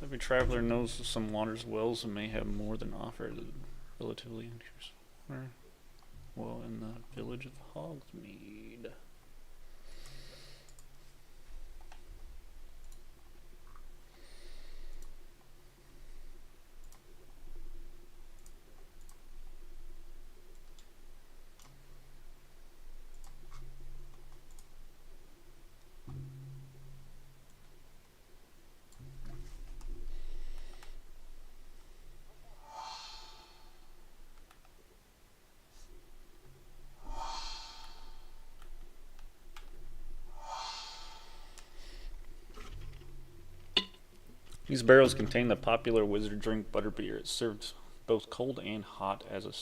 Every traveler knows of some water's wells and may have more than offered relatively increased water. Well, in the village of Hogsmeade. These barrels contain the popular wizard drink butterbeer. It's served both cold and hot as a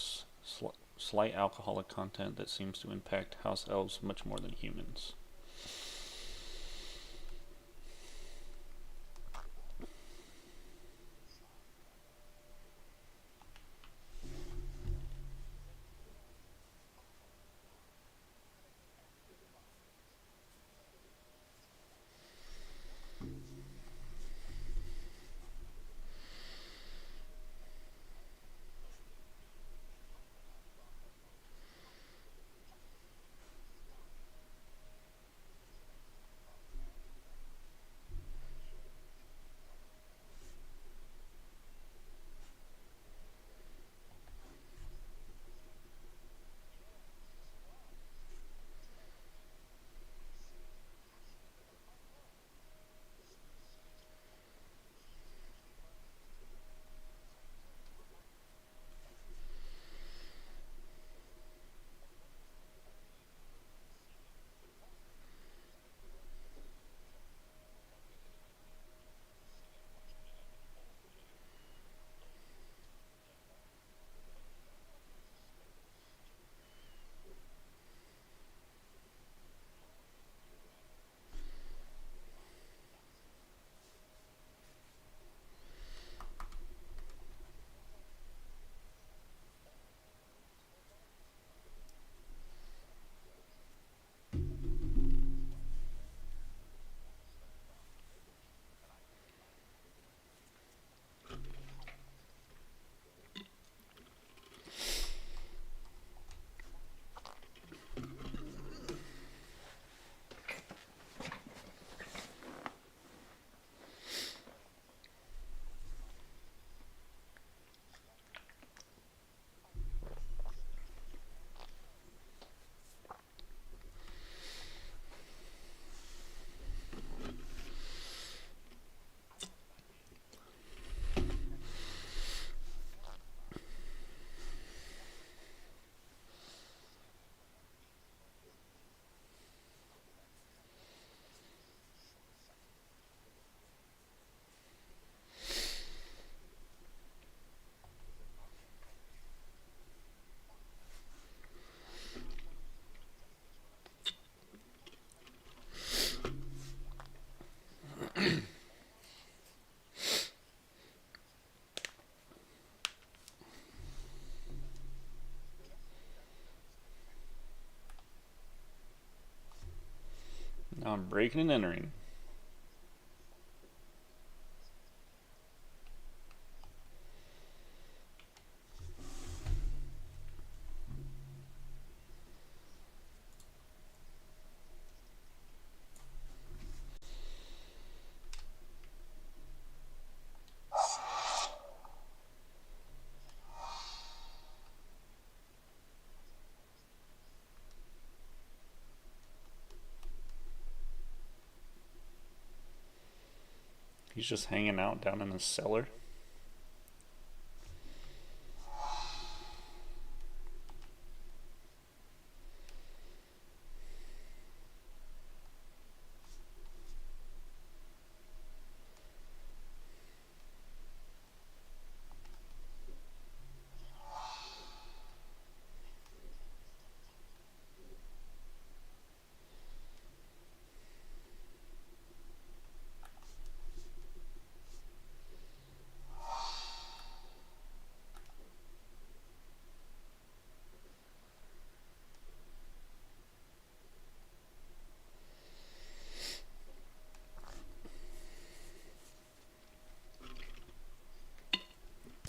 slight alcoholic content that seems to impact house elves much more than humans. Now I'm breaking and entering. He's just hanging out down in the cellar.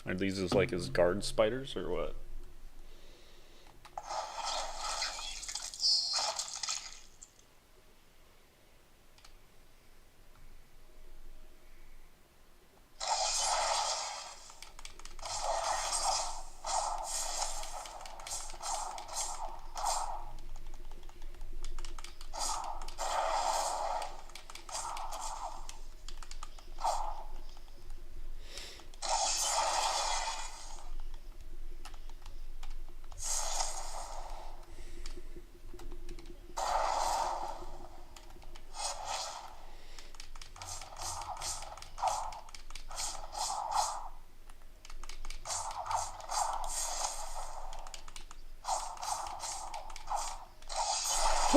Are these as like his guard spiders or what?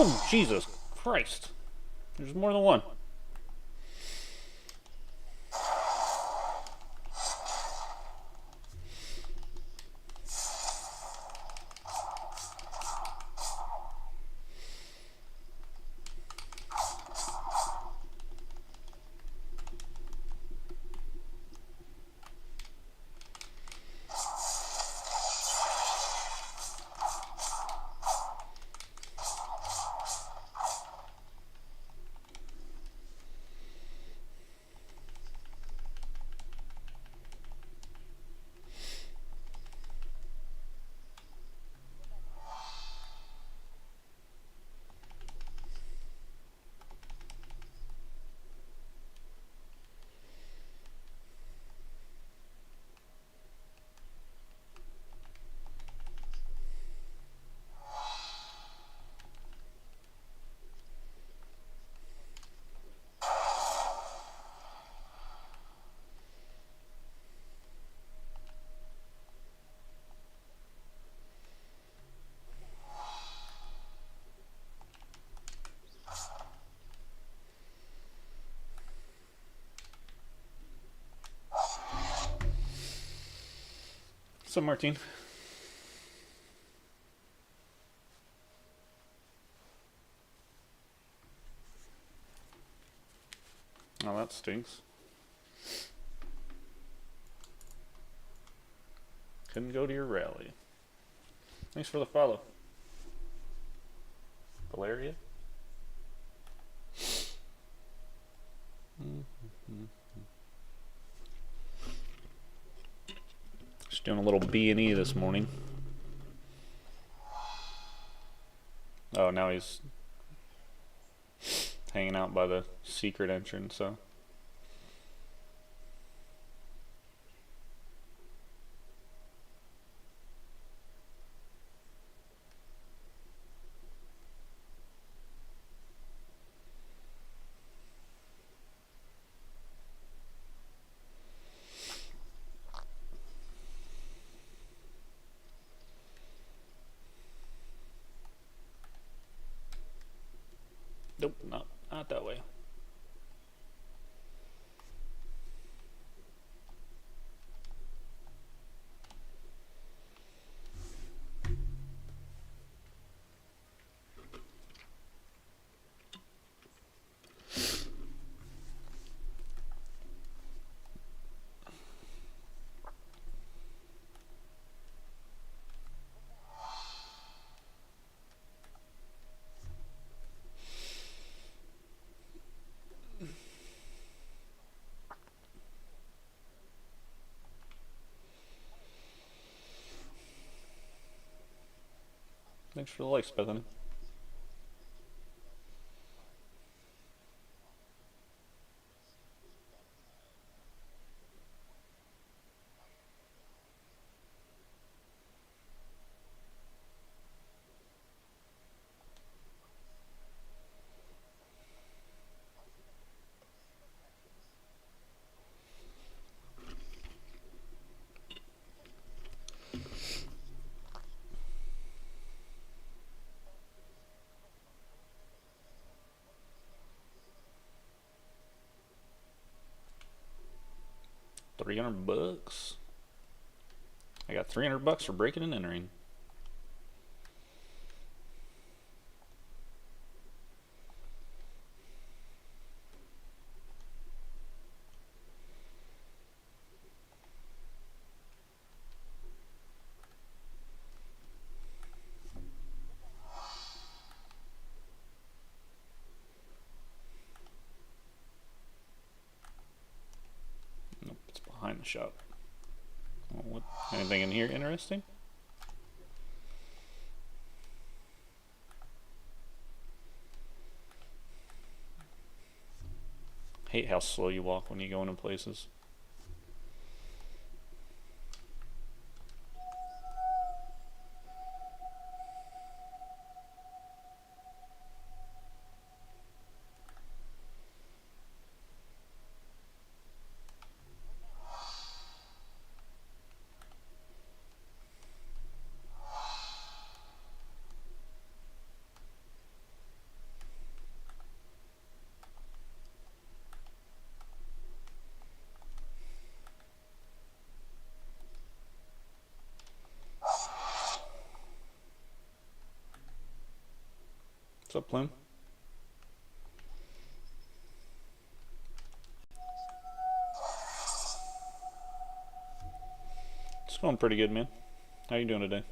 Oh, Jesus Christ. There's more than one. So, Martine. Oh, that stinks. Couldn't go to your rally. Thanks for the follow. Valeria? Just doing a little B&E this morning. Oh, now he's hanging out by the secret entrance, so. Nope, not that way. Thanks for the likes, Bethany. $300. I got $300 for breaking and entering. in the shop. What? Anything in here interesting? Hate how slow you walk when you go into places. What's up, Plume? It's going pretty good, man. How you doing today?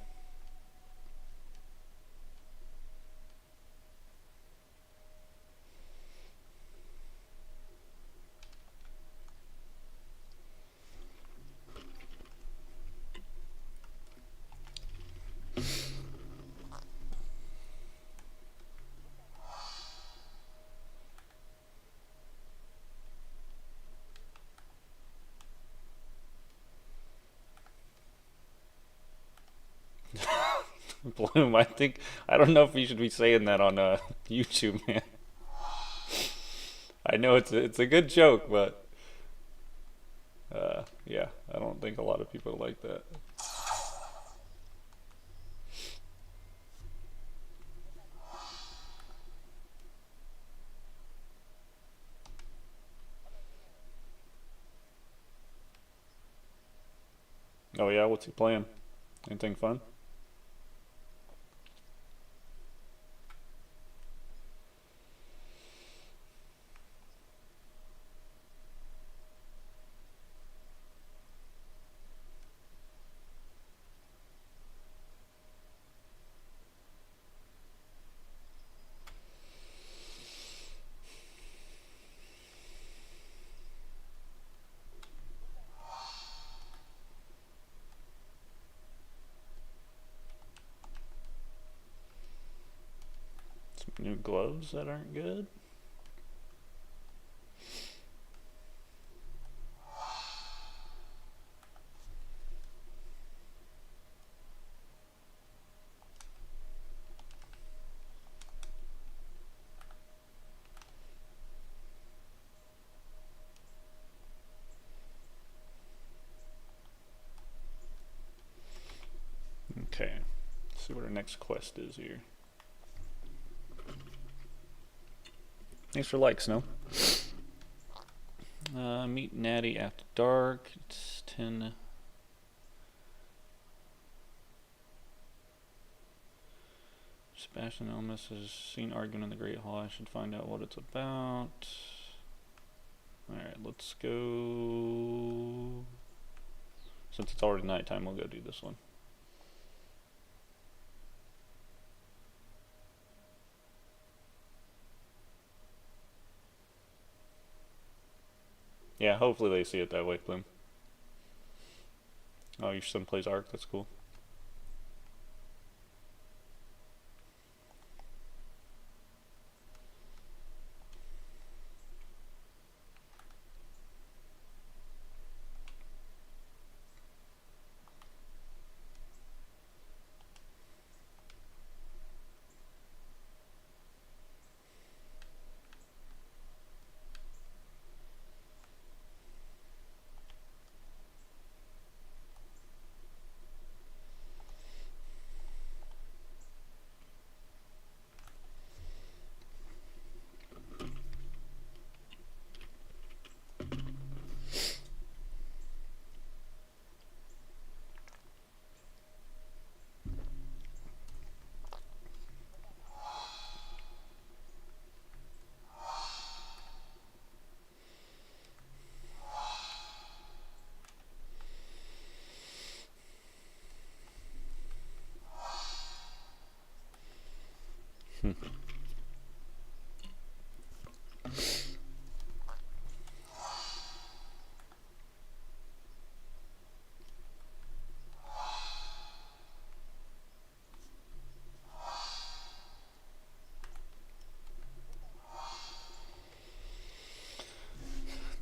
Bloom, I don't know if you should be saying that on YouTube, man. I know it's a good joke, but yeah, I don't think a lot of people like that. Oh yeah, what's he playing? Anything fun? Some new gloves that aren't good. Okay, let's see what our next quest is here. Thanks for likes, no? Meet Natty after dark. It's 10. Sebastian Elmas is seen arguing in the Great Hall. I should find out what it's about. Alright, let's go. Since it's already nighttime, we'll go do this one. Yeah, hopefully they see it that way, Bloom. Oh, your son plays Ark, that's cool.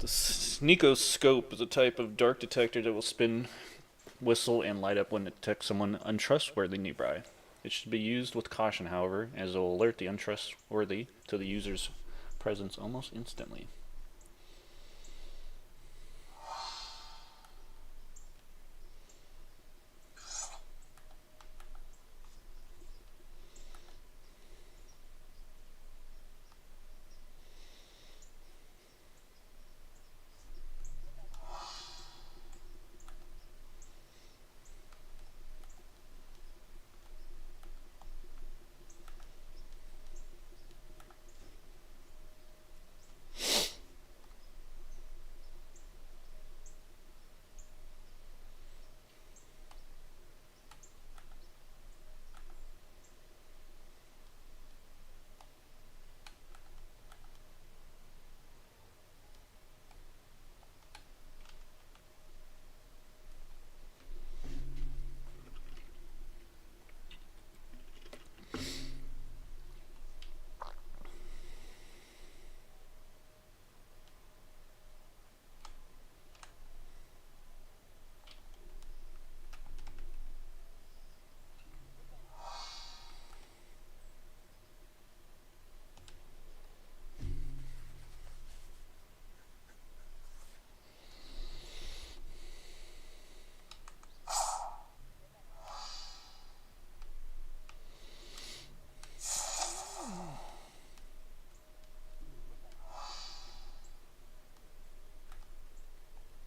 The sneakoscope is a type of dark detector that will spin, whistle, and light up when it detects someone untrustworthy nearby. It should be used with caution, however, as it will alert the untrustworthy to the user's presence almost instantly.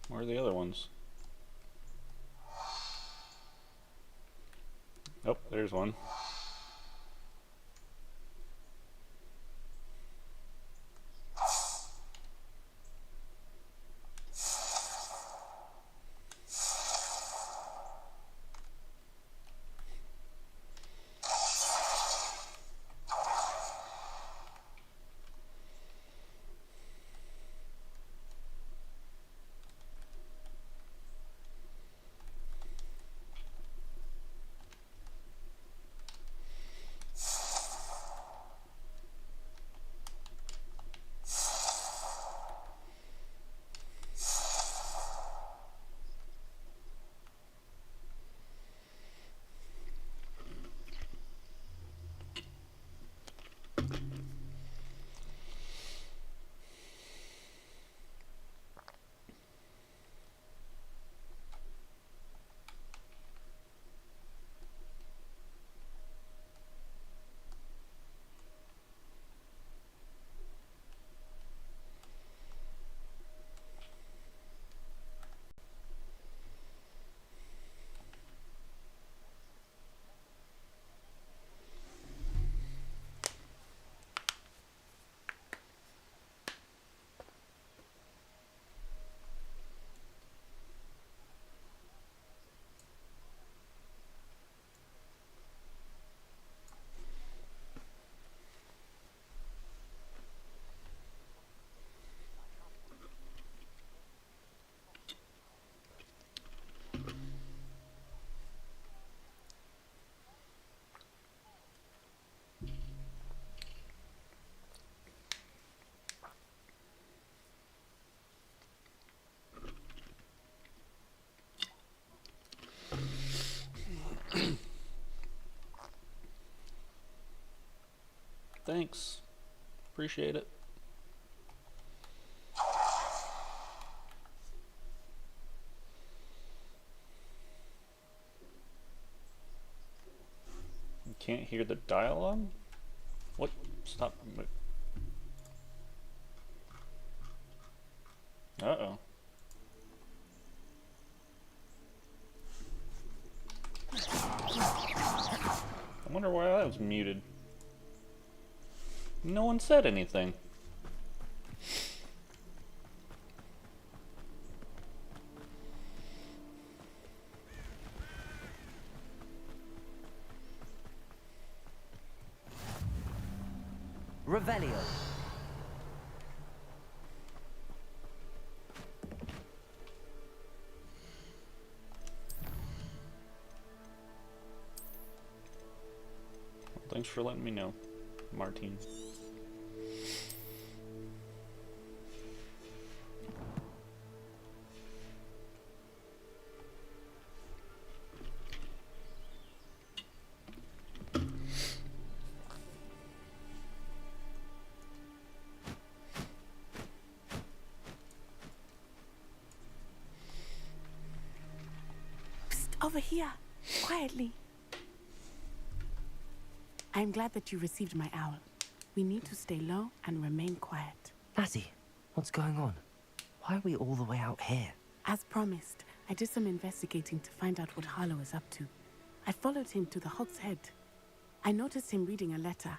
Where are the other ones? Oh, there's one. Thanks. Appreciate it. You can't hear the dialogue? What? Stop. Uh-oh. I wonder why that was muted. No one said anything. Revelio. Thanks for letting me know, Martine. Over here, quietly. I'm glad that you received my owl. We need to stay low and remain quiet. Natty, what's going on? Why are we all the way out here? As promised, I did some investigating to find out what Harlow is up to. I followed him to the Hog's Head. I noticed him reading a letter.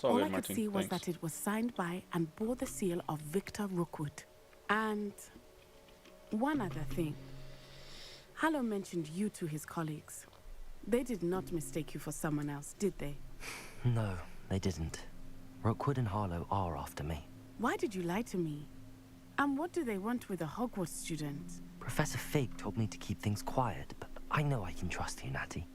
All I could see was that it was signed by and bore the seal of Victor Rookwood. And one other thing. Harlow mentioned you to his colleagues. They did not mistake you for someone else, did they? No, they didn't. Rookwood and Harlow are after me. Why did you lie to me? And what do they want with a Hogwarts student? Professor Fig told me to keep things quiet, but I know I can trust you, Natty.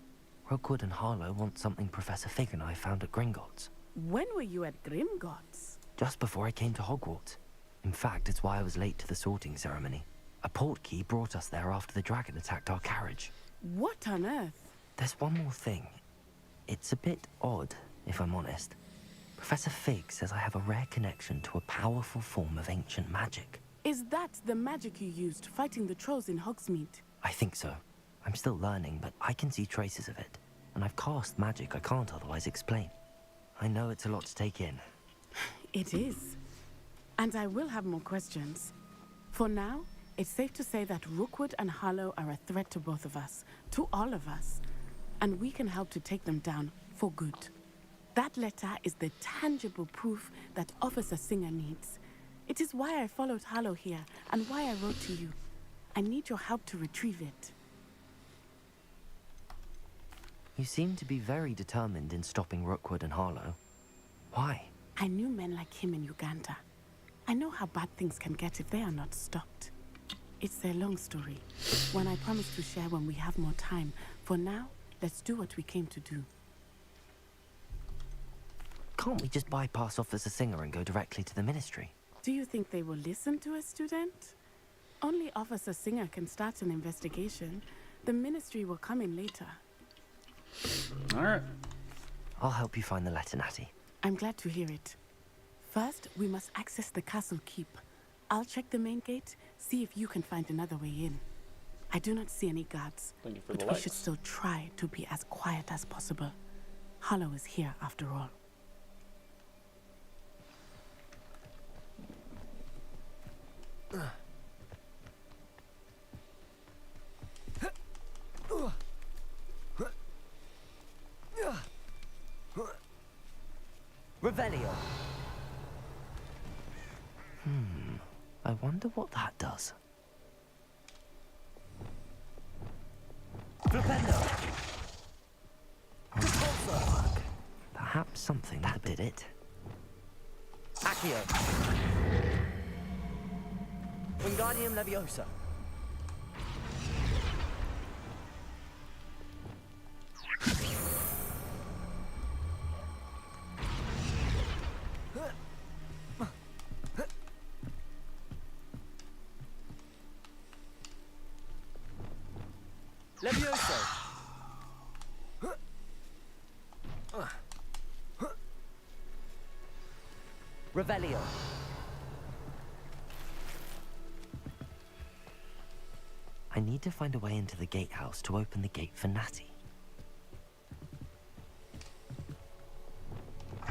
Rookwood and Harlow want something Professor Fig and I found at Gringotts. When were you at Gringotts? Just before I came to Hogwarts. In fact, it's why I was late to the sorting ceremony. A portkey brought us there after the dragon attacked our carriage. What on earth? There's one more thing. It's a bit odd, if I'm honest. Professor Fig says I have a rare connection to a powerful form of ancient magic. Is that the magic you used fighting the trolls in Hogsmeade? I think so. I'm still learning, but I can see traces of it. And I've cast magic I can't otherwise explain. I know it's a lot to take in. It is. And I will have more questions. For now, it's safe to say that Rookwood and Harlow are a threat to both of us, to all of us. And we can help to take them down for good. That letter is the tangible proof that Officer Singer needs. It is why I followed Harlow here and why I wrote to you. I need your help to retrieve it. You seem to be very determined in stopping Rookwood and Harlow. Why? I knew men like him in Uganda. I know how bad things can get if they are not stopped. It's a long story, one I promise to share when we have more time. For now, let's do what we came to do. Can't we just bypass Officer Singer and go directly to the Ministry? Do you think they will listen to a student? Only Officer Singer can start an investigation. The Ministry will come in later. All right. I'll help you find the letter, Natty. I'm glad to hear it. First, we must access the castle keep. I'll check the main gate, see if you can find another way in. I do not see any guards, Thank you for but the we likes. should still try to be as quiet as possible. Harlow is here after all. Revelio. I wonder what that does. Flipendo. Perhaps something that did it. Accio. Wingardium Leviosa. Levioso. Revelio. I need to find a way into the gatehouse to open the gate for Natty.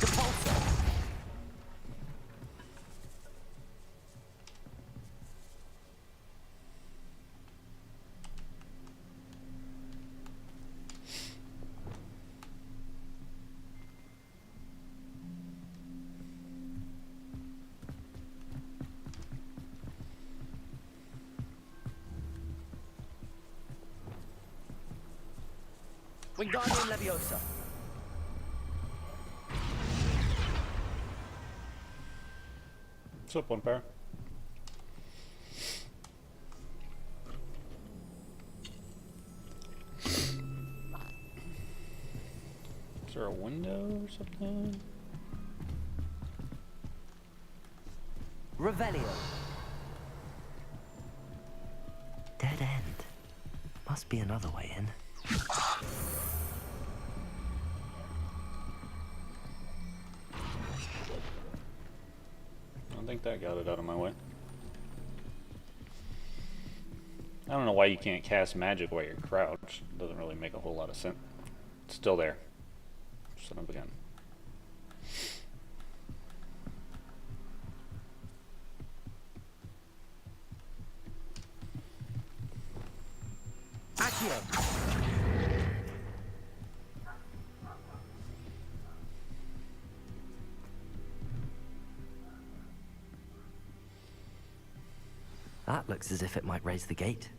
Depulso. Wingardium Leviosa. What's up, One Pair? Is there a window or something? Revelio. Dead end. Must be another way in. I think that got it out of my way. I don't know why you can't cast magic while you're crouched. Doesn't really make a whole lot of sense. It's still there. Son of a gun. Accio! That looks as if it might raise the gate.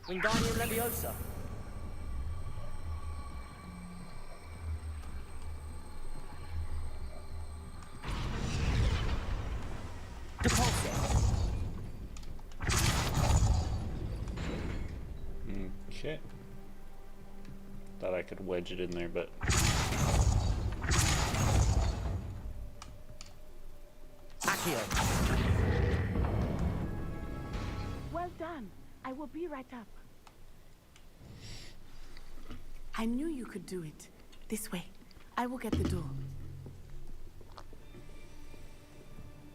Wingardium Leviosa. Okay. Thought I could wedge it in there, but Accio. Well done. I will be right up. I knew you could do it. This way. I will get the door.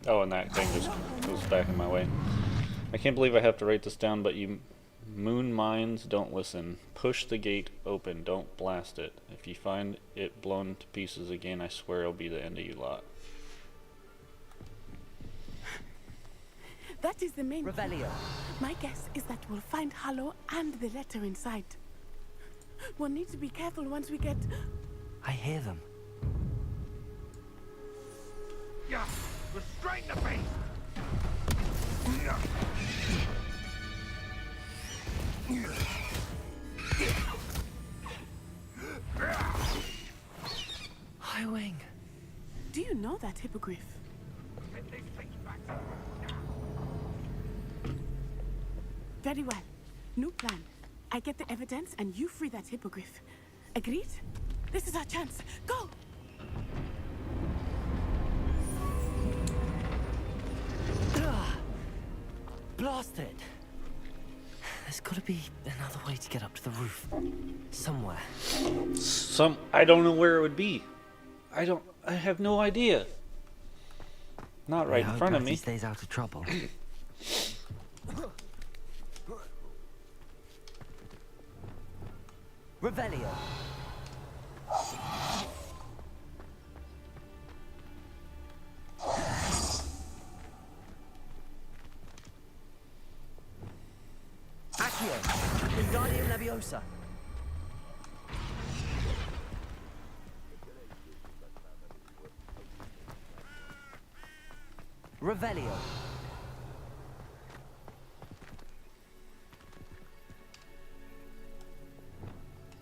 oh, and that thing just goes back in my way. I can't believe I have to write this down, but you moon mines don't listen. Push the gate open, don't blast it. If you find it blown to pieces again, I swear it'll be the end of you lot. That is the main plan. Revelio. My guess is that we'll find Hollow and the letter inside. We'll need to be careful once we get... I hear them. Yeah, restrain the beast! High Wing. Do you know that hippogriff? Get these things back. Very well. New plan. I get the evidence and you free that hippogriff. Agreed? This is our chance. Go! Blast it! There's gotta be another way to get up to the roof. Somewhere. I don't know where it would be. I have no idea. Not right in front of me. He stays out of trouble. Revelio. Accio. Wingardium Leviosa. Revelio.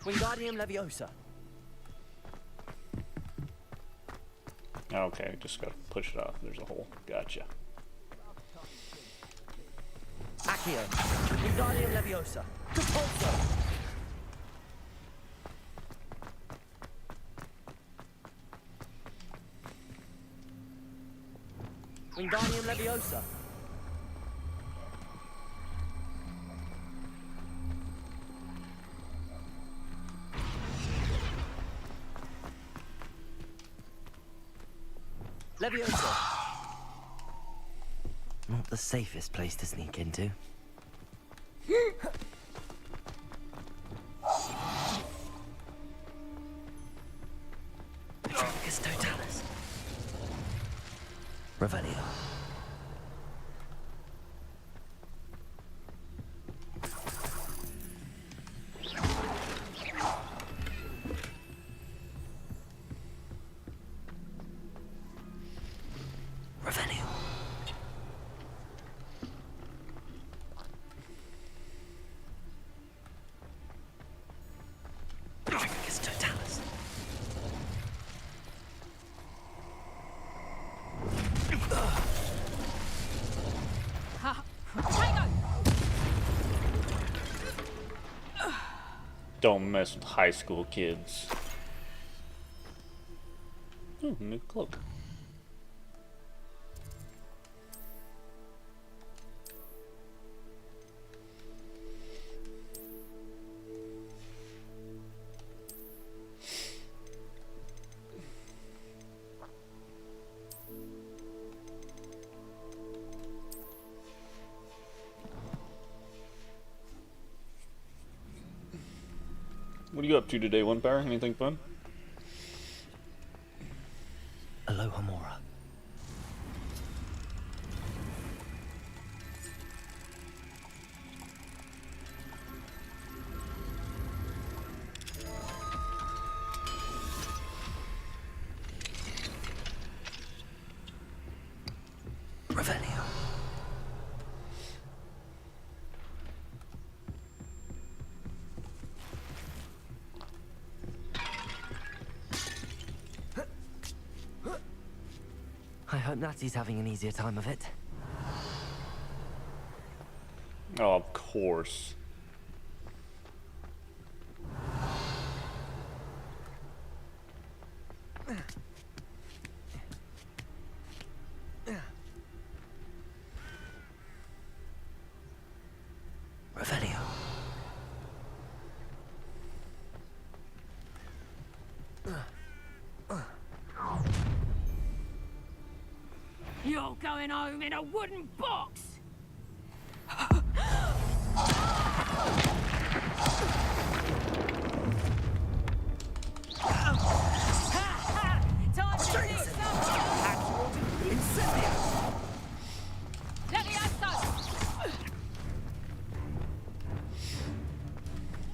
Wingardium Leviosa. Okay, just gotta push it off. There's a hole. Gotcha. Accio. Wingardium Leviosa. Repulso. Wingardium Leviosa. Leviosa. Not the safest place to sneak into. Tricus Totalis. Revelio. Revelio. Tricus Totalis. Don't mess with high school kids. Ooh, new cloak. What are you up to today, One Power? Anything fun? Aloha Mora. Revelio. I hope Natty's having an easier time of it. Oh, of course. Revelio. You're going home in a wooden box! Time to see some Incendio! Levioso!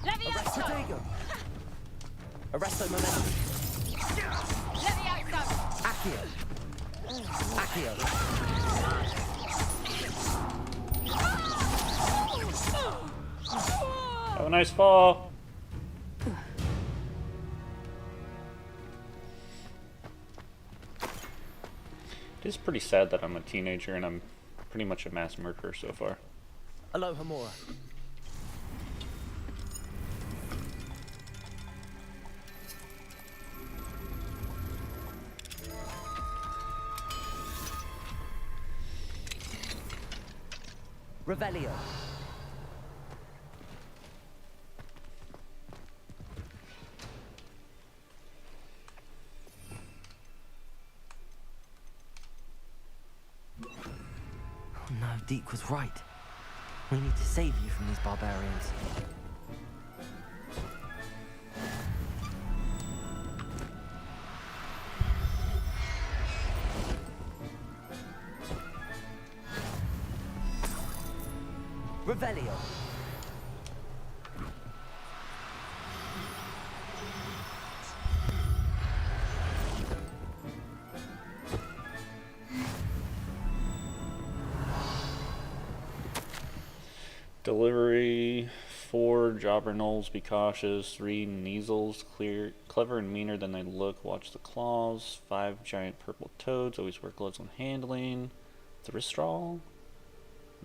Levioso! Protego! Arresto momentum. Levioso! Accio. Accio. Have a nice fall. It is pretty sad that I'm a teenager and I'm pretty much a mass murderer so far. Aloha Mora. Revelio. Oh no, Deke was right. We need to save you from these barbarians. Revelio. Delivery 4 Jobber Knolls, be cautious. 3 Neasels, clever and meaner than they look, watch the claws. 5 giant purple toads, always wear gloves when handling. Thristrawl,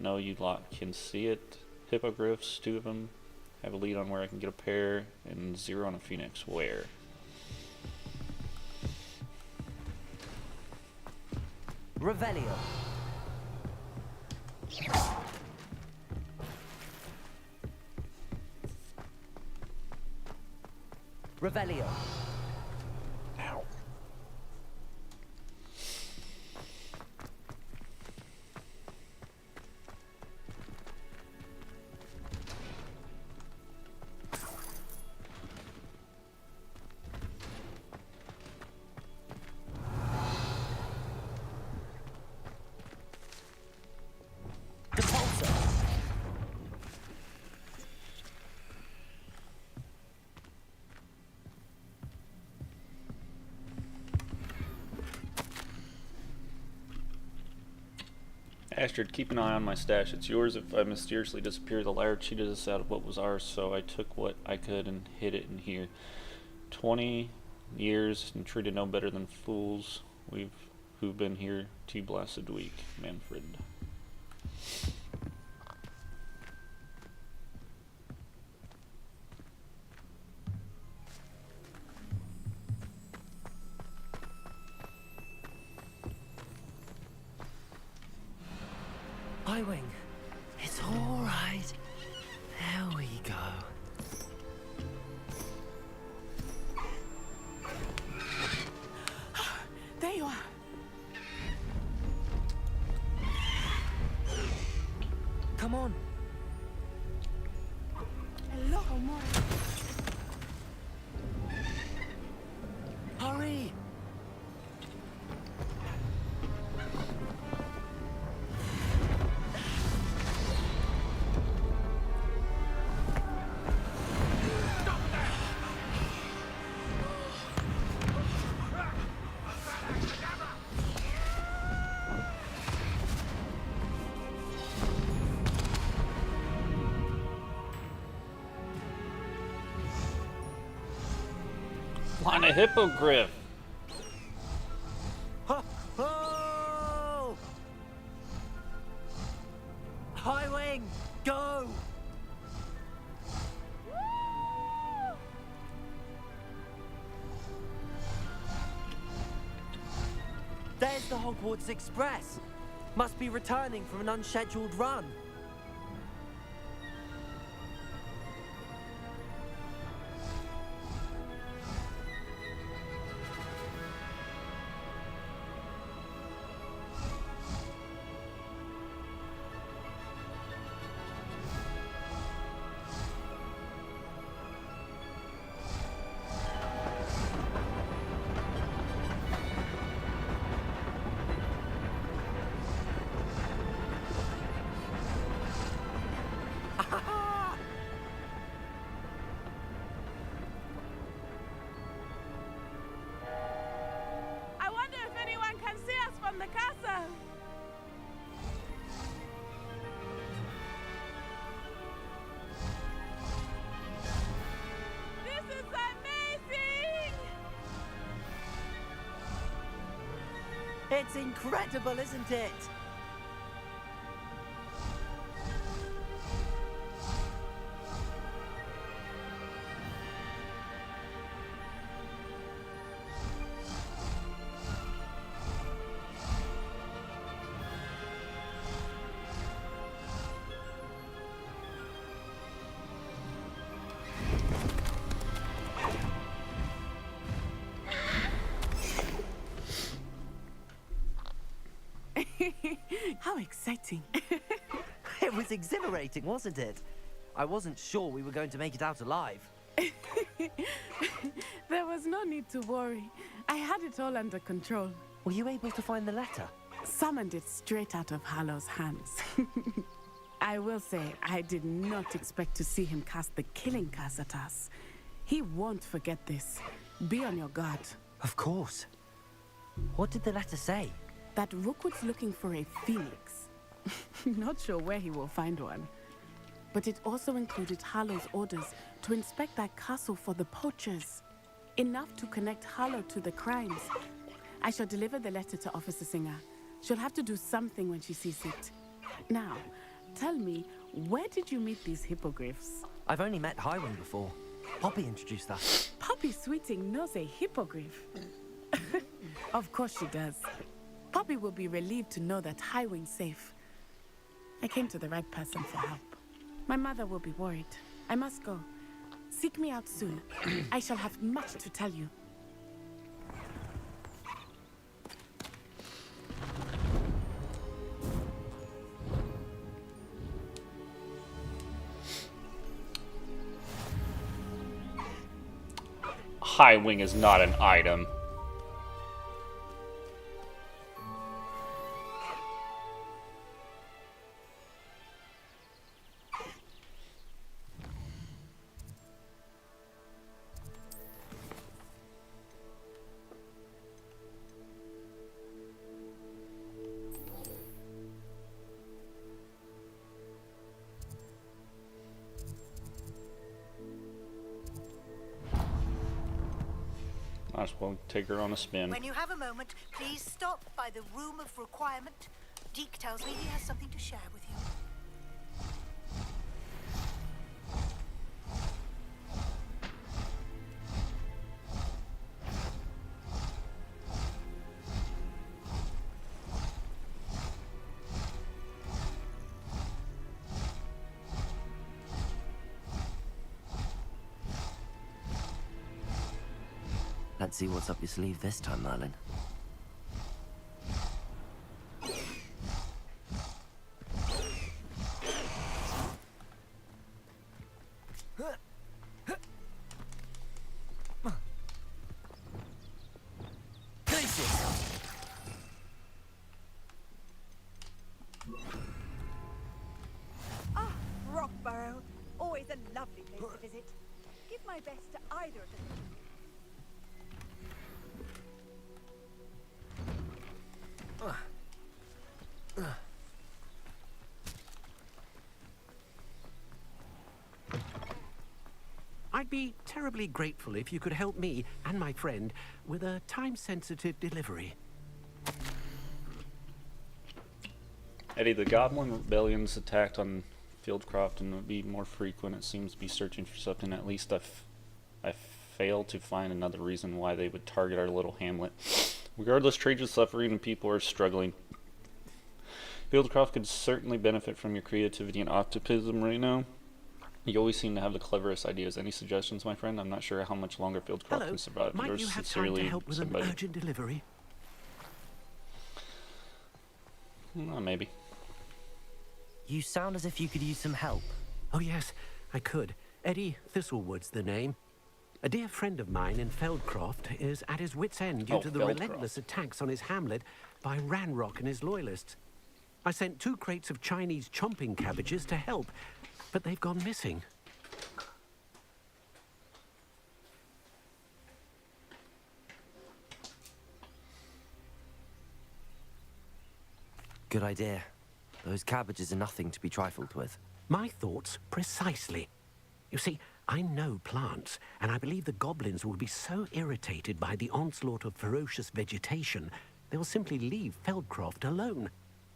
no, you lot can see it. Hippogriffs, 2 of them, have a lead on where I can get a pair, and 0 on a phoenix where. Revelio. Revelio. Ow. Depulso. Astrid, keep an eye on my stash. It's yours if I mysteriously disappear. The liar cheated us out of what was ours, so I took what I could and hid it in here. 20 years and treated no better than fools. Who've been here 2 blasted week. Manfred. Highwing. It's all right. There we go. There you are. Come on. Hello, Mora. on a hippogriff. Ho! Ho! High Wing, go! There's the Hogwarts Express. Must be returning from an unscheduled run. I wonder if anyone can see us from the castle. This is amazing! It's incredible, isn't it? How exciting. It was exhilarating, wasn't it? I wasn't sure we were going to make it out alive. There was no need to worry. I had it all under control. Were you able to find the letter? Summoned it straight out of Hallow's hands. I will say, I did not expect to see him cast the killing curse at us. He won't forget this. Be on your guard. Of course. What did the letter say? That Rookwood's looking for a phoenix. Not sure where he will find one. But it also included Hallow's orders to inspect that castle for the poachers. Enough to connect Hallow to the crimes. I shall deliver the letter to Officer Singer. She'll have to do something when she sees it. Now, tell me, where did you meet these hippogriffs? I've only met Highwing before. Poppy introduced us. Poppy Sweeting knows a hippogriff. Of course she does. Poppy will be relieved to know that Highwing's safe. I came to the right person for help. My mother will be worried. I must go. Seek me out soon. I shall have much to tell you. High wing is not an item. Might as well take her on a spin. When you have a moment, please stop by the Room of Requirement. Deke tells me he has something to share with you. Let's see what's up your sleeve this time, Merlin. Ah, Rockborough. Always a lovely place to visit. Give my best to either of them. I'd be terribly grateful if you could help me and my friend with a time-sensitive delivery. Eddie, the Goblin Rebellion's attack on Fieldcroft and would be more frequent. It seems to be searching for something. At least I fail to find another reason why they would target our little hamlet. Regardless, trade is suffering and people are struggling. Fieldcroft could certainly benefit from your creativity and optimism right now. You always seem to have the cleverest ideas. Any suggestions, my friend? I'm not sure how much longer Fieldcroft Hello, can survive. might Yours you have time to sincerely, help with somebody. an urgent delivery? Maybe. You sound as if you could use some help. Oh yes, I could. Eddie Thistlewood's the name. A dear friend of mine in Feldcroft is at his wit's end due to the Feldcroft. relentless attacks on his hamlet by Ranrock and his loyalists. I sent 2 crates of Chinese chomping cabbages to help, but they've gone missing. Good idea. Those cabbages are nothing to be trifled with. My thoughts precisely. You see, I know plants, and I believe the goblins will be so irritated by the onslaught of ferocious vegetation, they will simply leave Feldcroft alone.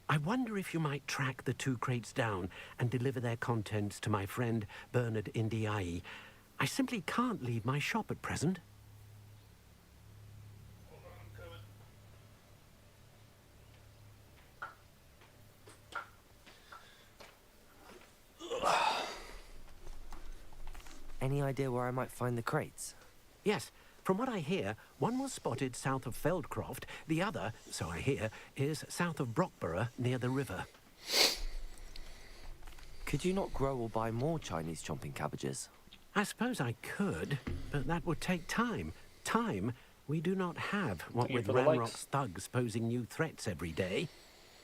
I wonder if you might track the 2 crates down and deliver their contents to my friend Bernard Indiai. I simply can't leave my shop at present. Any idea where I might find the crates? Yes, from what I hear, one was spotted south of Feldcroft, the other, so I hear, is south of Brockborough near the river. Could you not grow or buy more Chinese chomping cabbages? I suppose I could, but that would take time. Time we do not have, what Thank you with for the Ranrock's likes. thugs posing new threats every day.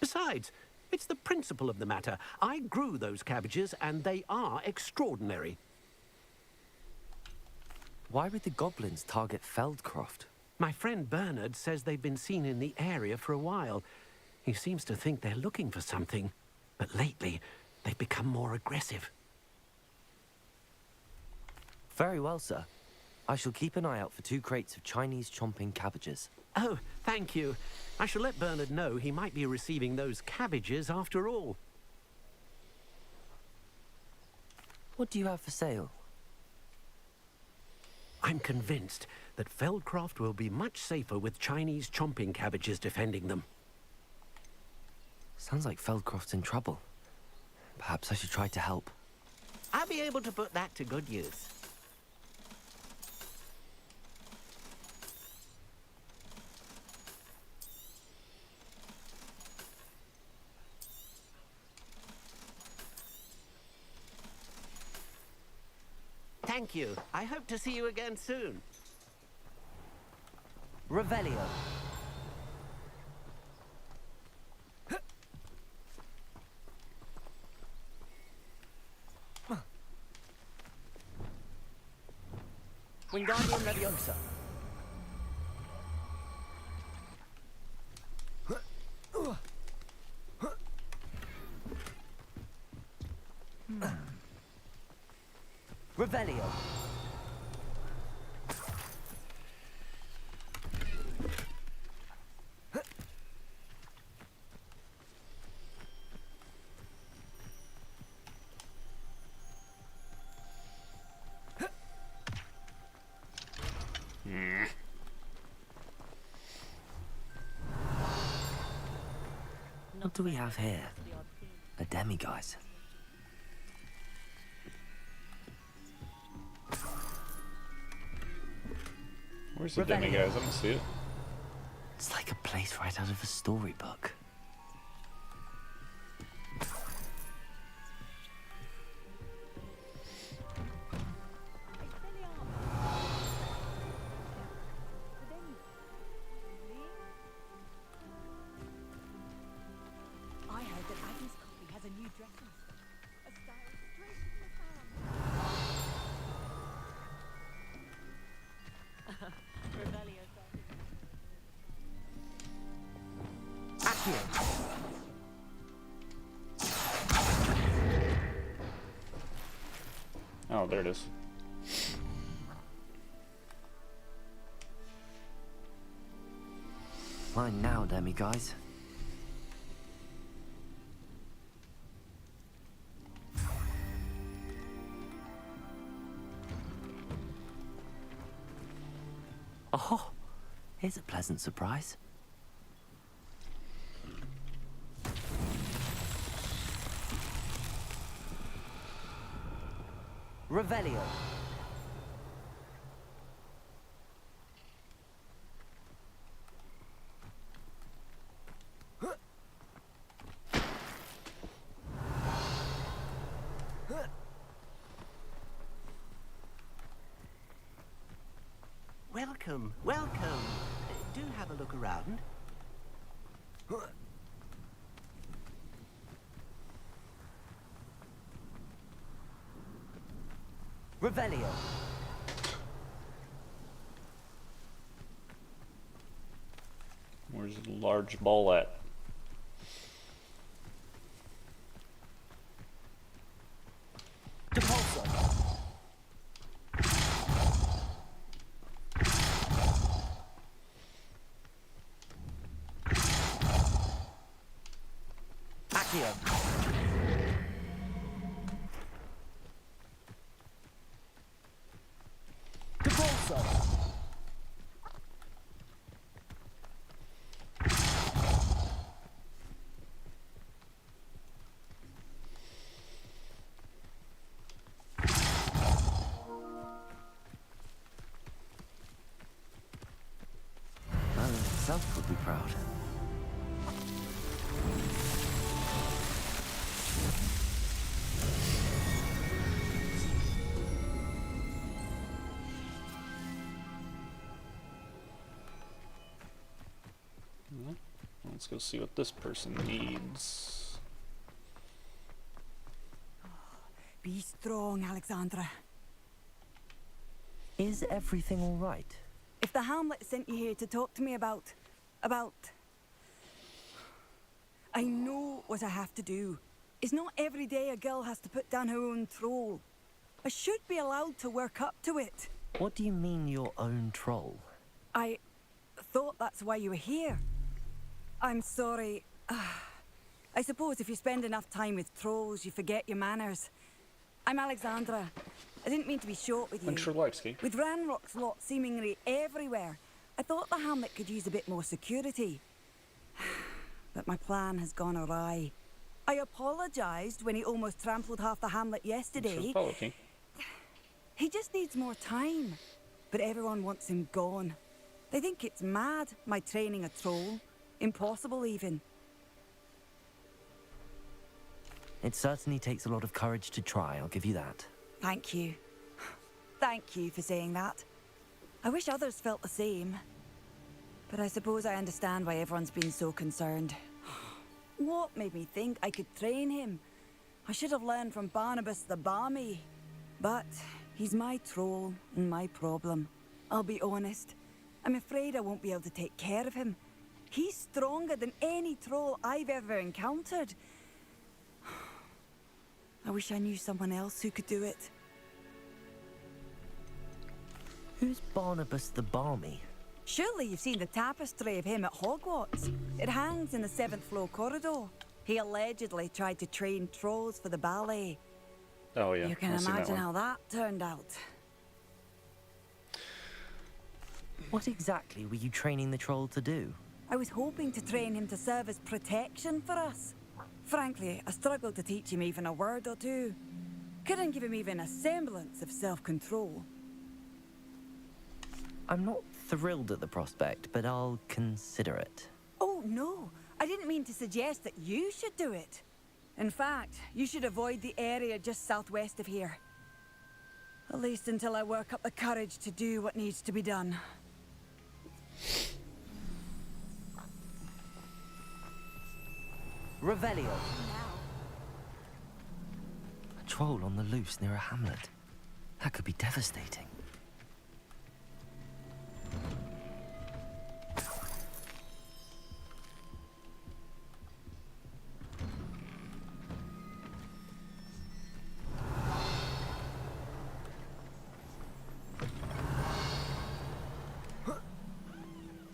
Besides, it's the principle of the matter. I grew those cabbages, and they are extraordinary. Why would the goblins target Feldcroft? My friend Bernard says they've been seen in the area for a while. He seems to think they're looking for something, but lately they've become more aggressive. Very well, sir. I shall keep an eye out for 2 crates of Chinese chomping cabbages. Oh, thank you. I shall let Bernard know he might be receiving those cabbages after all. What do you have for sale? I'm convinced that Feldcroft will be much safer with Chinese chomping cabbages defending them. Sounds like Feldcroft's in trouble. Perhaps I should try to help. I'll be able to put that to good use. Thank you. I hope to see you again soon. Revelio. Wingardium Leviosa. Revelio. What do we have here? A demiguise. Where's the demi, guys? I don't see it. It's like a place right out of a storybook. I heard that Agnes Coffee has a new dressing style. A style straight from the farm. Revelio Oh, there it is. Mine now, demi guys. Oh, here's a pleasant surprise. Revelio. Welcome, welcome. Do have a look around. Revelio. Where's the large ball at? Depulso. Accio. Depulso. Merlin himself would be proud. Let's go see what this person needs. Be strong, Alexandra. Is everything all right? If the Hamlet sent you here to talk to me about... I know what I have to do. It's not every day a girl has to put down her own troll. I should be allowed to work up to it. What do you mean, your own troll? I thought that's why you were here. I'm sorry. I suppose if you spend enough time with trolls, you forget your manners. I'm Alexandra. I didn't mean to be short with you. Thanks for the likes, Kate. With Ranrock's lot seemingly everywhere, I thought the Hamlet could use a bit more security. But my plan has gone awry. I apologized when he almost trampled half the Hamlet Thanks for yesterday. the follow, Kate. He just needs more time. But everyone wants him gone. They think it's mad, my training a troll. Impossible, even. It certainly takes a lot of courage to try, I'll give you that. Thank you. Thank you for saying that. I wish others felt the same. But I suppose I understand why everyone's been so concerned. What made me think I could train him? I should have learned from Barnabas the Balmy. But he's my troll and my problem. I'll be honest. I'm afraid I won't be able to take care of him. He's stronger than any troll I've ever encountered. I wish I knew someone else who could do it. Who's Barnabas the Balmy? Surely you've seen the tapestry of him at Hogwarts. It hangs in the 7th floor corridor. He allegedly tried to train trolls for the ballet. Oh yeah, You can I've seen that imagine one. how that turned out. What exactly were you training the troll to do? I was hoping to train him to serve as protection for us. Frankly, I struggled to teach him even a word or two. Couldn't give him even a semblance of self-control. I'm not thrilled at the prospect, but I'll consider it. Oh, no. I didn't mean to suggest that you should do it. In fact, you should avoid the area just southwest of here. At least until I work up the courage to do what needs to be done. Revelio. A troll on the loose near a hamlet. That could be devastating.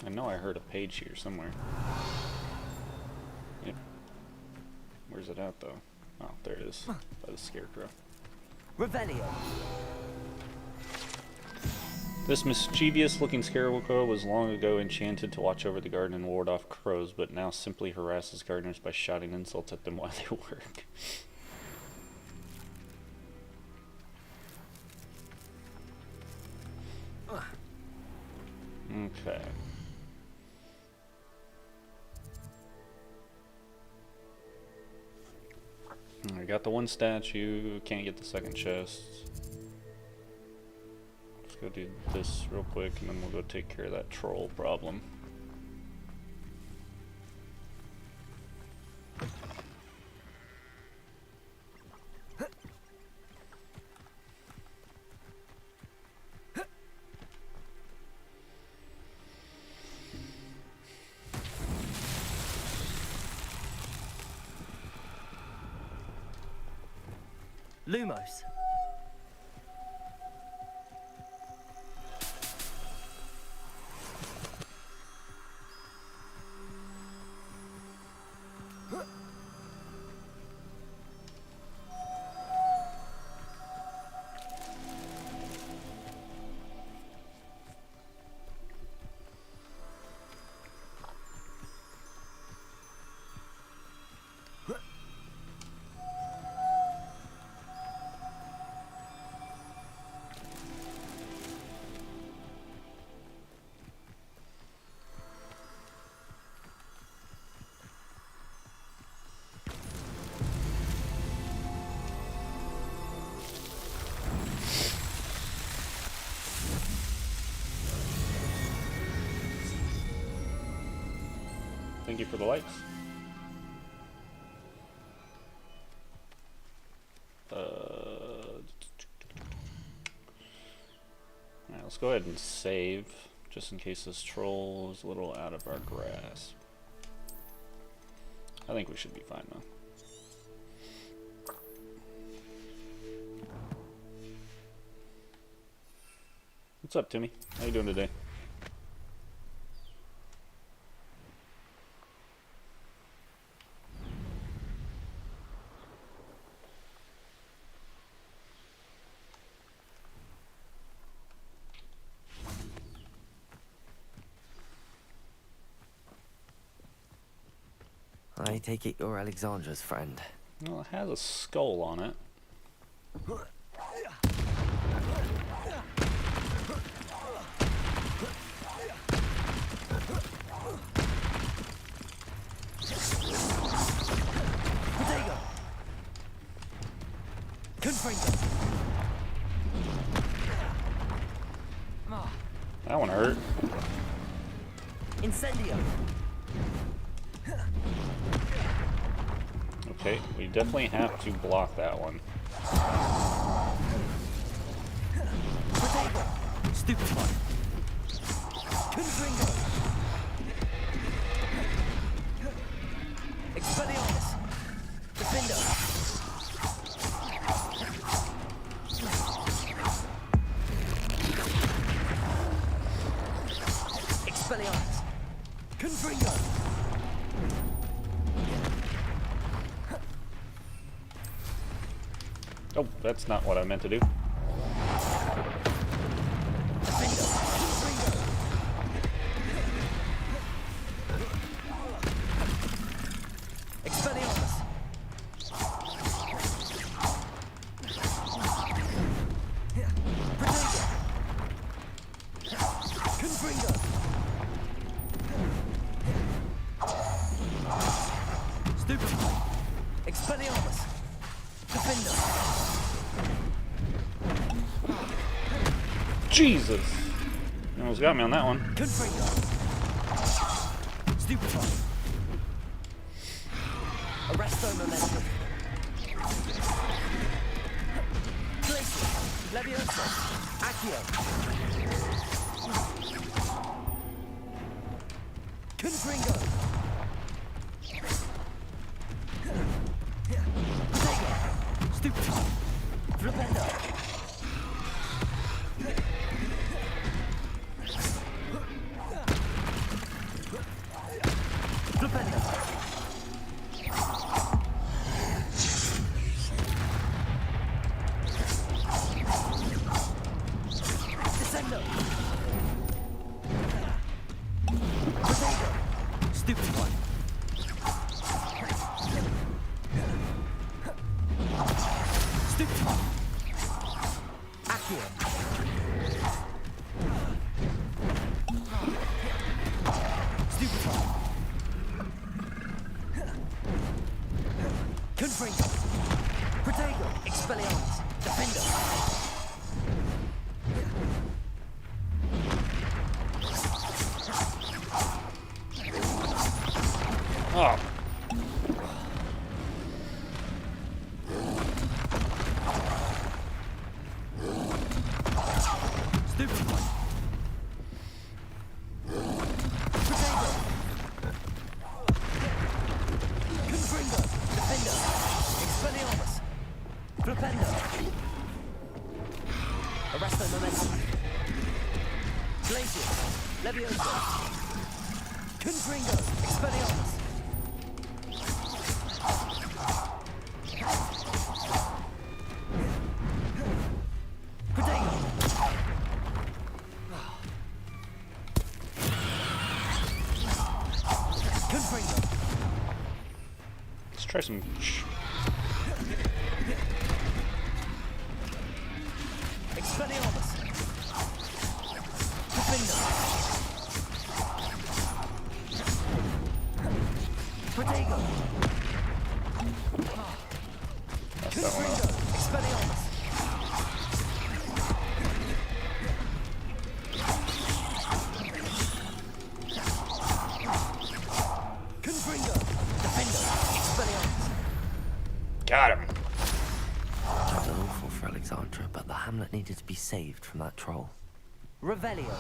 I know I heard a page here somewhere. Yep. Where's it at, though? Oh, there it is. By the scarecrow. Revelio. This mischievous-looking scarecrow was long ago enchanted to watch over the garden and ward off crows, but now simply harasses gardeners by shouting insults at them while they work. Okay. I got the one statue, can't get the second chest. Let's go do this real quick and then we'll go take care of that troll problem. Lumos. Thank you for the likes. Alright, let's go ahead and save, just in case this troll is a little out of our grasp. I think we should be fine though. What's up, Timmy? How you doing today? I take it you're Alexandra's friend. Well, it has a skull on it. Potato! Confringo! That one hurt. Incendio! Okay, we definitely have to block that one. Potato! Stupefy! Confringo! Expelliarmus! Defendo! Expelliarmus! Confringo! Oh, that's not what I meant to do. Expelliarmus! Protego! Confringo! Stupefy! Expelliarmus! Defender! Jesus! You almost got me on that one. Confringo! Stupefy! Arresto momentum! Glacier! Levioso! Accio! Confringo! Potato! Stupefy! Flipendo! Expelliarmus! Defender! Oh. Stupid one! Confringo! Defender! Expelliarmus! Flipendo! Arresto momentum! Glacius! Levioso! Confringo! Expelliarmus! Let's try some. Expelliarmus! Defender! Protego! That's that one Confringo! up. Expelliarmus! Confringo! Defender! Expelliarmus! Got him. I felt awful for Alexandra, but the hamlet needed to be saved from that troll. Revelio!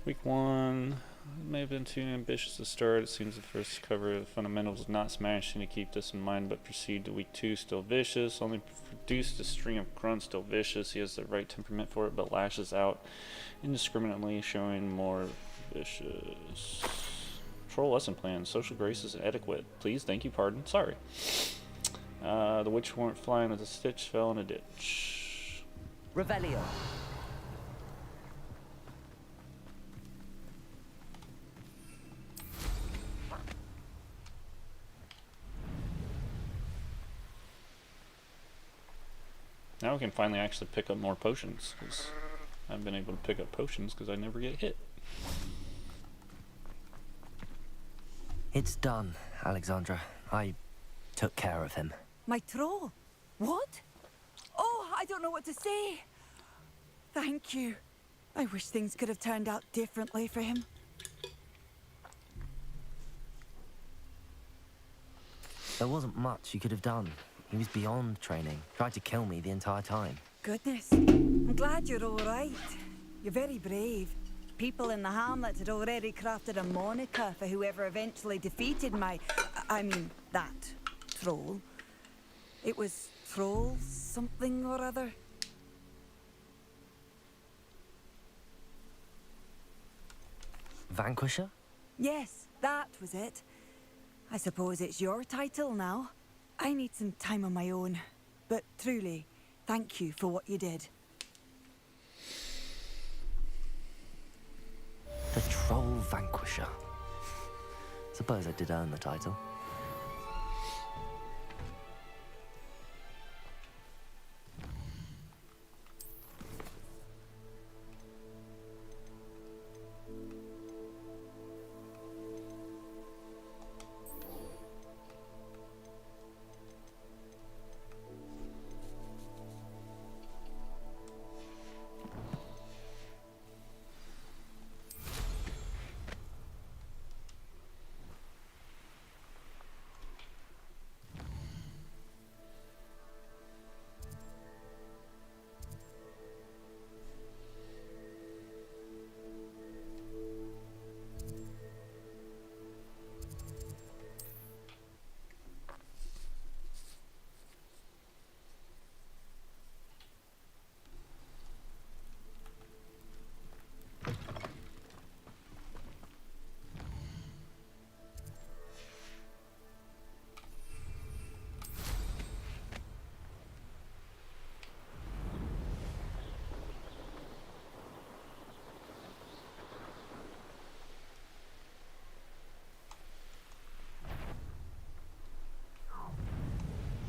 Week 1 may have been too ambitious to start. It seems the first cover of the fundamentals is not smashing to keep this in mind, but proceed to week 2 still vicious. Only produced a string of grunts still vicious. He has the right temperament for it, but lashes out indiscriminately, showing more vicious. Troll lesson plan. Social grace is adequate. Please, thank you, pardon, sorry. The witch weren't flying with a stitch, fell in a ditch. Revelio! Now we can finally actually pick up more potions, because I've been able to pick up potions because I never get hit. It's done, Alexandra. I took care of him. My troll? What? Oh, I don't know what to say. Thank you. I wish things could have turned out differently for him. There wasn't much you could have done. He was beyond training. Tried to kill me the entire time. Goodness. I'm glad you're all right. You're very brave. People in the hamlet had already crafted a moniker for whoever eventually defeated I mean, that troll. It was Troll something or other. Vanquisher? Yes, that was it. I suppose it's your title now. I need some time on my own. But truly, thank you for what you did. The Troll Vanquisher. Suppose I did earn the title.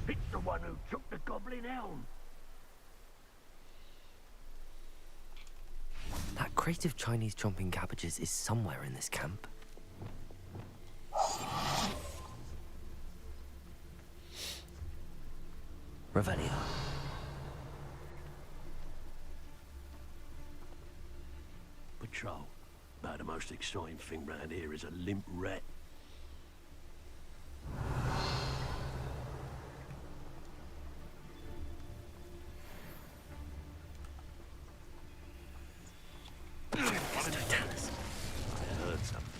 It's the one who took the goblin elm. That crate of Chinese chomping cabbages is somewhere in this camp. Revelio. Patrol. About the most exciting thing round here is a limp rat. Tell us. I heard something.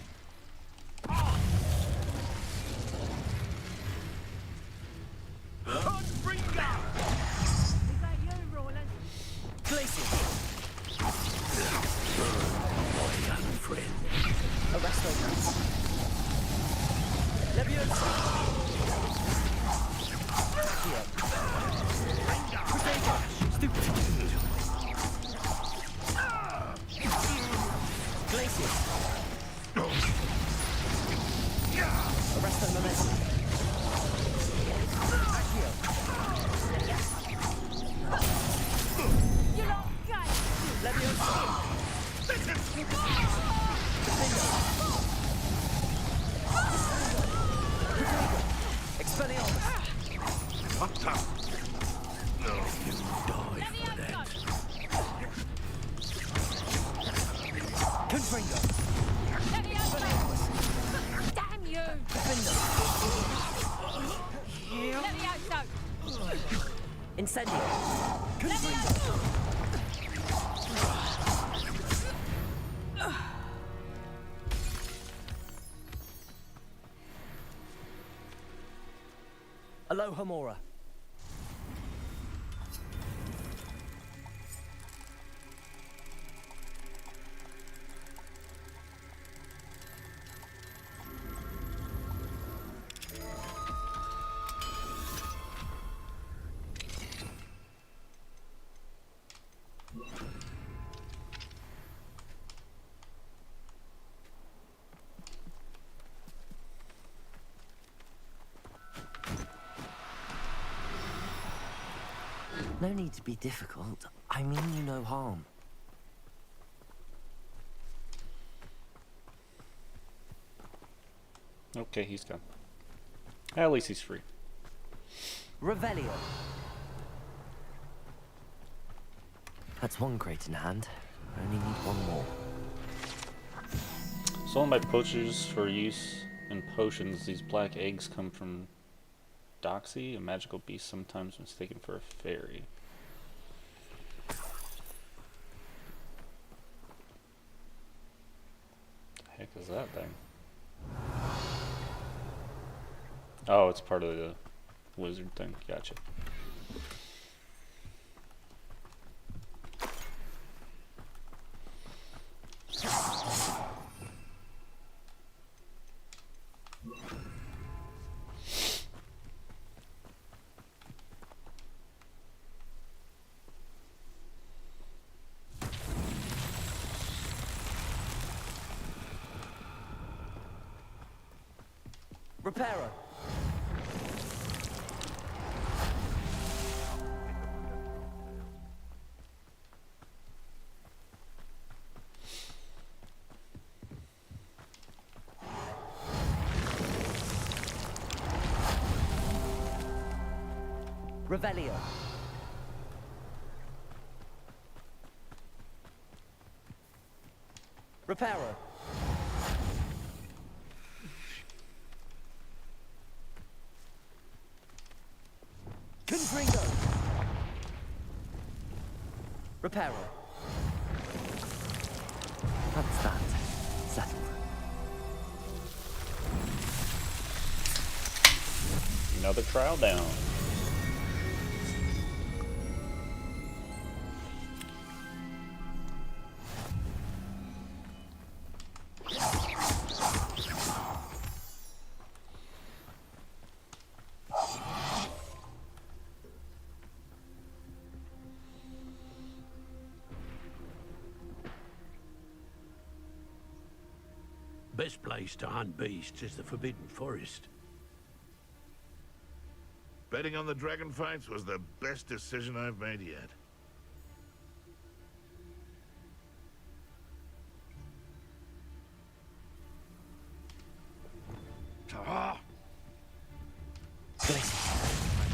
Is that you, Roland? Glacier! My young friend. Arrest those rats. Leviosa! Here. Stupid. Glacier! Arrest the momentum. Accio. You lot gay! Leviosa! Expelliarmus! What up? No, you die for that. Confringo! Damn you! Defender! Levioso! Incendio! Confringo! Aloha Mora. No need to be difficult. I mean you no harm. Okay, he's gone. At least he's free. Revelio. That's one crate in hand. I only need one more. Sold by poachers for use in potions, these black eggs come from Doxy, a magical beast sometimes mistaken for a fairy. The heck is that thing? Oh, it's part of the wizard thing. Gotcha. Reparo. Revelio. Reparo. Confringo. Reparo. That's that. Settled. Another trial down. Best place to hunt beasts is the Forbidden Forest. Betting on the dragon fights was the best decision I've made yet.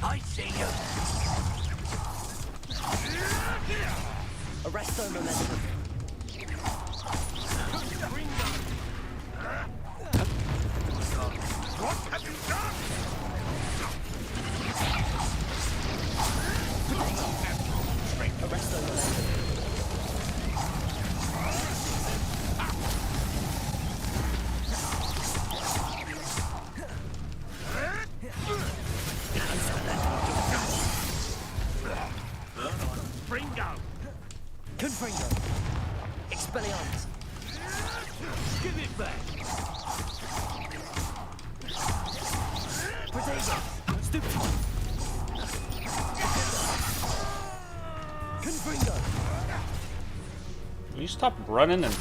I see you. Arresto momentum. What have you done? Arresto momentum. Fringo! Confringo. Expelliarmus. Give it back! Protego. Stupid. Confringo. Will you stop running and...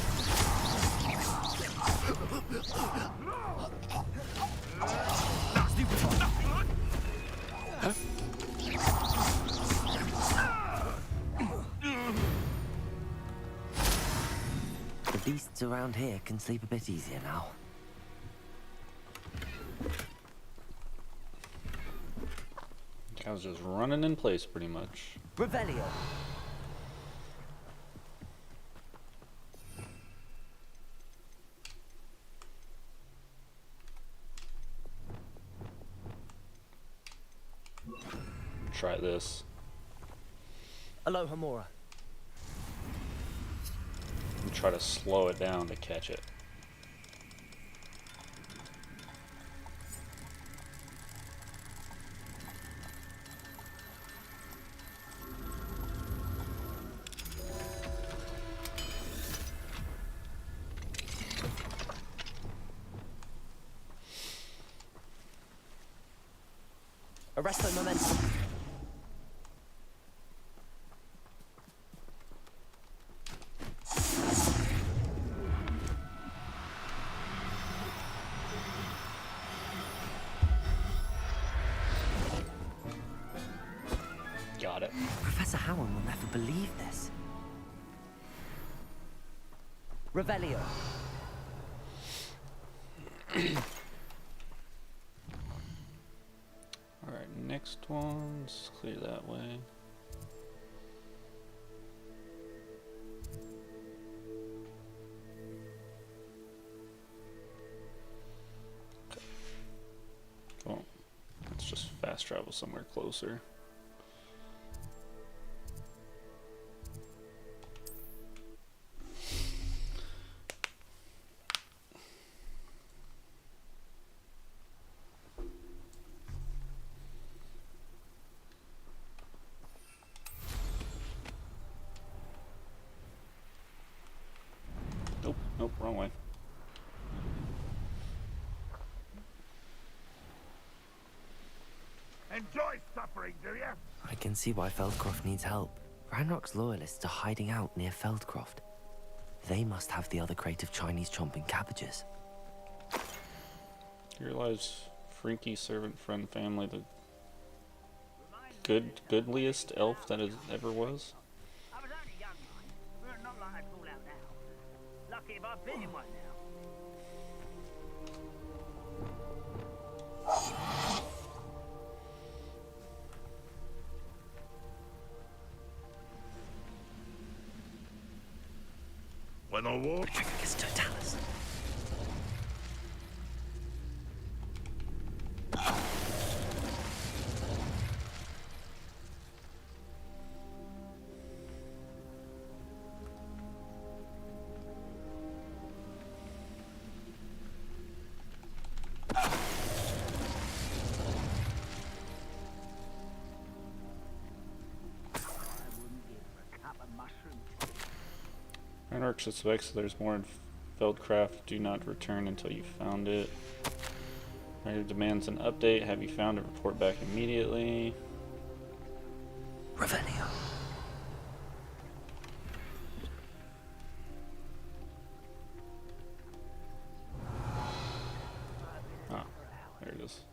The beasts around here can sleep a bit easier now. I was just running in place pretty much. Revelio. Try this. Aloha Mora. And try to slow it down to catch it. Arresto momentum. Got it. Professor Howard will never believe this. Revelio. Alright, next one's clear that way. Okay. Well, let's just fast travel somewhere closer. Nope, nope, wrong way. Enjoy suffering, do you? I can see why Feldcroft needs help. Ranrock's loyalists are hiding out near Feldcroft. They must have the other crate of Chinese chomping cabbages. Here lies Frinky servant friend family, the goodliest elf that it ever was. I was only young, mind. We're not like I'd fall out now. Lucky if I've been in one now. When I walk, It's Totalis. Ranrock suspects there's more in Feldcraft. Do not return until you found it. Writer demands an update. Have you found it? Report back immediately. Revelio. Ah, there it is.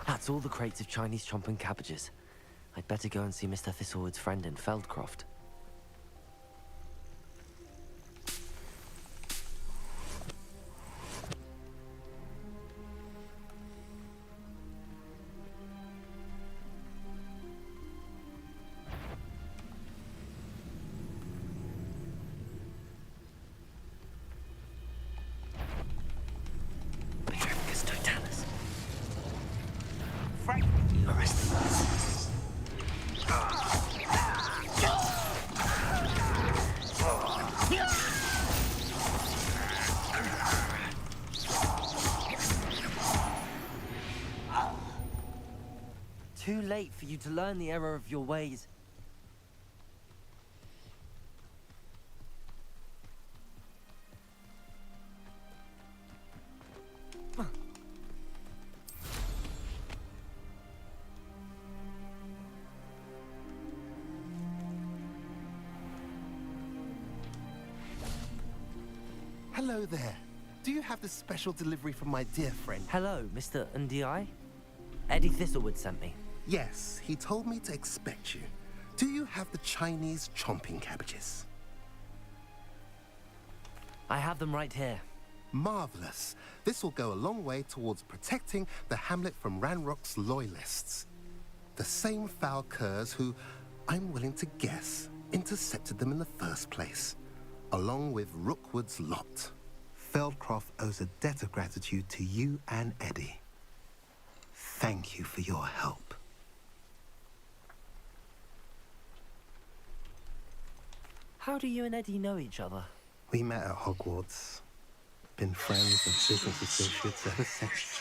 That's all the crates of Chinese chomping cabbages. I'd better go and see Mr. Thistlewood's friend in Feldcroft. Too late for you to learn the error of your ways. Hello there. Do you have this special delivery from my dear friend? Hello, Mr. Ndi? Eddie Thistlewood sent me. Yes, he told me to expect you. Do you have the Chinese chomping cabbages? I have them right here. Marvelous. This will go a long way towards protecting the hamlet from Ranrock's loyalists. The same foul curs who, I'm willing to guess, intercepted them in the first place, along with Rookwood's lot. Feldcroft owes a debt of gratitude to you and Eddie. Thank you for your help. How do you and Eddie know each other? We met at Hogwarts. Been friends and business associates ever since.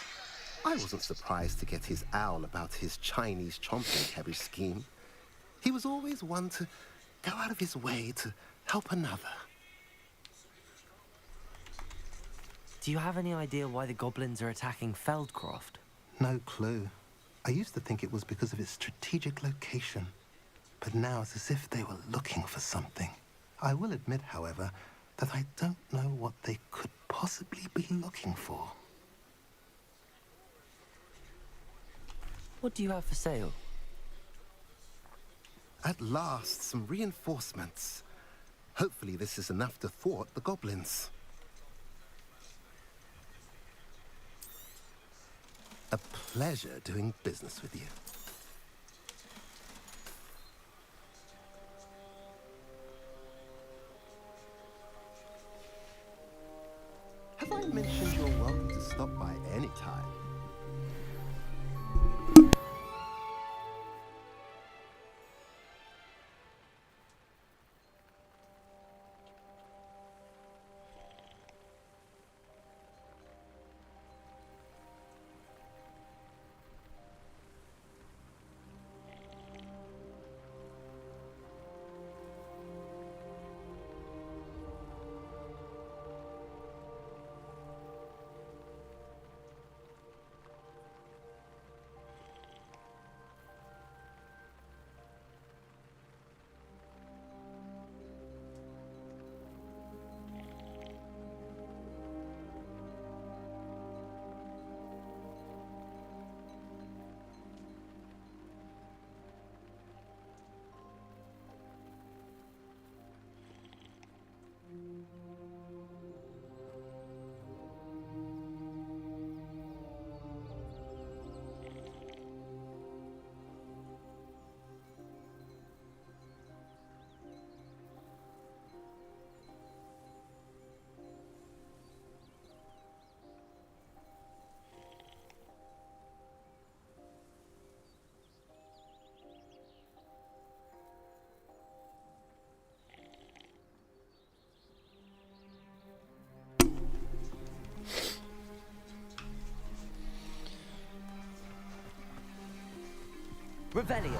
I wasn't surprised to get his owl about his Chinese chomping cabbage scheme. He was always one to go out of his way to help another. Do you have any idea why the goblins are attacking Feldcroft? No clue. I used to think it was because of its strategic location. But now it's as if they were looking for something. I will admit, however, that I don't know what they could possibly be looking for. What do you have for sale? At last, some reinforcements. Hopefully this is enough to thwart the goblins. A pleasure doing business with you. Have I mentioned you're welcome to stop by any time? Revelio.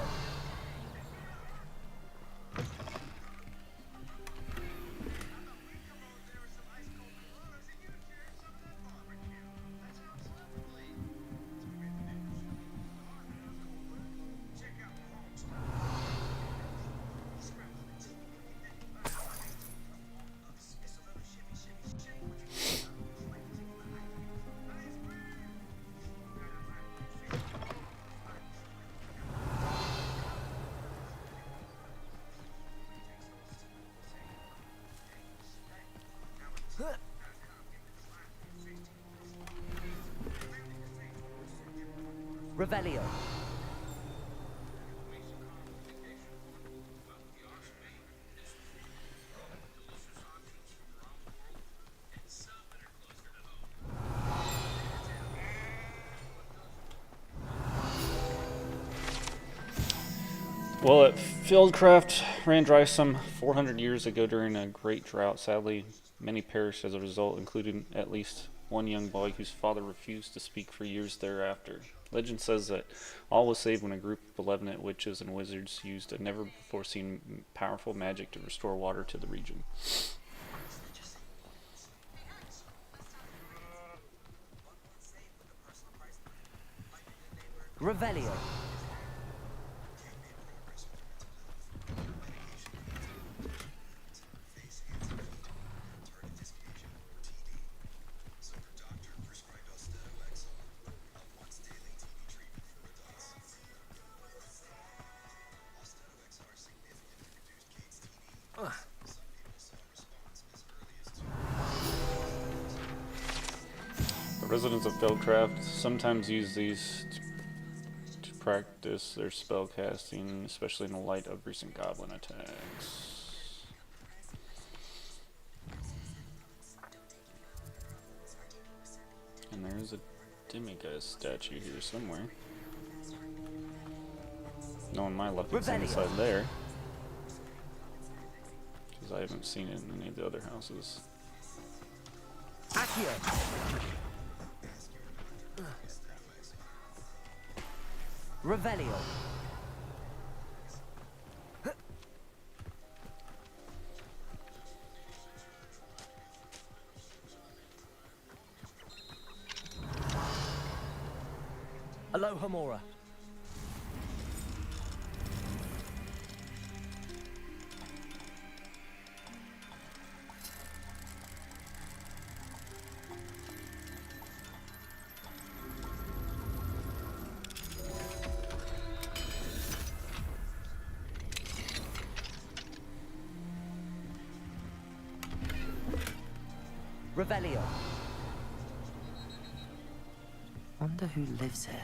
Revelio. Well, Fieldcraft ran dry some 400 years ago during a great drought. Sadly, many perished as a result, including at least one young boy whose father refused to speak for years thereafter. Legend says that all was saved when a group of malevolent witches and wizards used a never-before-seen powerful magic to restore water to the region. Revelio. The residents of Fieldcraft sometimes use these to practice their spell casting, especially in the light of recent goblin attacks. And there is a demiguise statue here somewhere. Knowing my luck, it's inside there. Because I haven't seen it in any of the other houses. Accio. Revelio. Aloha Mora. Revelio. Wonder who lives here.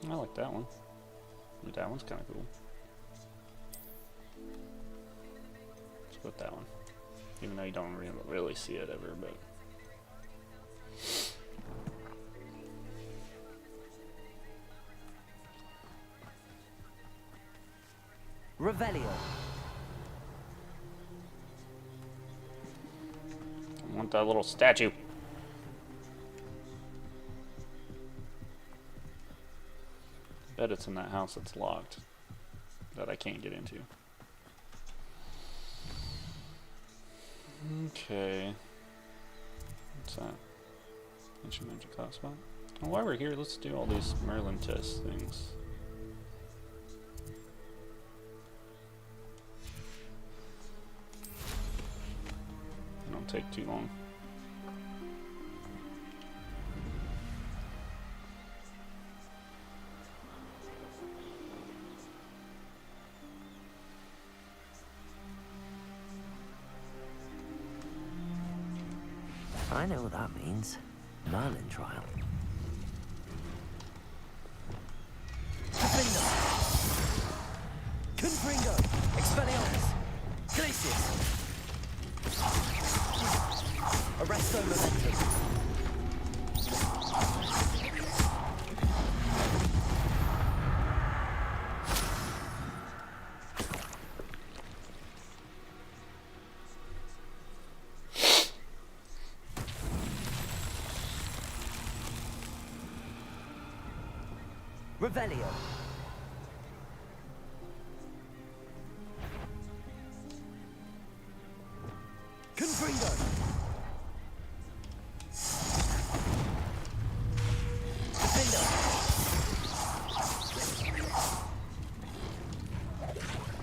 I like that one. That one's kind of cool. Let's put that one. Even though you don't really see it ever, but... Revelio. I want that little statue. Bet it's in that house that's locked, that I can't get into. Okay. What's that? Ancient magic hotspot. Well, while we're here, let's do all these Merlin test things. It don't take too long. I know what that means. Merlin trial. Confringo! Expelliarmus! Glacius! Arresto Momentum! Revelio. Confringo. Defender.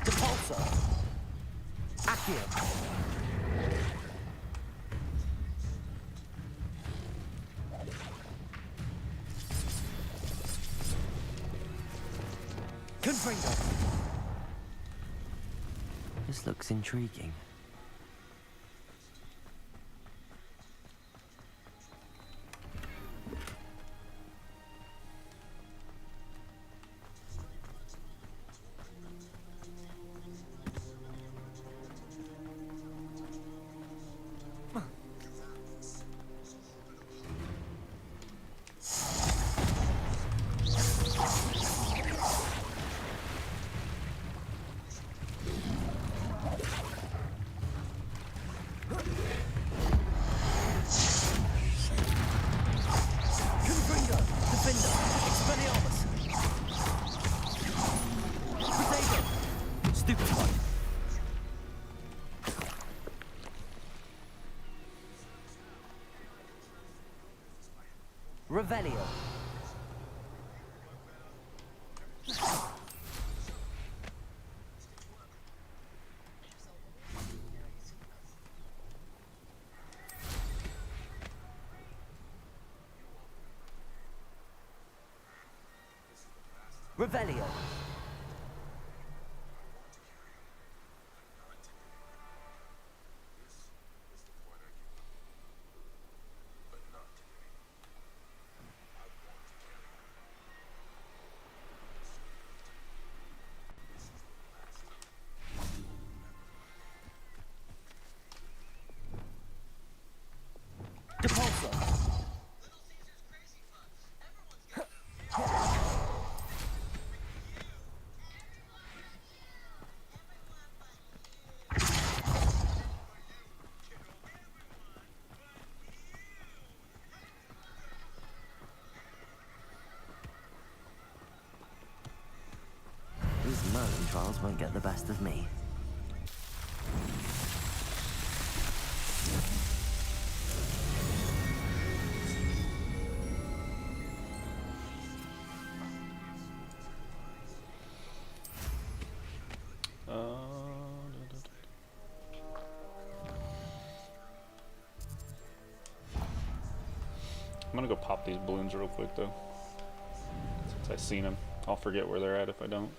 Depulso. Accio. This looks intriguing. Revelio. Revelio. Depulso. These Merlin trials won't get the best of me. I'm gonna go pop these balloons real quick though. Since I've seen them, I'll forget where they're at if I don't.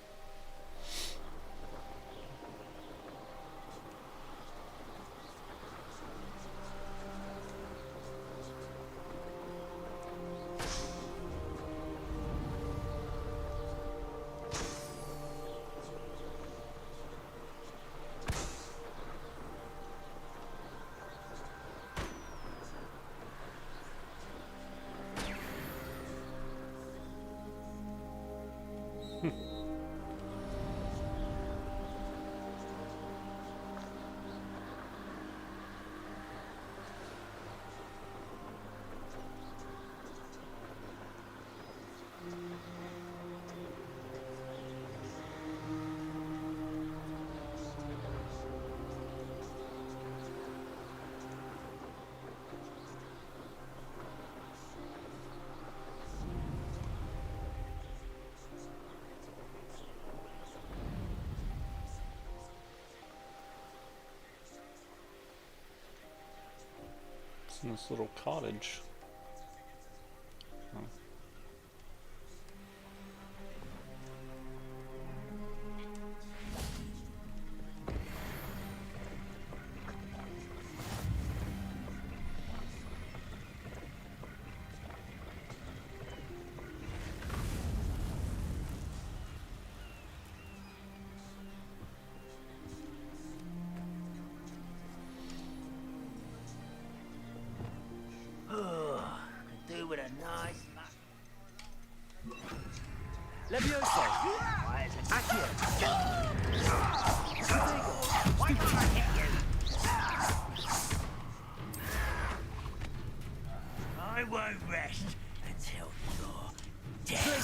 It's in this little cottage. Oh. Do with a nice Levioso. Accio. Why can't I hit you? I won't rest until you're dead.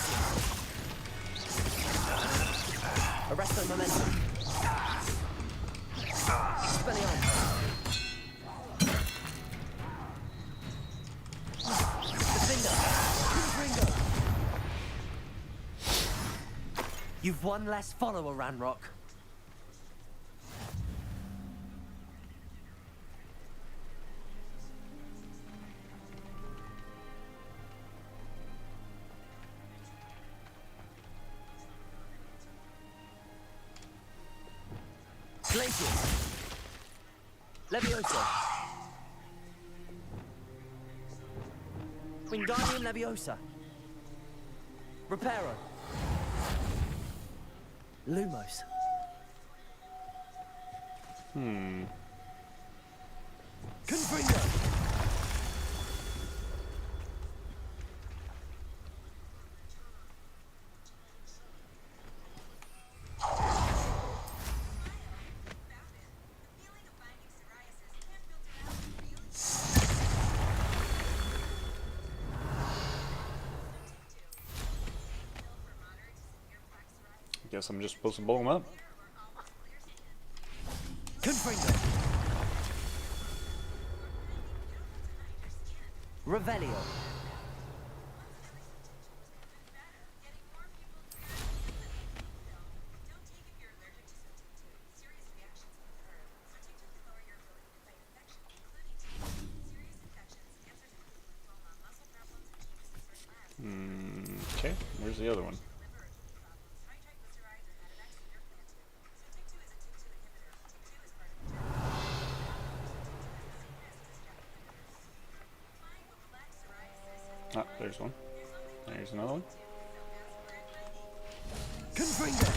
Arresto momentum. Expelliarmus. You've one less follower, Ranrock. Glacius. Leviosa. Wingardium Leviosa. Reparo. Lumos. Confringo. Guess I'm just supposed to blow him up. Confringo. Revelio. Okay, where's the other one? Ah, there's one. There's another one. Confringo.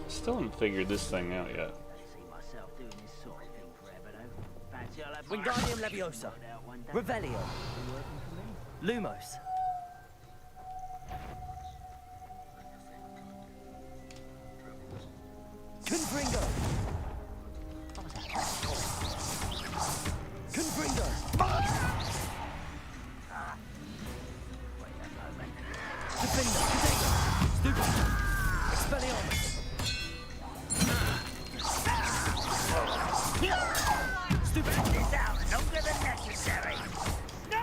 Still haven't figured this thing out yet. See myself doing this sort of thing forever, though. Fancy I'll have Wingardium Leviosa. Revelio. Lumos. Confringo. Confringo. Defender. Container. Stupid. Expelliarmus. Stupid. It's out longer than necessary. No!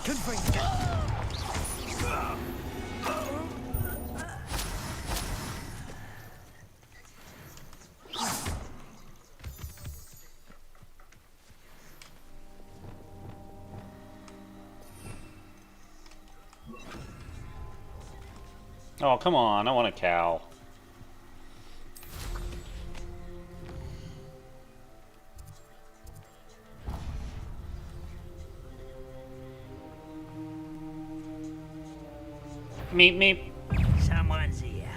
Confringo. Oh, come on, I want a cow. Meep meep. Someone's here.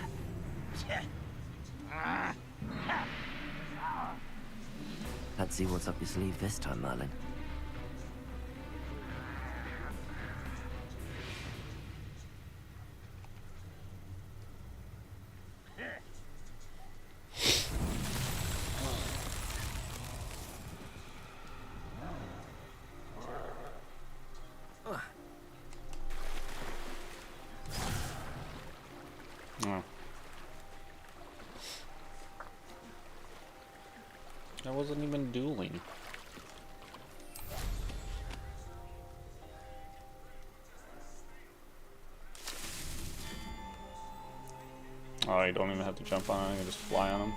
Let's see what's up your sleeve this time, Merlin. Oh. I wasn't even dueling. Oh, you don't even have to jump on it, you can just fly on them.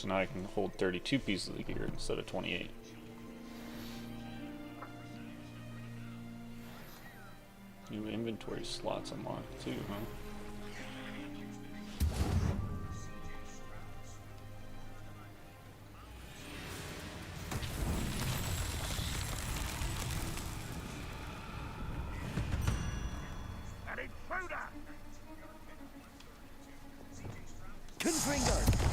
so now I can hold 32 pieces of gear instead of 28. New inventory slots unlocked too, huh? An intruder! Confringo!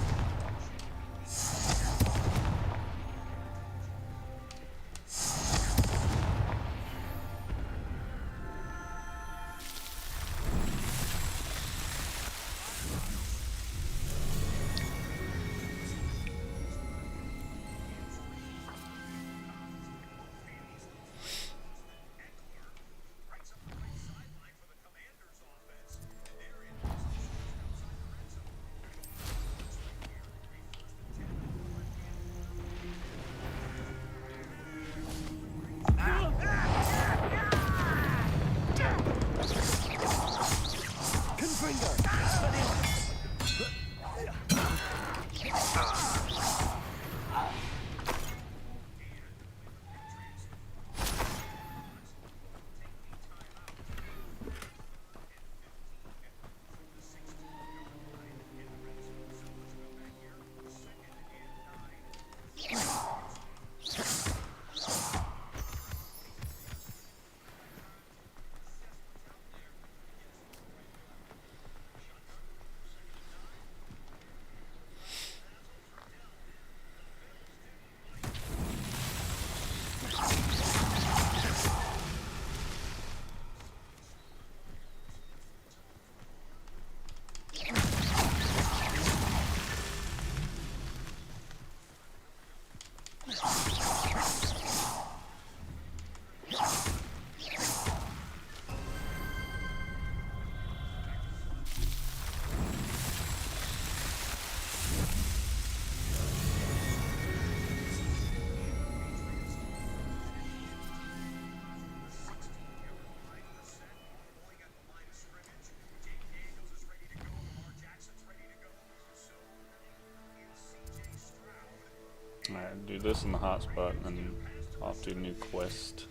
Alright, do this in the hotspot and then off to a new quest.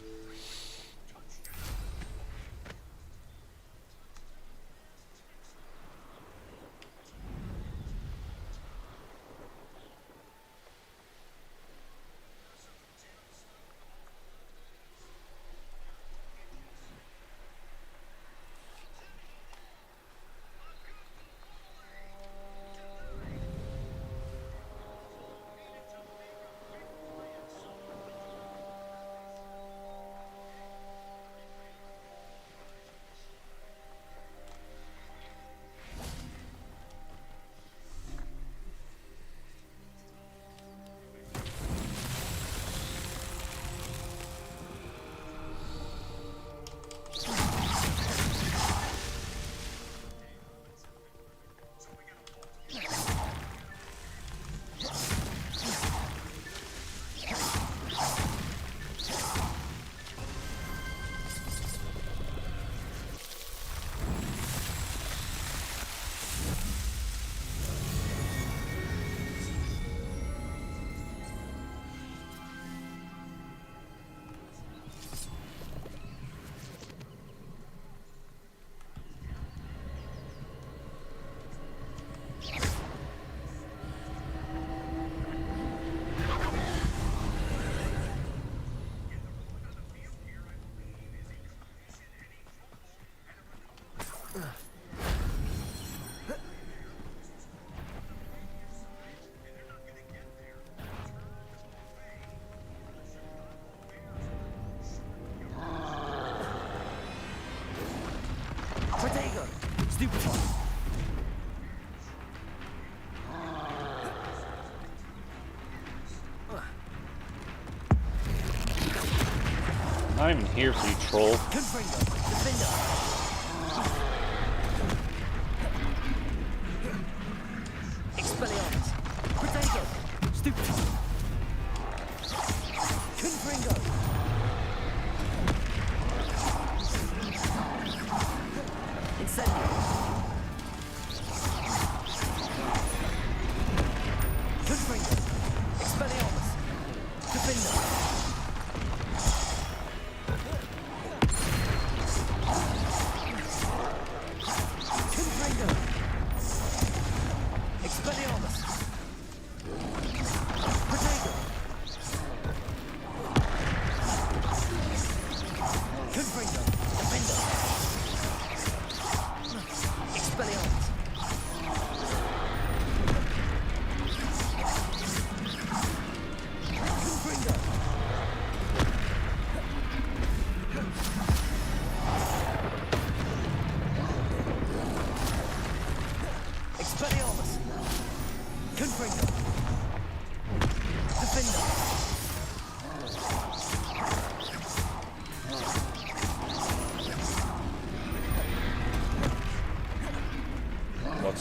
I'm not even here for you, troll. Confringo!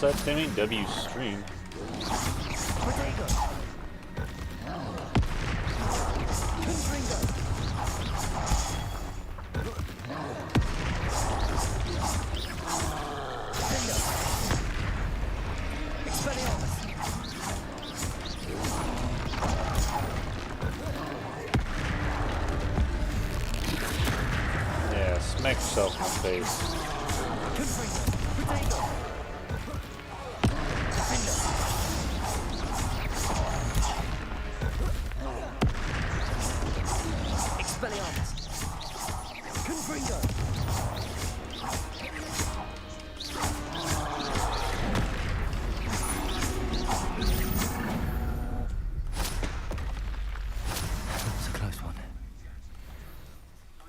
What's that, Timmy? W stream. Yeah, smack yourself in the face.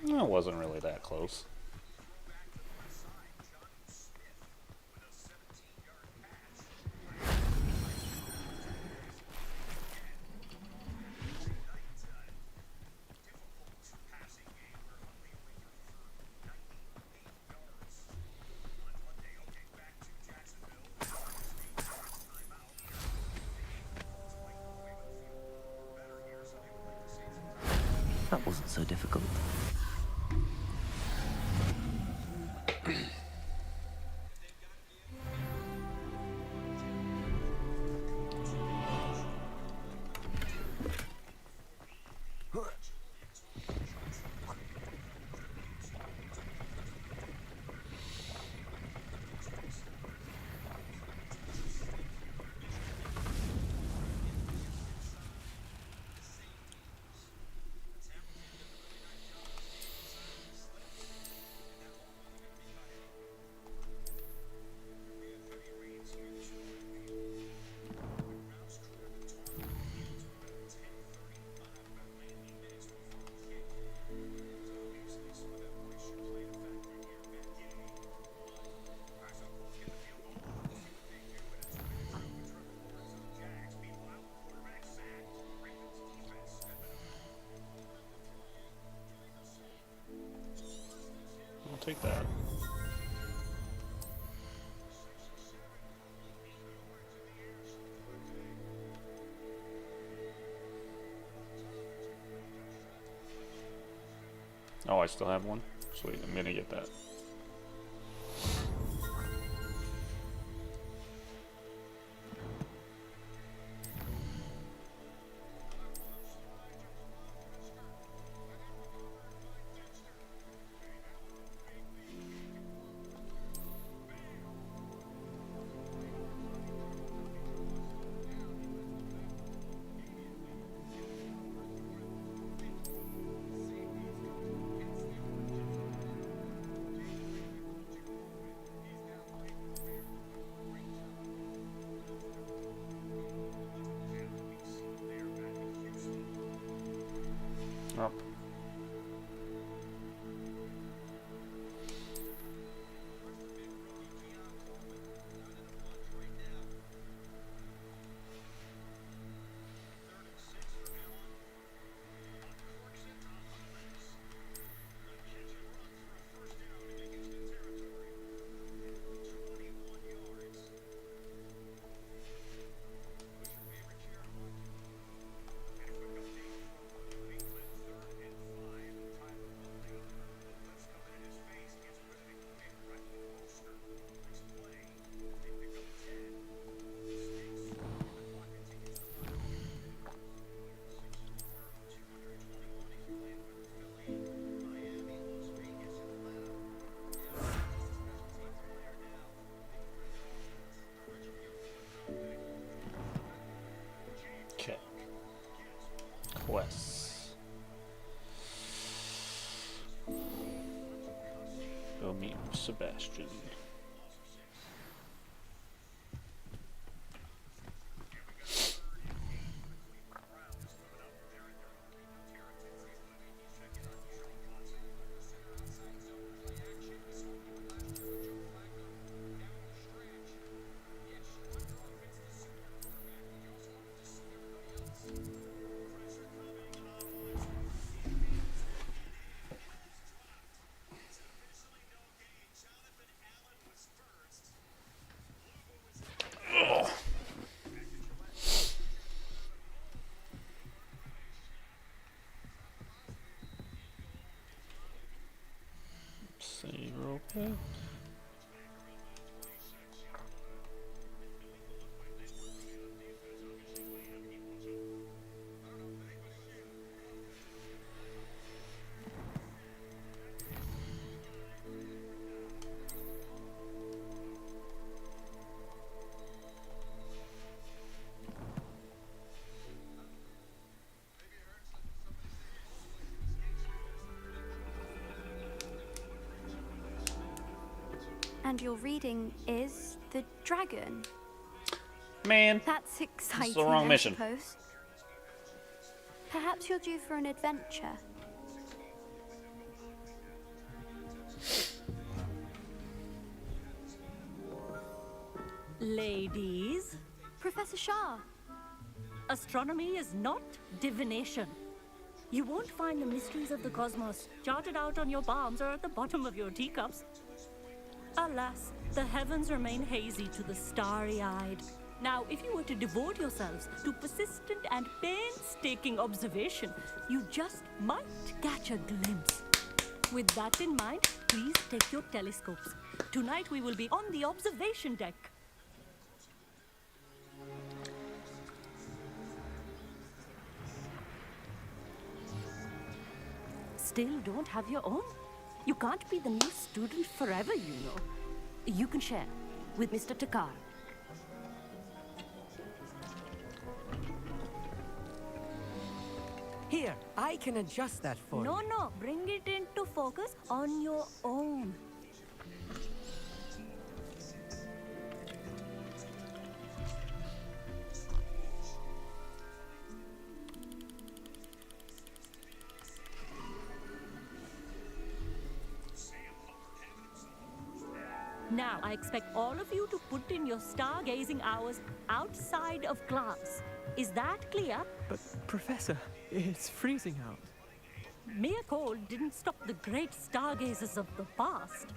It wasn't really that close. That wasn't so difficult. I'll take that. Oh, I still have one? Sweet, I'm gonna get that. Up. Okay. Quests. Go meet Sebastian. Save real quick. And your reading is the dragon. Man, That's exciting, this is the wrong mission. I suppose. Perhaps you're due for an adventure. Ladies, Professor Shah. astronomy is not divination. You won't find the mysteries of the cosmos charted out on your palms or at the bottom of your teacups. Alas, the heavens remain hazy to the starry-eyed. Now, if you were to devote yourselves to persistent and painstaking observation, you just might catch a glimpse. With that in mind, please take your telescopes. Tonight we will be on the observation deck. Still don't have your own? You can't be the new student forever, you know. You can share with Mr. Takar. Here, I can adjust that for you. No, bring it into focus on your own. Now, I expect all of you to put in your stargazing hours outside of class. Is that clear? But, Professor, it's freezing out. Mere cold didn't stop the great stargazers of the past.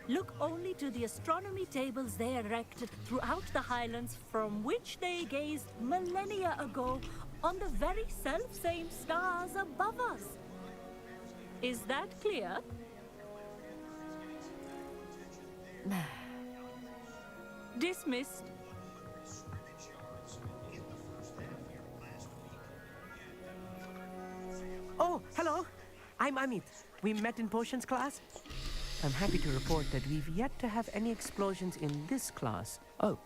Look only to the astronomy tables they erected throughout the highlands from which they gazed millennia ago on the very self-same stars above us. Is that clear? Dismissed. Oh, hello. I'm Amit. We met in potions class. I'm happy to report that we've yet to have any explosions in this class. Oh,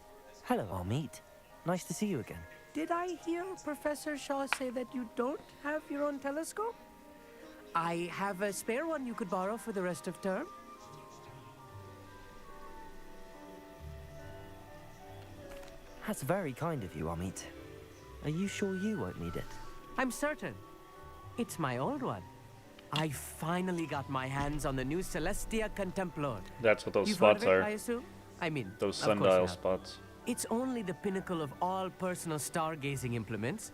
hello, Amit. Nice to see you again. Did I hear Professor Shaw say that you don't have your own telescope? I have a spare one you could borrow for the rest of term. That's very kind of you, Amit. Are you sure you won't need it? I'm certain. It's my old one. I finally got my hands on the new Celestia Contemplor. That's what those You've spots heard of it, are. I assume? I mean, Those of course you sundial have. spots. It's only the pinnacle of all personal stargazing implements.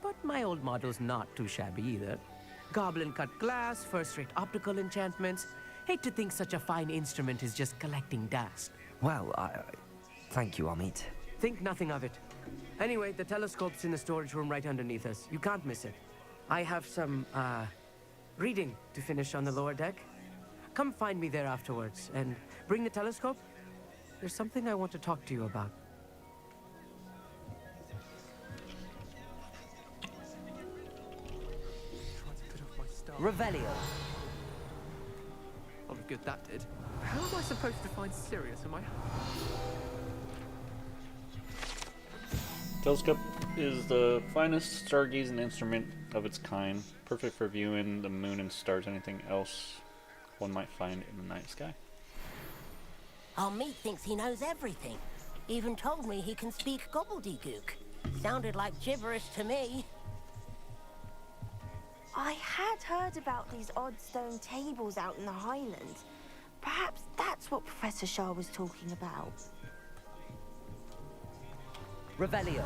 But my old model's not too shabby either. Goblin-cut glass, first-rate optical enchantments. Hate to think such a fine instrument is just collecting dust. Well, thank you, Amit. Think nothing of it. Anyway, the telescope's in the storage room right underneath us. You can't miss it. I have some, reading to finish on the lower deck. Come find me there afterwards, and bring the telescope. There's something I want to talk to you about. Revelio. What a good that did. How am I supposed to find Sirius? Am I... Telescope is the finest stargazing instrument of its kind, perfect for viewing the moon and stars, anything else one might find in the night sky. Our meat thinks he knows everything. Even told me he can speak gobbledygook. Sounded like gibberish to me. I had heard about these odd stone tables out in the Highlands. Perhaps that's what Professor Shah was talking about. Revelio.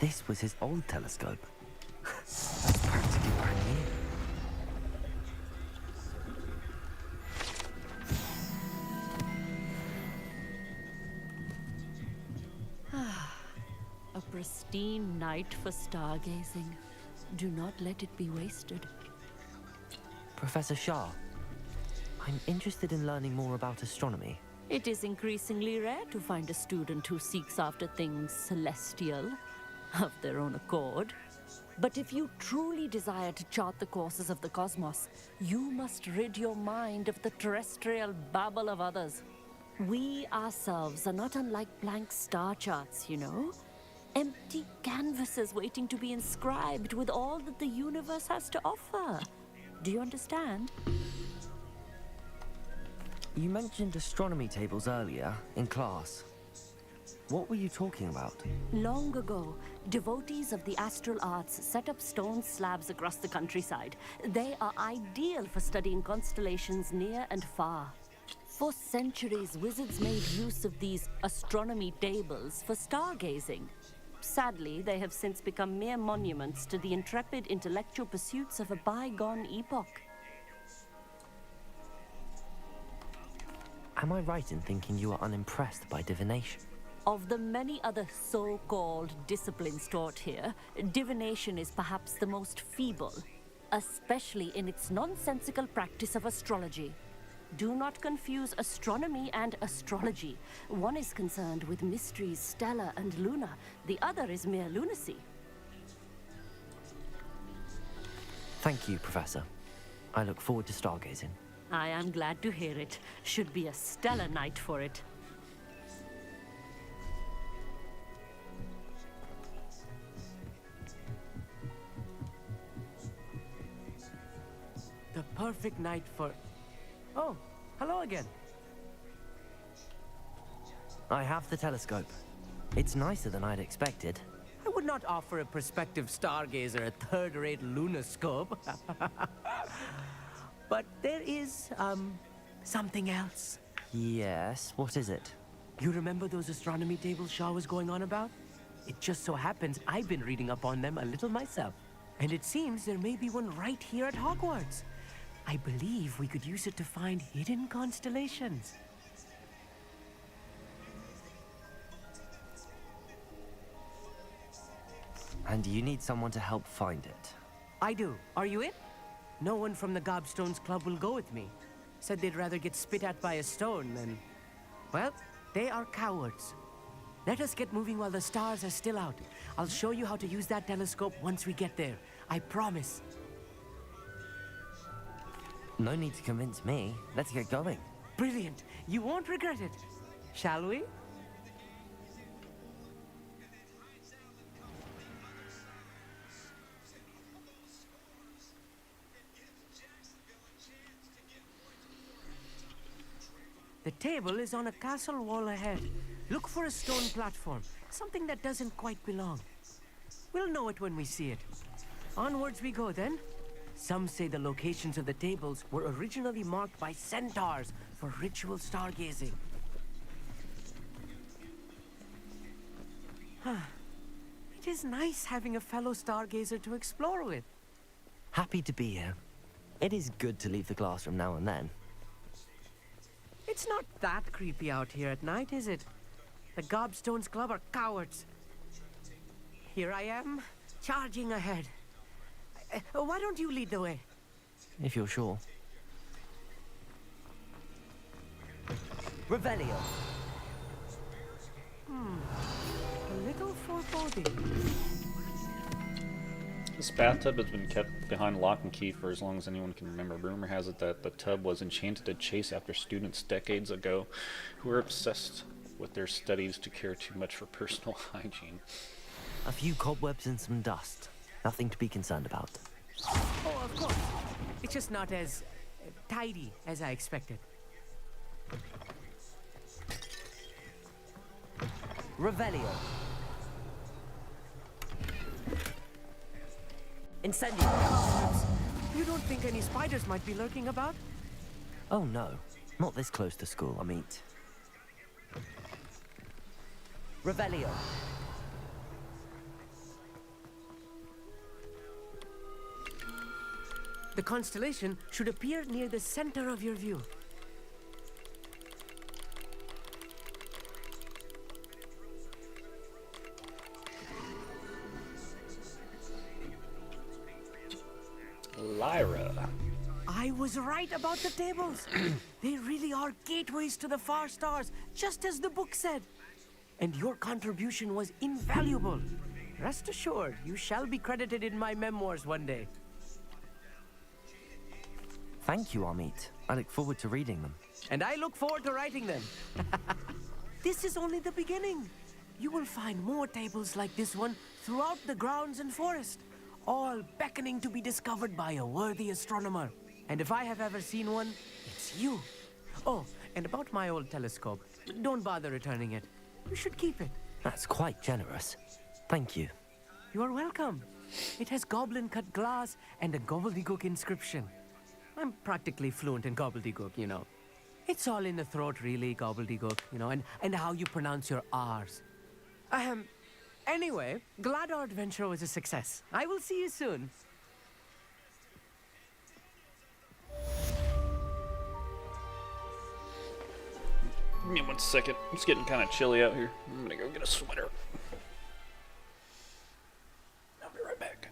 This was his old telescope. That's practically brand new. A pristine night for stargazing. Do not let it be wasted. Professor Shah, I'm interested in learning more about astronomy. It is increasingly rare to find a student who seeks after things celestial of their own accord. But if you truly desire to chart the courses of the cosmos, you must rid your mind of the terrestrial babble of others. We ourselves are not unlike blank star charts, you know? Empty canvases waiting to be inscribed with all that the universe has to offer. Do you understand? You mentioned astronomy tables earlier, in class. What were you talking about? Long ago, devotees of the astral arts set up stone slabs across the countryside. They are ideal for studying constellations near and far. For centuries, wizards made use of these astronomy tables for stargazing. Sadly, they have since become mere monuments to the intrepid intellectual pursuits of a bygone epoch. Am I right in thinking you are unimpressed by divination? Of the many other so-called disciplines taught here, divination is perhaps the most feeble, especially in its nonsensical practice of astrology. Do not confuse astronomy and astrology. One is concerned with mysteries stellar and lunar. The other is mere lunacy. Thank you, Professor. I look forward to stargazing. I am glad to hear it. Should be a stellar night for it. The perfect night for... Oh, hello again. I have the telescope. It's nicer than I'd expected. I would not offer a prospective stargazer a third-rate lunoscope. But there is, something else. Yes, what is it? You remember those astronomy tables Shaw was going on about? It just so happens I've been reading up on them a little myself. And it seems there may be one right here at Hogwarts. I believe we could use it to find hidden constellations. And you need someone to help find it. I do. Are you in? No one from the Gobstones Club will go with me. Said they'd rather get spit at by a stone than... Well, they are cowards. Let us get moving while the stars are still out. I'll show you how to use that telescope once we get there. I promise. No need to convince me. Let's get going. Brilliant. You won't regret it. Shall we? The table is on a castle wall ahead. Look for a stone platform, something that doesn't quite belong. We'll know it when we see it. Onwards we go then. Some say the locations of the tables were originally marked by centaurs for ritual stargazing. It is nice having a fellow stargazer to explore with. Happy to be here. It is good to leave the classroom now and then. It's not that creepy out here at night, is it? The Gobstones Club are cowards. Here I am, charging ahead. Why don't you lead the way? If you're sure. Revelio. A little foreboding. This bathtub has been kept behind lock and key for as long as anyone can remember. Rumor has it that the tub was enchanted to chase after students decades ago who were obsessed with their studies to care too much for personal hygiene. A few cobwebs and some dust. Nothing to be concerned about. Oh, of course. It's just not as tidy as I expected. Revelio. Incendio. You don't think any spiders might be lurking about? Oh no, not this close to school, I mean. Revelio. The constellation should appear near the center of your view. Lyra. I was right about the tables. They really are gateways to the far stars, just as the book said. And your contribution was invaluable. Rest assured, you shall be credited in my memoirs one day. Thank you, Amit. I look forward to reading them. And I look forward to writing them. This is only the beginning. You will find more tables like this one throughout the grounds and forest, all beckoning to be discovered by a worthy astronomer. And if I have ever seen one, it's you. Oh, and about my old telescope, don't bother returning it. You should keep it. That's quite generous. Thank you. You are welcome. It has goblin-cut glass and a gobbledygook inscription. I'm practically fluent in gobbledygook, you know. It's all in the throat, really, gobbledygook, you know, and how you pronounce your R's. Anyway, glad our adventure was a success. I will see you soon. Give me 1 second. It's getting kind of chilly out here. I'm gonna go get a sweater. I'll be right back.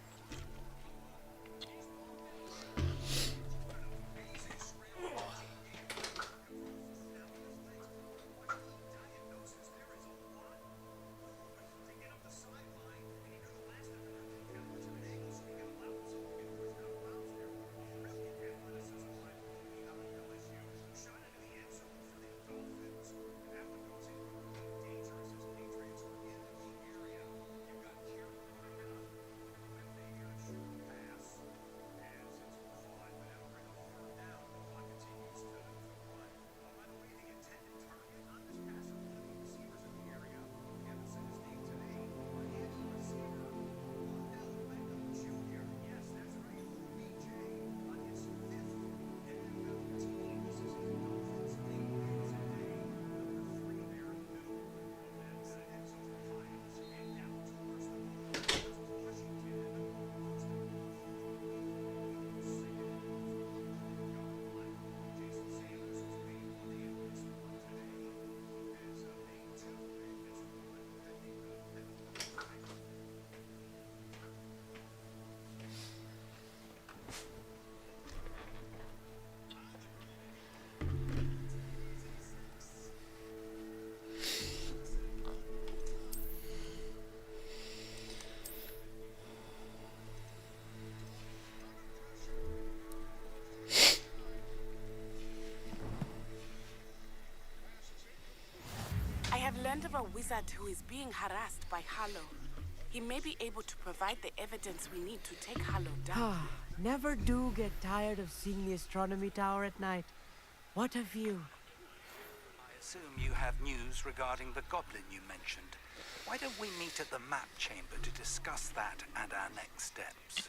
I have learned of a wizard who is being harassed by Harlow. He may be able to provide the evidence we need to take Harlow down. Never do get tired of seeing the astronomy tower at night. What a view. I assume you have news regarding the goblin you mentioned. Why don't we meet at the map chamber to discuss that and our next steps?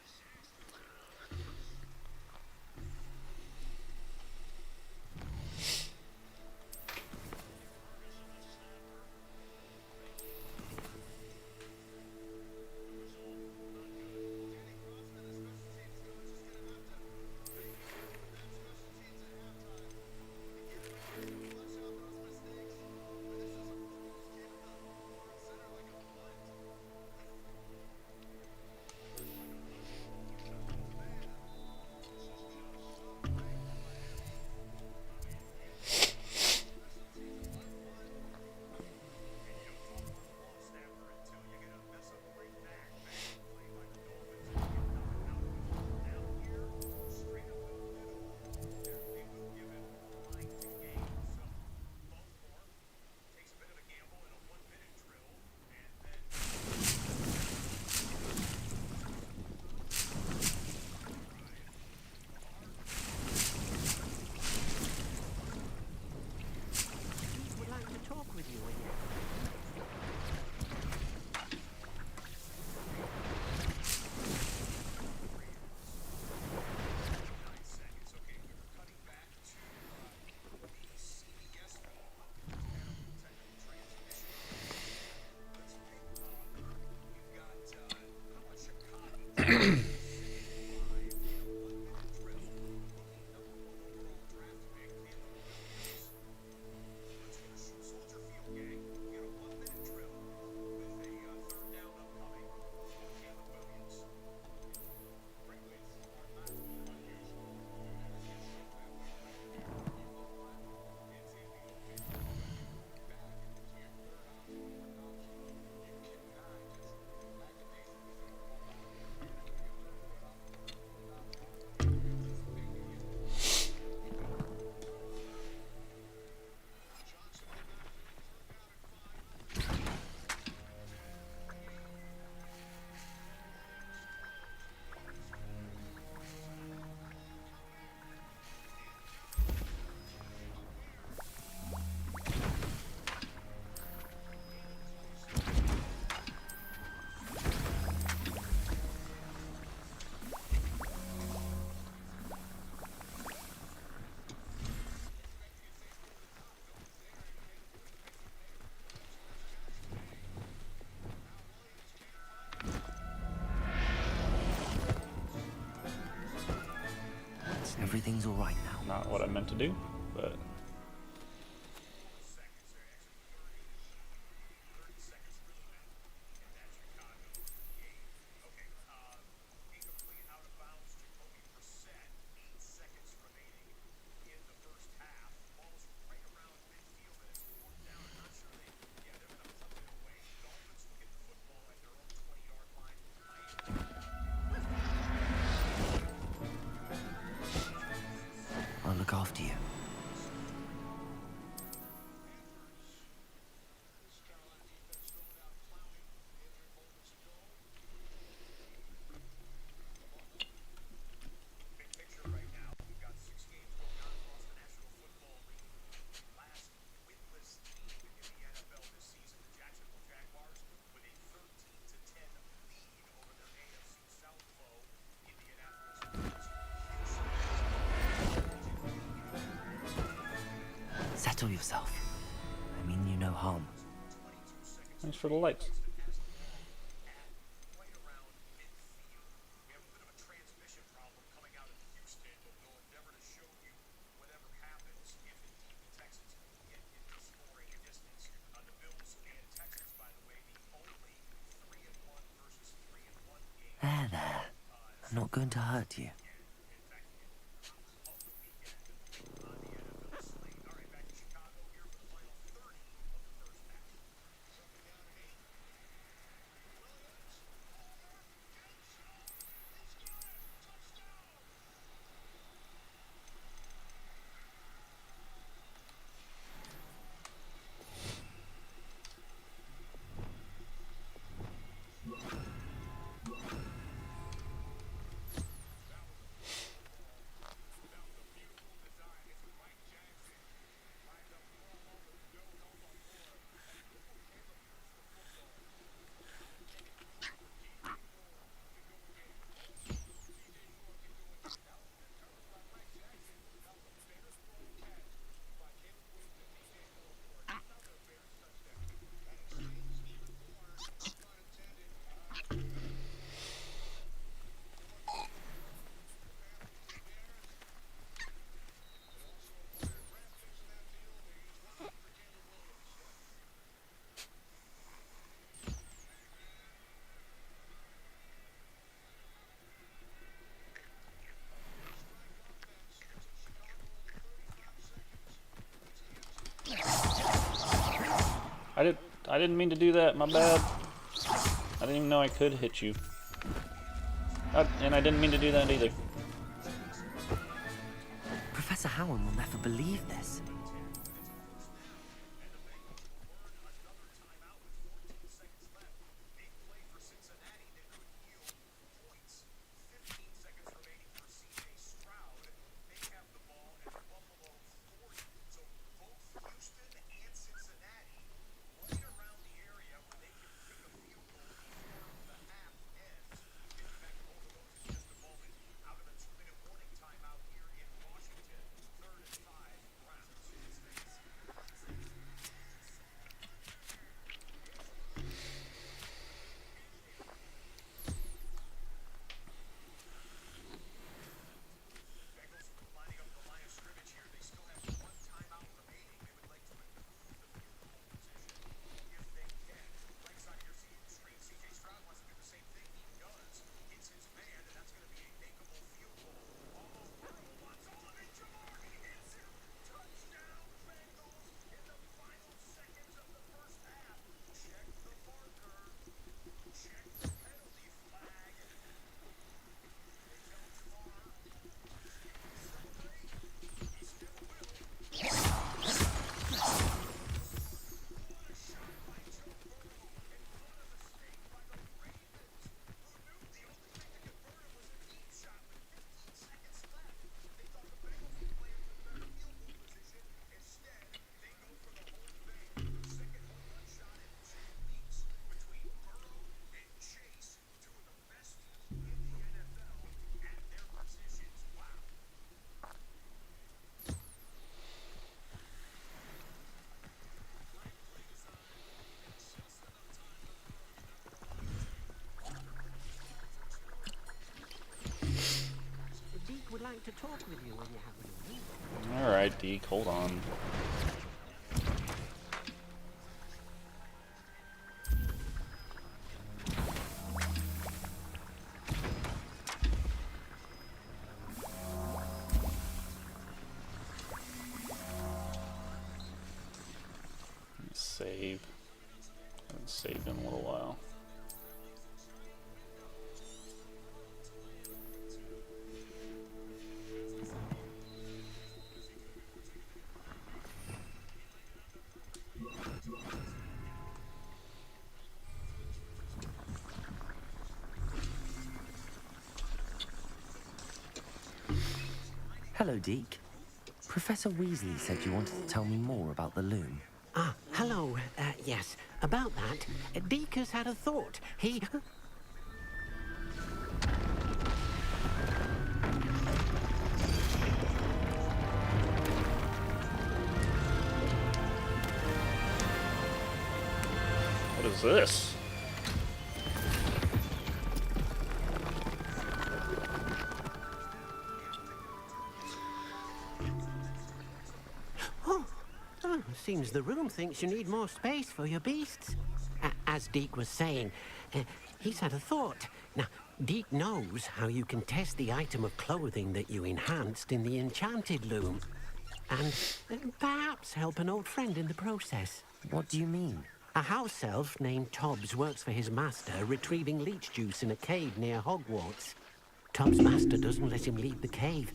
everything's all right now. Not what I meant to do, but... I'll look after you. Settle yourself. I mean you no harm. Thanks for the lights. There. I'm not going to hurt you. I didn't mean to do that, my bad. I didn't even know I could hit you. And I didn't mean to do that either. Professor Howard will never believe this. talk with you when you have a little. Alright, Deke, hold on. Save. I haven't saved in a little while. Hello, Deke. Professor Weasley said you wanted to tell me more about the loom. Ah, hello. Yes, about that, Deke has had a thought. He... What is this? Seems the room thinks you need more space for your beasts. As Deke was saying, he's had a thought. Now, Deke knows how you can test the item of clothing that you enhanced in the enchanted loom. And perhaps help an old friend in the process. What do you mean? A house elf named Tobbs works for his master, retrieving leech juice in a cave near Hogwarts. Tobbs' master doesn't let him leave the cave,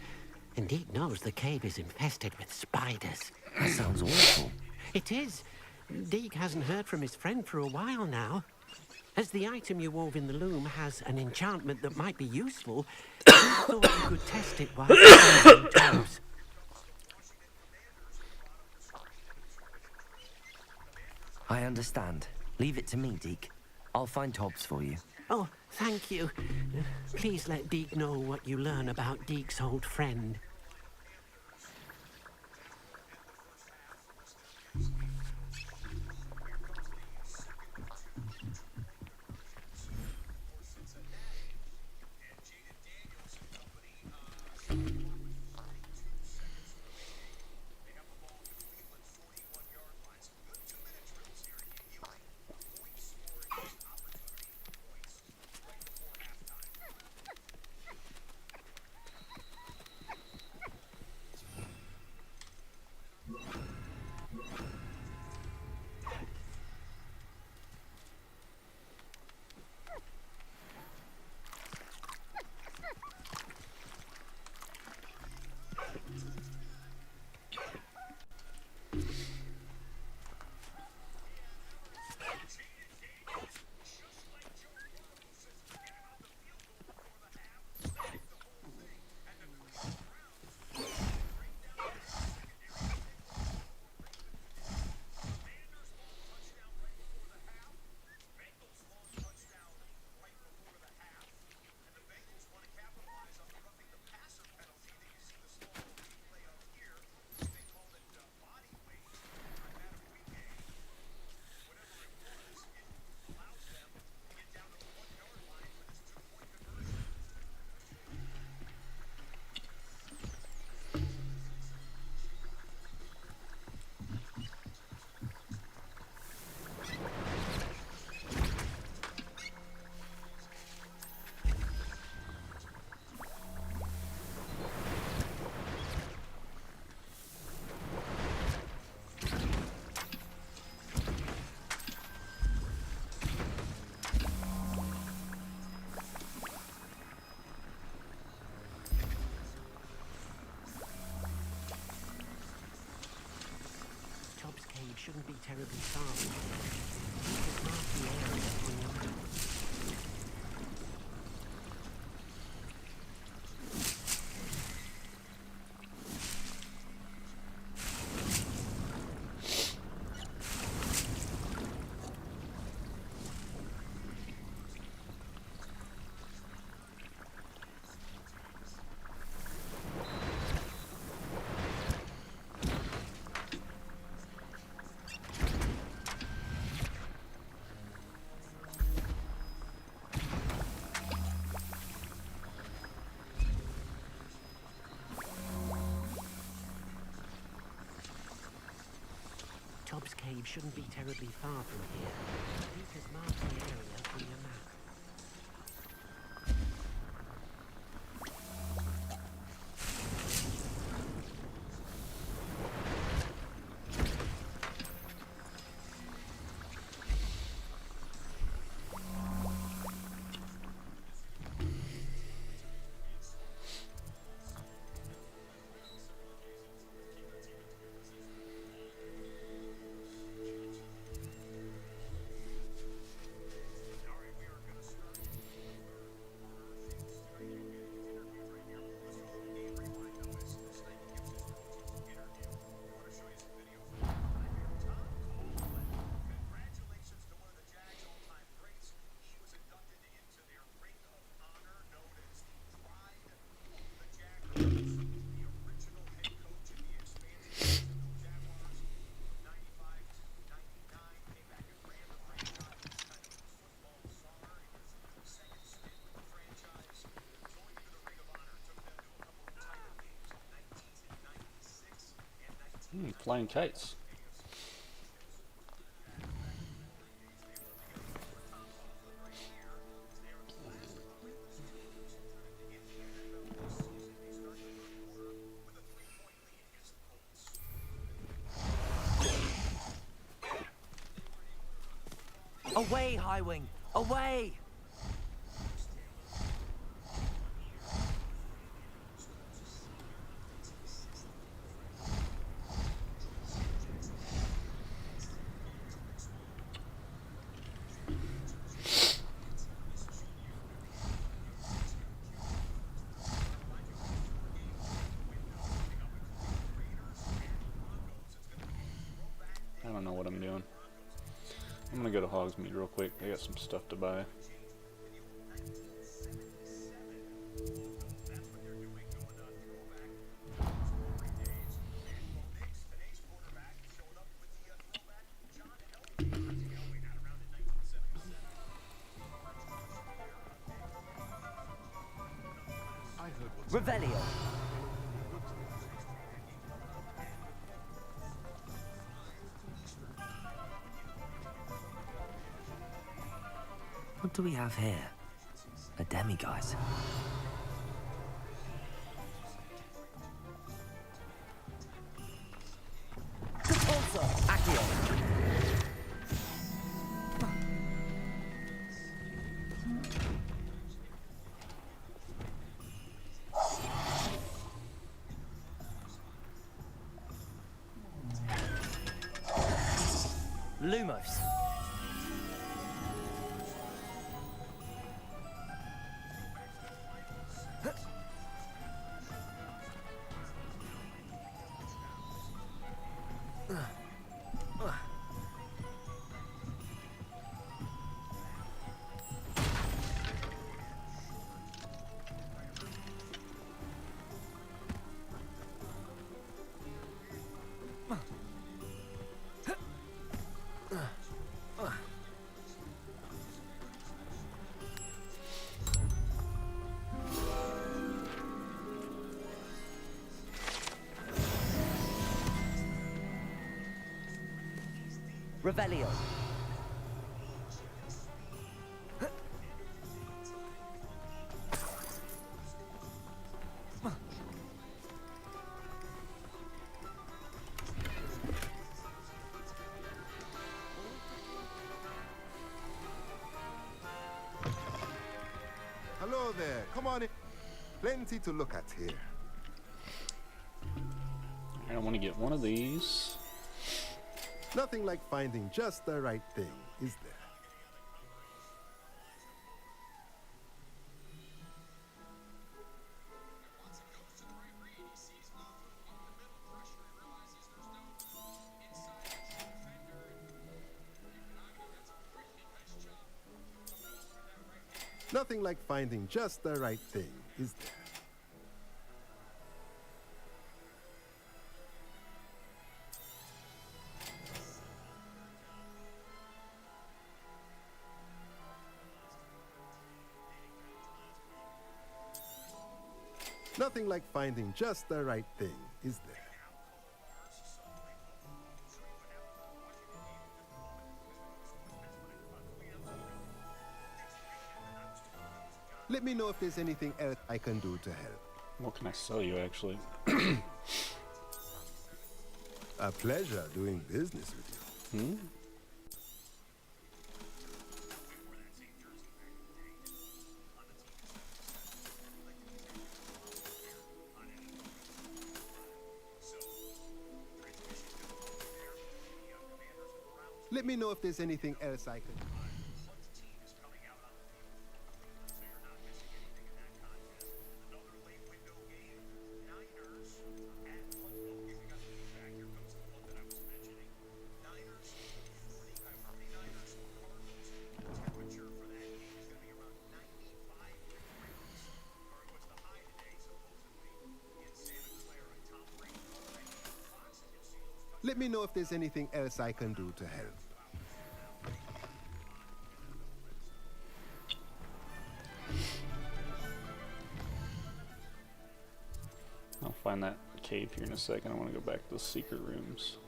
and Deke knows the cave is infested with spiders. That sounds awful. It is. Deke hasn't heard from his friend for a while now. As the item you wove in the loom has an enchantment that might be useful, I thought you could test it while finding Tobbs. I understand. Leave it to me, Deke. I'll find Tobbs for you. Oh, thank you. Please let Deke know what you learn about Deke's old friend. Shouldn't be terribly far. You can mark the area on your map. cave shouldn't be terribly far from here. Peter's marked the area on your map. Flying kites. Away, Highwing! Away! I don't know what I'm doing. I'm gonna go to Hogsmeade real quick. I got some stuff to buy. Revelio. What do we have here? A demiguise. Lumos. Revelio. Hello there. Come on in. Plenty to look at here. I want to get one of these. Nothing like finding just the right thing, is there? Nothing like finding just the right thing, is there? Nothing like finding just the right thing, is there? Let me know if there's anything else I can do to help. What can I sell you, actually? A pleasure doing business with you. Let me know if there's anything else I can. Let me know if there's anything else I can do to help. I'll find that cave here in a second. I want to go back to the secret rooms.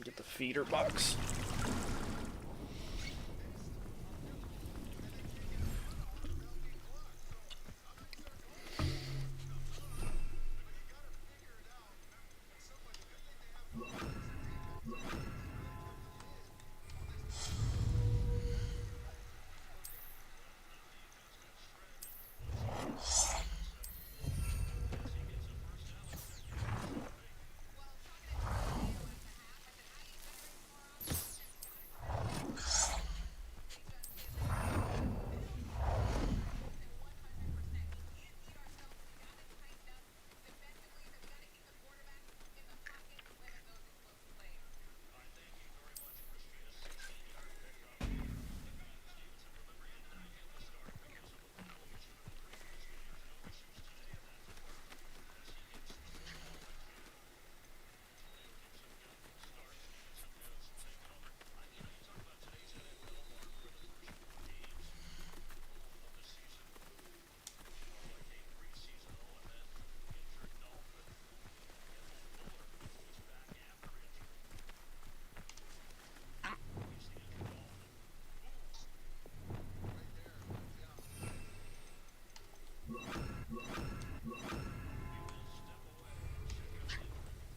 Get the feeder box.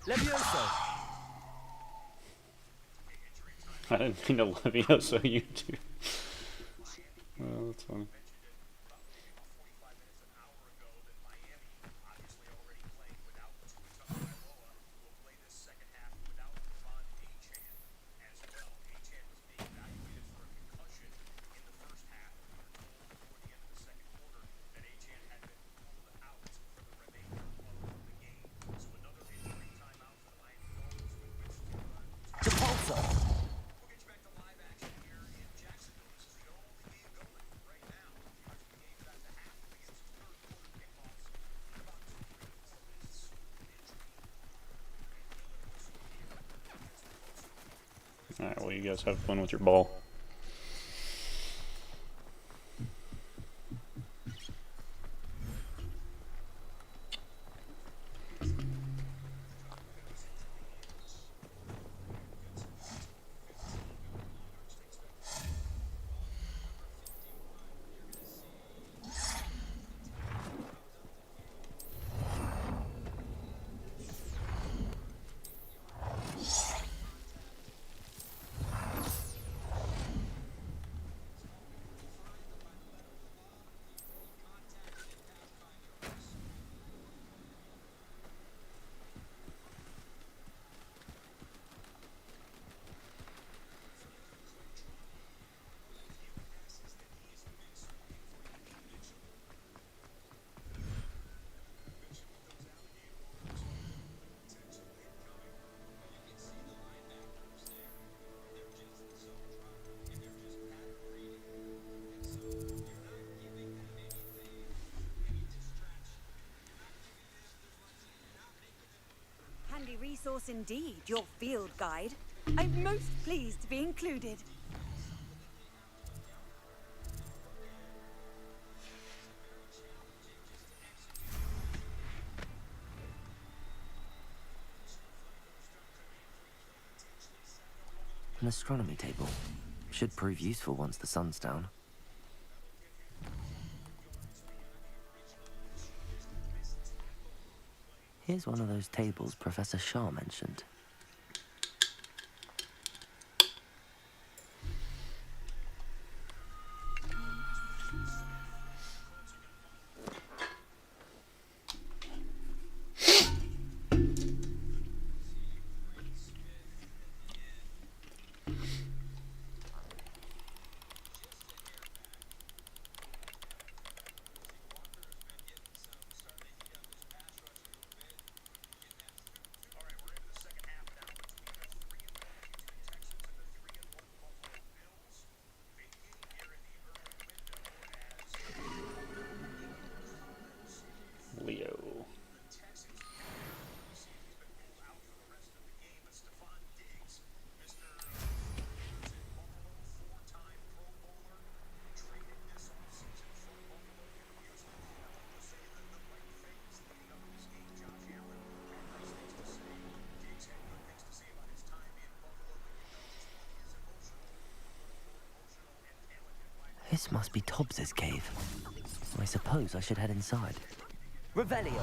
Levioso! I didn't mean to Levioso you too. Oh, that's funny. Alright, well, you guys have fun with your ball. Handy resource indeed, your field guide. I'm most pleased to be included. An astronomy table. Should prove useful once the sun's down. Here's one of those tables Professor Shaw mentioned. Leo. This must be Tobbs's cave. I suppose I should head inside. Revelio!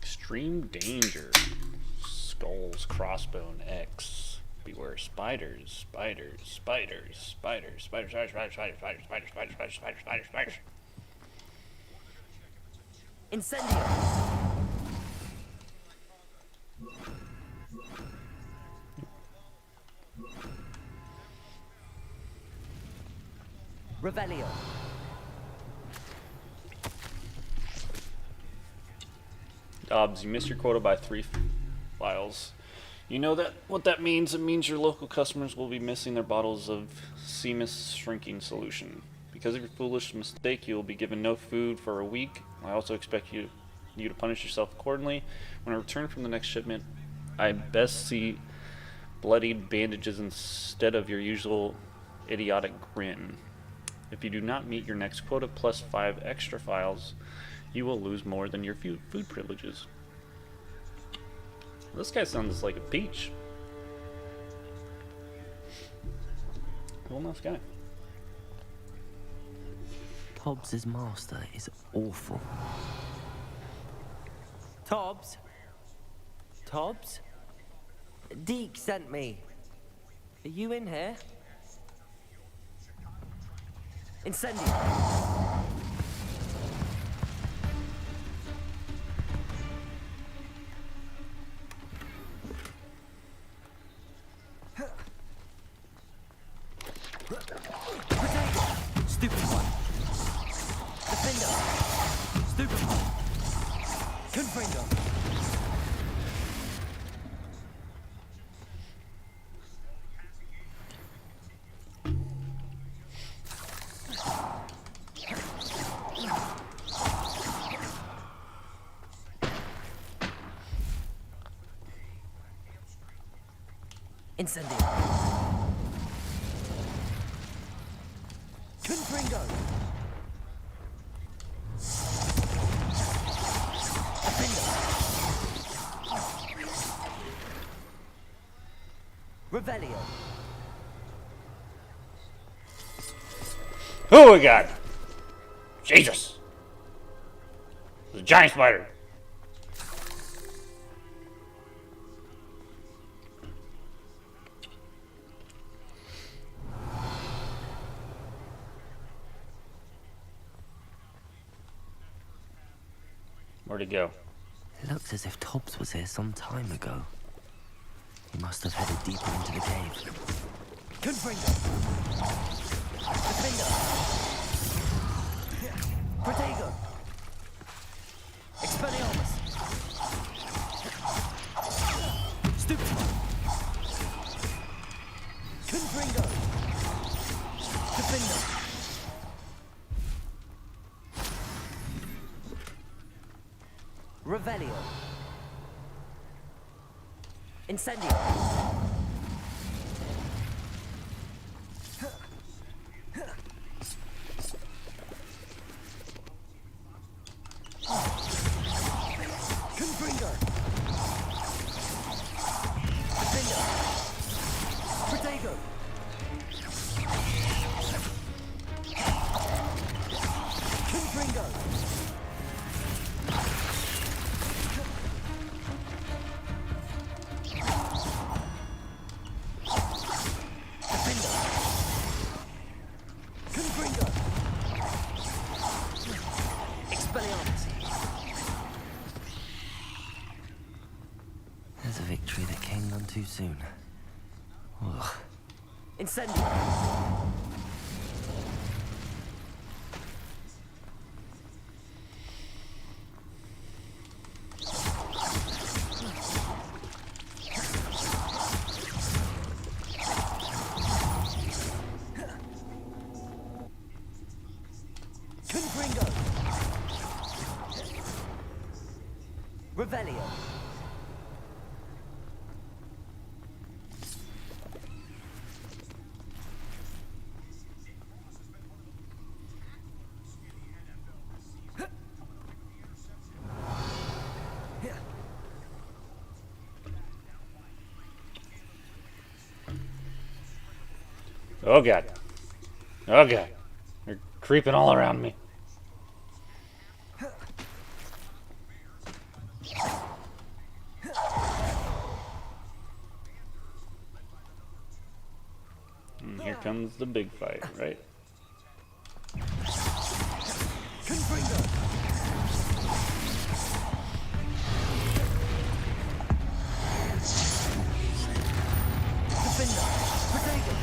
Extreme danger. Skulls, crossbone, X. Beware spiders, spiders, spiders, spiders, spiders, spiders, spiders, spiders, spiders, spiders, spiders, spiders, spiders, spiders, spiders. Incendio! Revelio! Dobbs, you missed your quota by 3 files. You know that what that means? It means your local customers will be missing their bottles of Seamus shrinking solution. Because of your foolish mistake, you will be given no food for a week. I also expect you to punish yourself accordingly. When I return from the next shipment, I best see bloodied bandages instead of your usual idiotic grin. If you do not meet your next quota plus 5 extra files, you will lose more than your food privileges. This guy sounds like a peach. Cool enough guy. Tobbs's master is awful. Tobbs? Tobbs? Deke sent me. Are you in here? Incendio! Stupid one. Defender. Stupid one. Confringo. Incendio! Confringo. Revelio! Oh my god! Jesus! It's a giant spider! Where'd he go? It looks as if Tobbs was here some time ago. He must have headed deeper into the cave. Confringo. Defender. Protego. Expelliarmus. Stupid. Confringo. Defender. Revelio. Incendio. Confringo. Defender. Protego. Confringo. There's a victory that came none too soon. Ugh. Incendio. Confringo. Revelio. Oh god. Oh god. They're creeping all around me. And here comes the big fight, right? Confringo. Defender. Protego.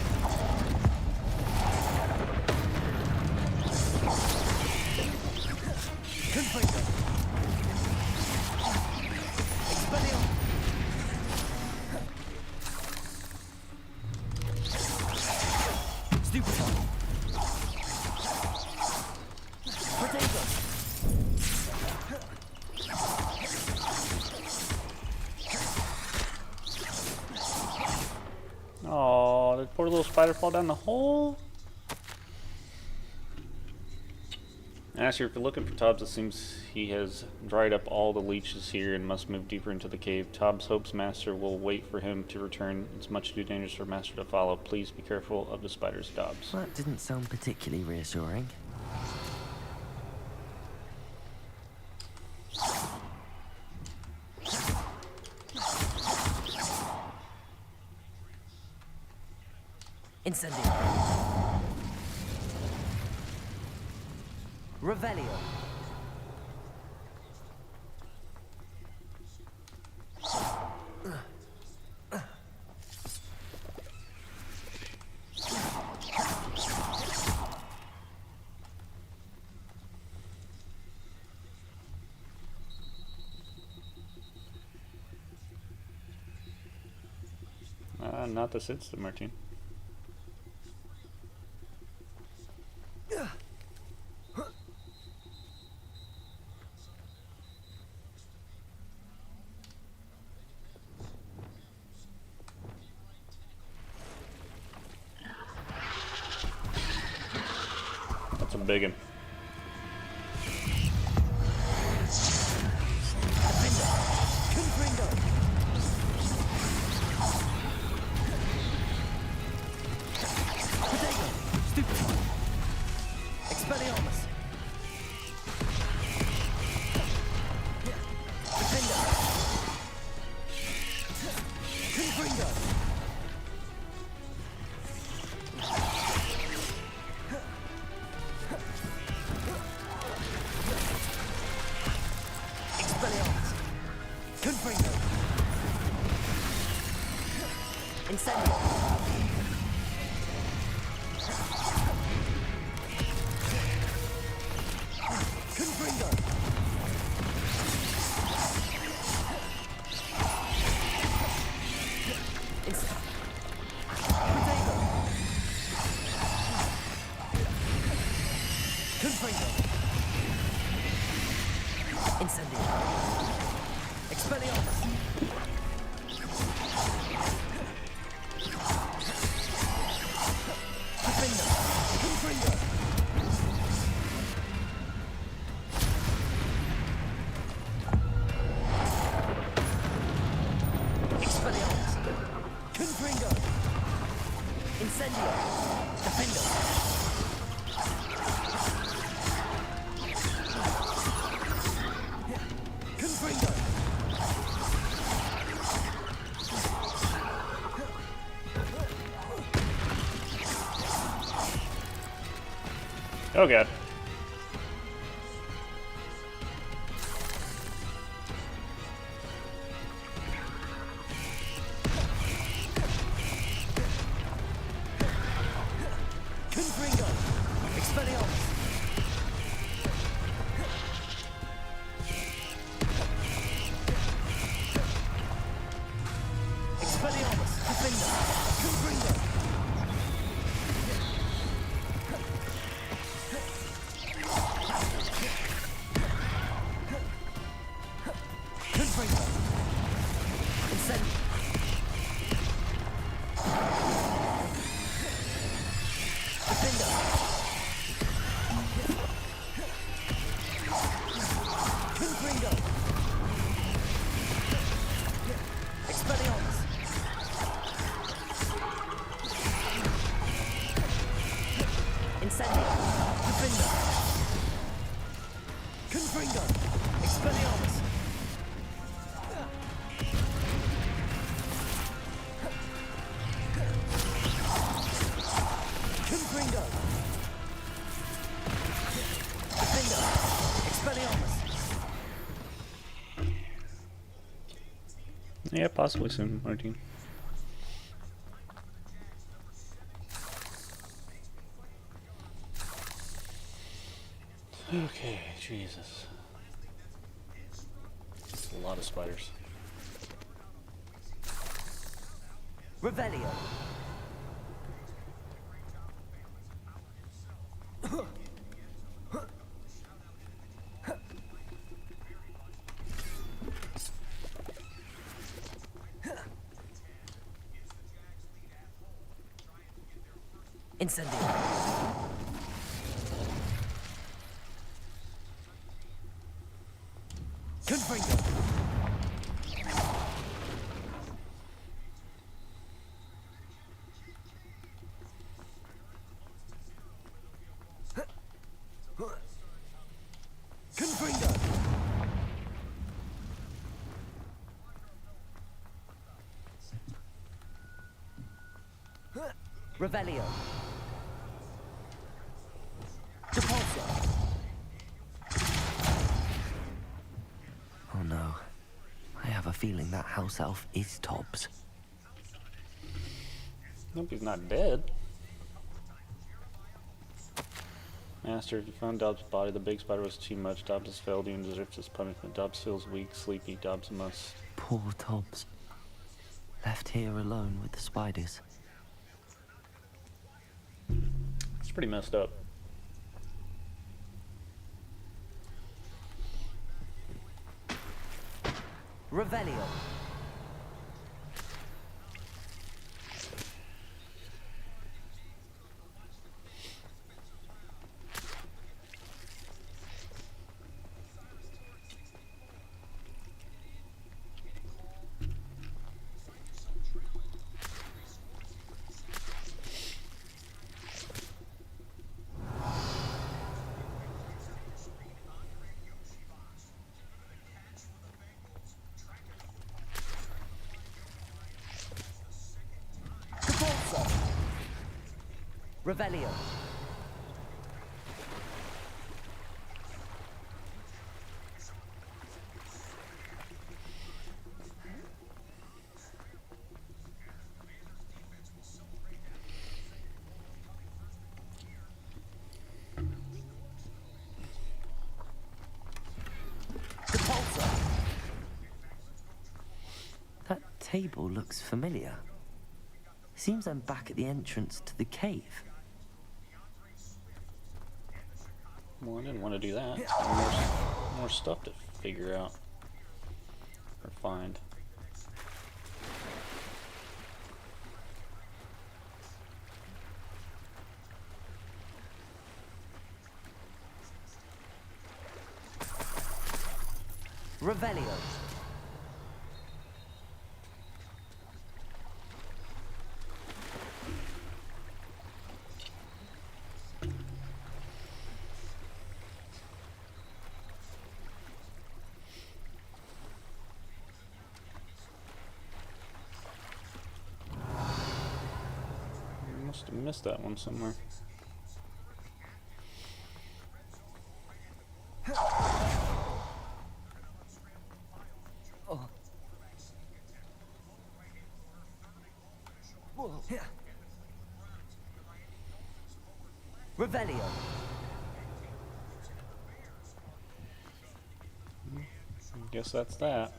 Confringo. Expelliarmus. Stupefy. Protego. Oh, did poor little spider fall down the hole? As you're looking for Tubbs, it seems he has dried up all the leeches here and must move deeper into the cave. Tubbs hopes Master will wait for him to return. It's much too dangerous for Master to follow. Please be careful of the spider's Dobbs. That didn't sound particularly reassuring. Incendio. Revelio. Not this instant, Martin. That's a big one. Expelliarmus. Defender. Confringo. Expelliarmus. Confringo. Incendio. Confringo. Protego. Confringo. Incendio. Expelliarmus. Defender. Confringo. Expelliarmus. Confringo. Incendio. Defender. Confringo. Oh god. Confringo. Expelliarmus. Expelliarmus. Defender. Confringo. Confringo. Incendio. Defender. Confringo. Expelliarmus. Incendio. Defender. Confringo. Expelliarmus. Confringo. Defender. Expelliarmus. Yeah, possibly soon, Martin. Okay, Jesus. That's a lot of spiders. Revelio. Incendio. Confringo. Confringo. Revelio. Depulso. Oh no. I have a feeling that house elf is Tobbs. Hope he's not dead. Master, if you found Dobbs' body, the big spider was too much. Dobbs has failed you and deserves his punishment. Dobbs feels weak, sleepy. Dobbs must... Poor Tobbs. Left here alone with the spiders. It's pretty messed up. Revelio. Revelio. That table looks familiar. Seems I'm back at the entrance to the cave. Well, I didn't want to do that. More stuff to figure out or find. Revelio. I must have missed that one somewhere. Revelio. Guess that's that.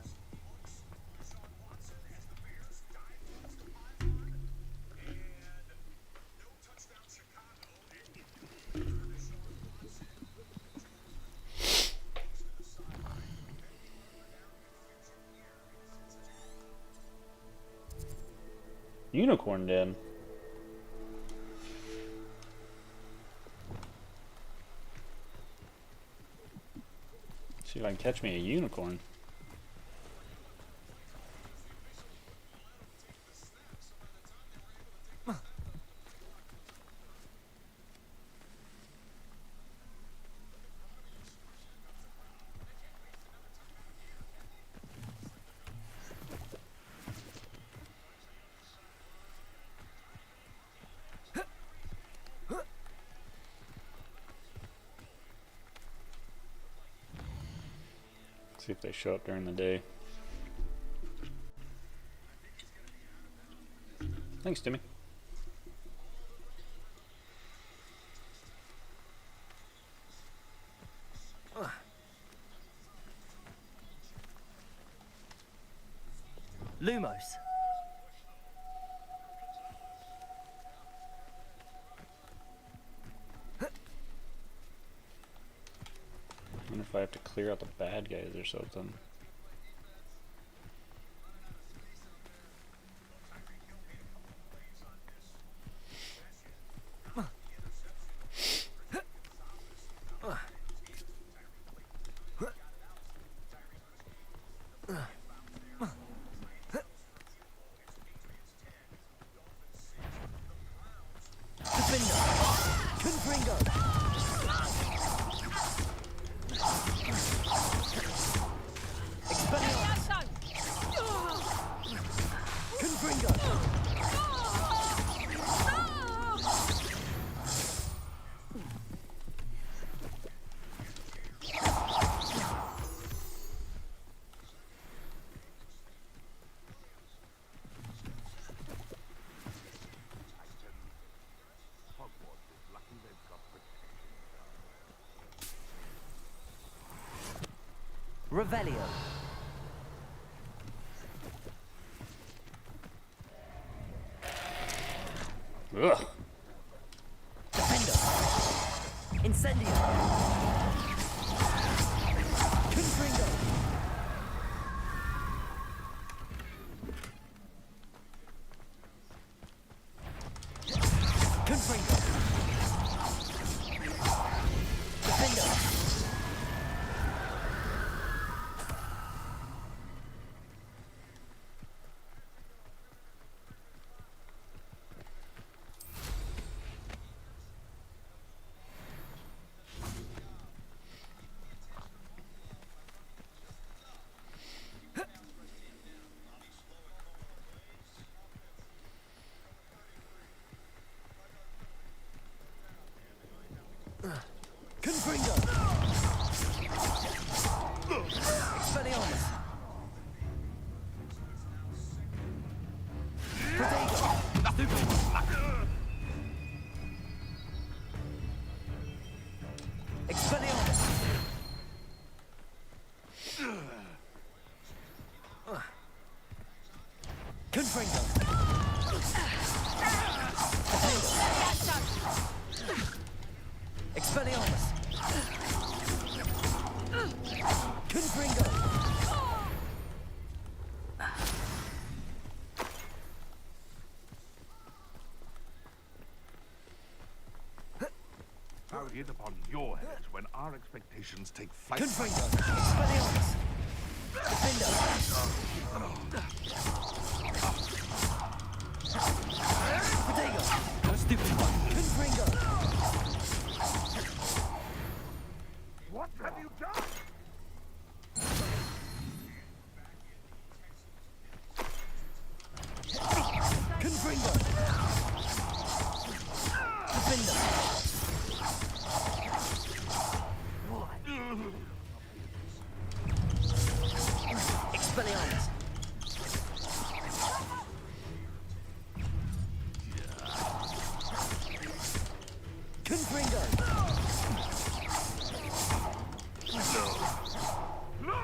Unicorn Den. See if I can catch me a unicorn. See if they show up during the day. Thanks, Timmy. Lumos. I wonder if I have to clear out the bad guys or something. Revelio. Ugh. Defender. Incendio. Confringo. Confringo. Defender. it upon your heads when our expectations take flight. Confringo! Expelliarmus! Defender! Protego! No stupid one! Confringo! What have you done? Confringo! Defender! Expelliarmus! Confringo! No!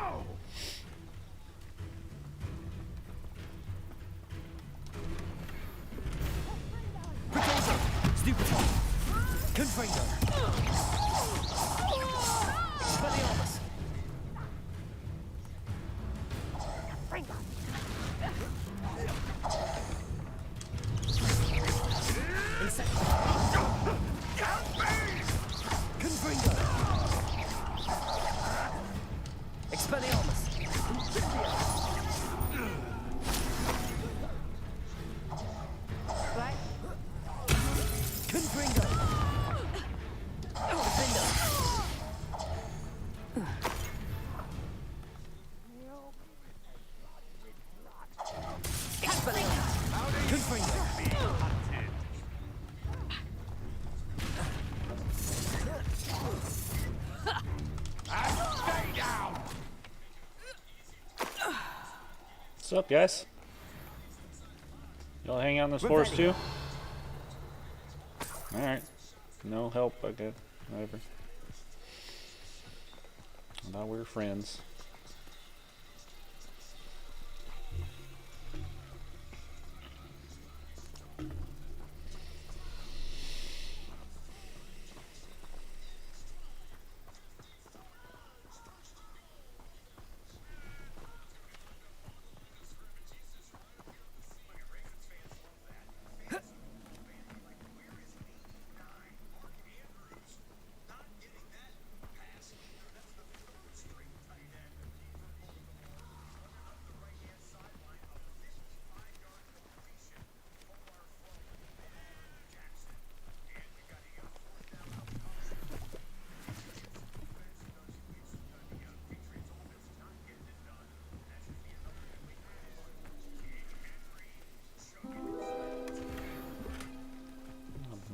Protego! Stupid one! Confringo! Expelliarmus! Confringo! Expelliarmus! Confringo! Defender! Expelliarmus! Confringo! What's up, guys? Y'all hang out on this forest too? Alright. No help, I guess. Whatever. I thought we were friends.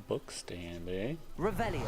Book stand, eh? Revelio.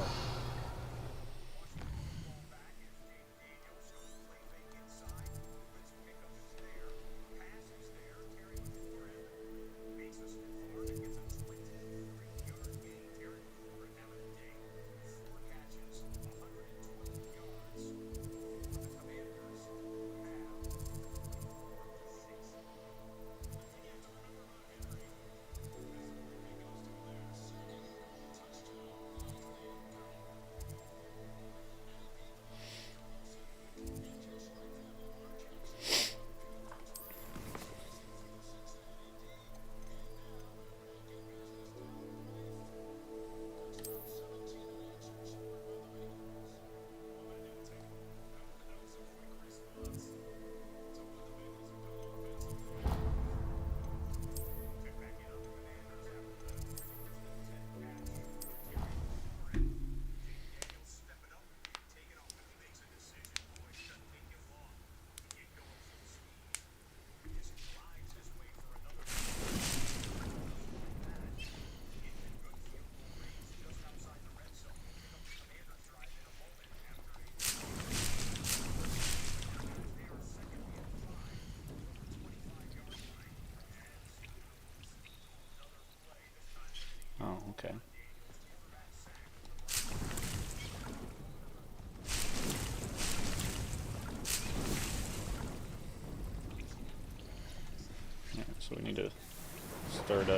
Oh, okay. Yeah, so we need to start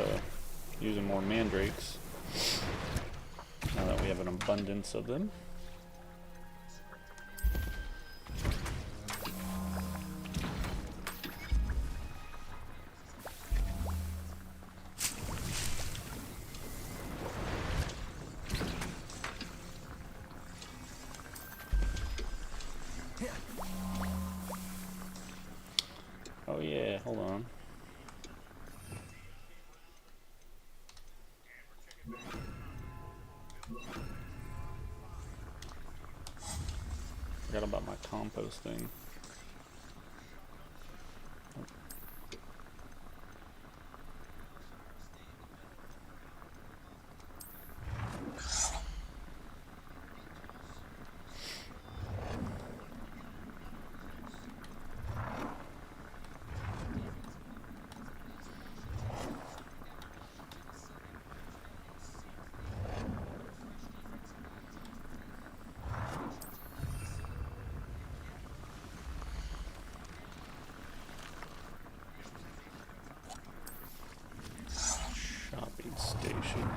using more mandrakes now that we have an abundance of them. Oh yeah, hold on. Forgot about my compost thing. Shopping station.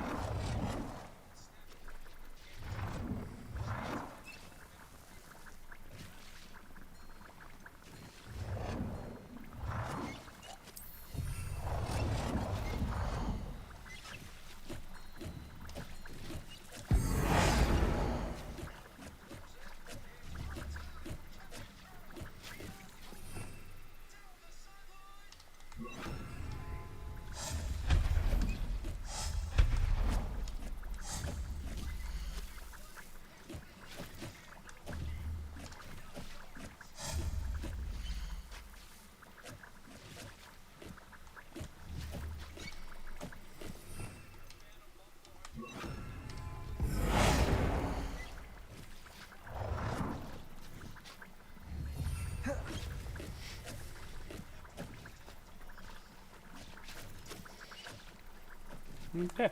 Okay.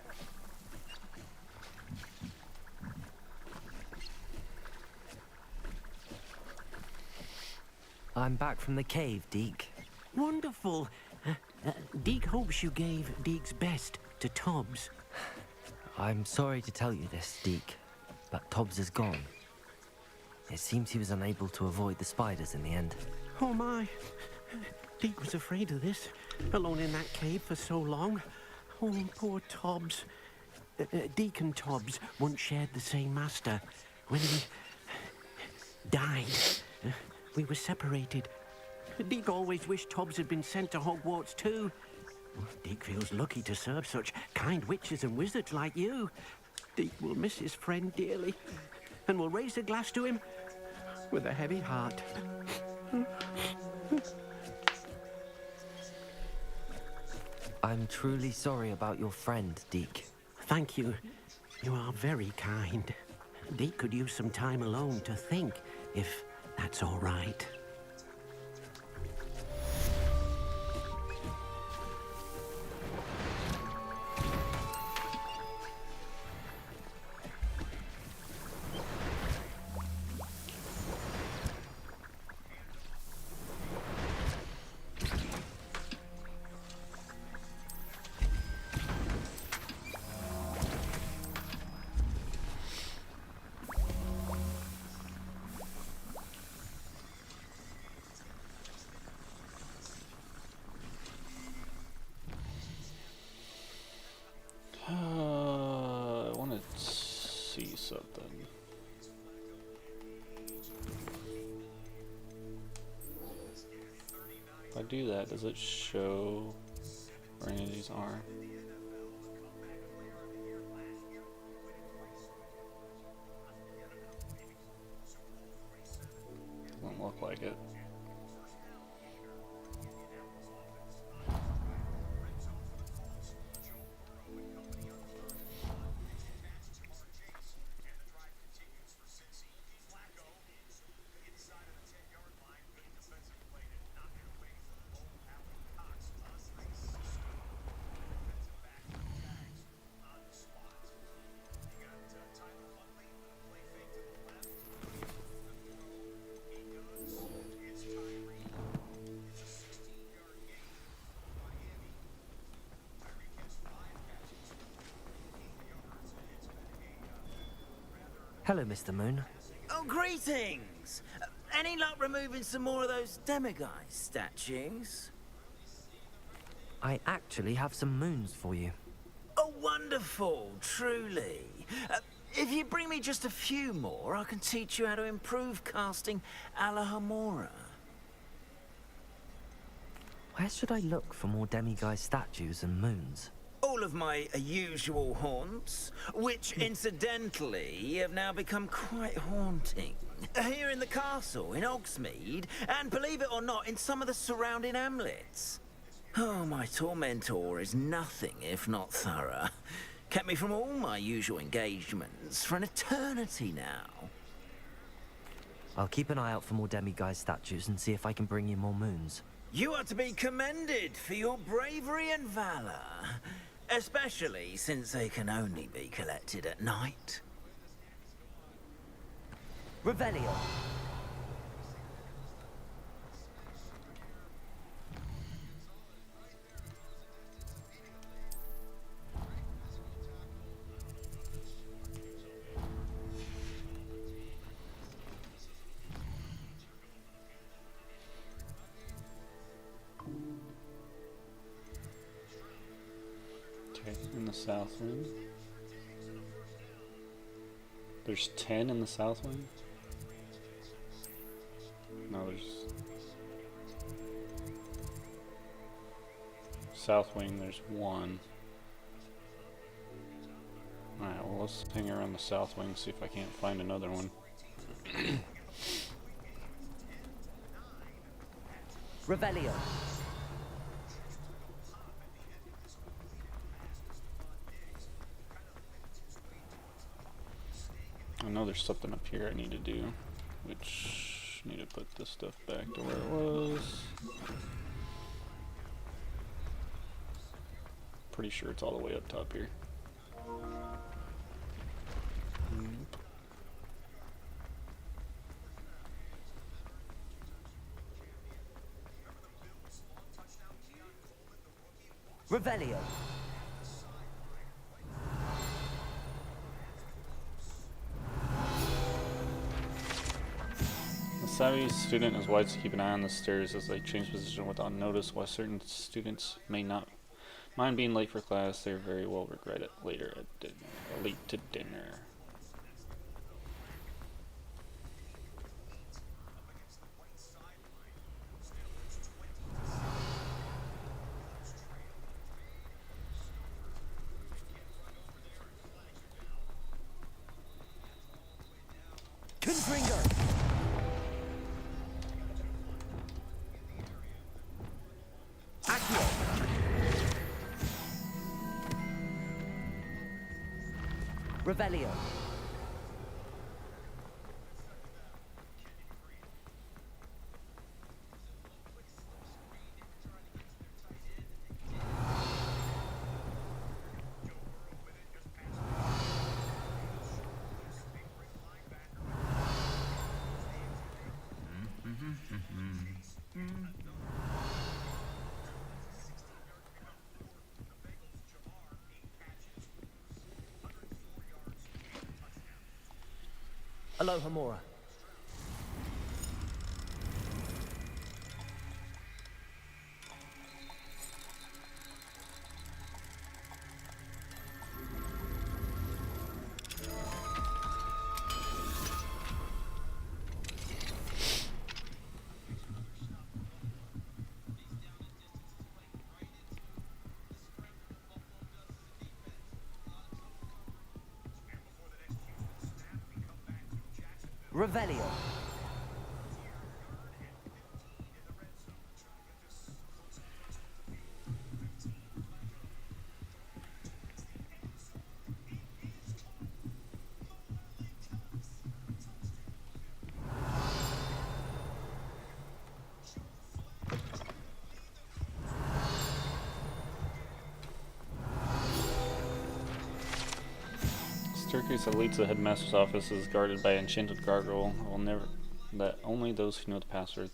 I'm back from the cave, Deke. Wonderful. Deke hopes you gave Deke's best to Tobbs. I'm sorry to tell you this, Deke, but Tobbs is gone. It seems he was unable to avoid the spiders in the end. Oh my. Deke was afraid of this, alone in that cave for so long. Oh, poor Tobbs. Deke and Tobbs once shared the same master. When he died, we were separated. Deke always wished Tobbs had been sent to Hogwarts too. Deke feels lucky to serve such kind witches and wizards like you. Deke will miss his friend dearly, and will raise a glass to him with a heavy heart. I'm truly sorry about your friend, Deke. Thank you. You are very kind. Deke could use some time alone to think, if that's all right. I want to see something. If I do that, does it show where any of these are? Doesn't look like it. Hello, Mr. Moon. Oh, greetings! Any luck removing some more of those demiguise statues? I actually have some moons for you. Oh, wonderful, truly. If you bring me just a few more, I can teach you how to improve casting a la Hamura. Where should I look for more demiguise statues and moons? All of my usual haunts, which incidentally have now become quite haunting. Here in the castle, in Hogsmeade, and believe it or not, in some of the surrounding hamlets. Oh, my tormentor is nothing if not thorough. Kept me from all my usual engagements for an eternity now. I'll keep an eye out for more demiguise statues and see if I can bring you more moons. You are to be commended for your bravery and valor. Especially since they can only be collected at night. Revelio. In the south wing. There's 10 in the south wing? No, there's... South wing, there's 1. Alright, well let's hang around the south wing, see if I can't find another one. Revelio. I know there's something up here I need to do, which I need to put this stuff back to where it was. Pretty sure it's all the way up top here. Revelio. The savvy student is wise to keep an eye on the stairs as they change position without notice. While certain students may not mind being late for class, they very well regret it later at dinner. Late to dinner. Confringo. Revelio. Aloha Mora. Revelio. Staircase that leads to the headmaster's office is guarded by an enchanted gargoyle. That only those who know the password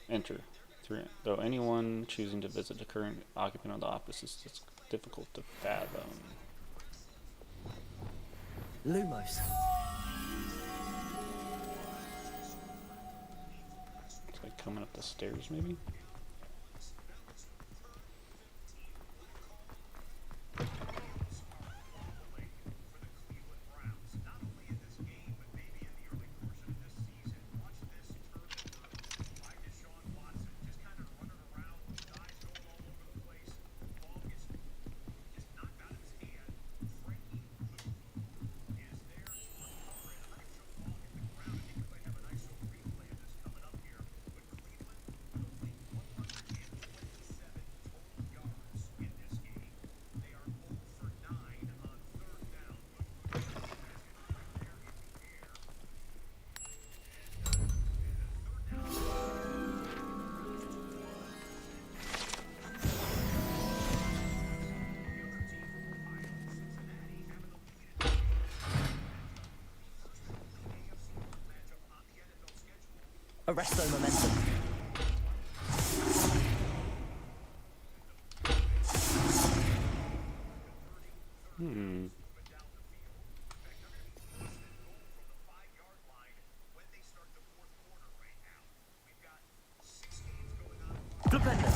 enter through it. Though anyone choosing to visit the current occupant of the office is just difficult to fathom. Lumos. It's like coming up the stairs, maybe? Arresto momentum. Flipendo.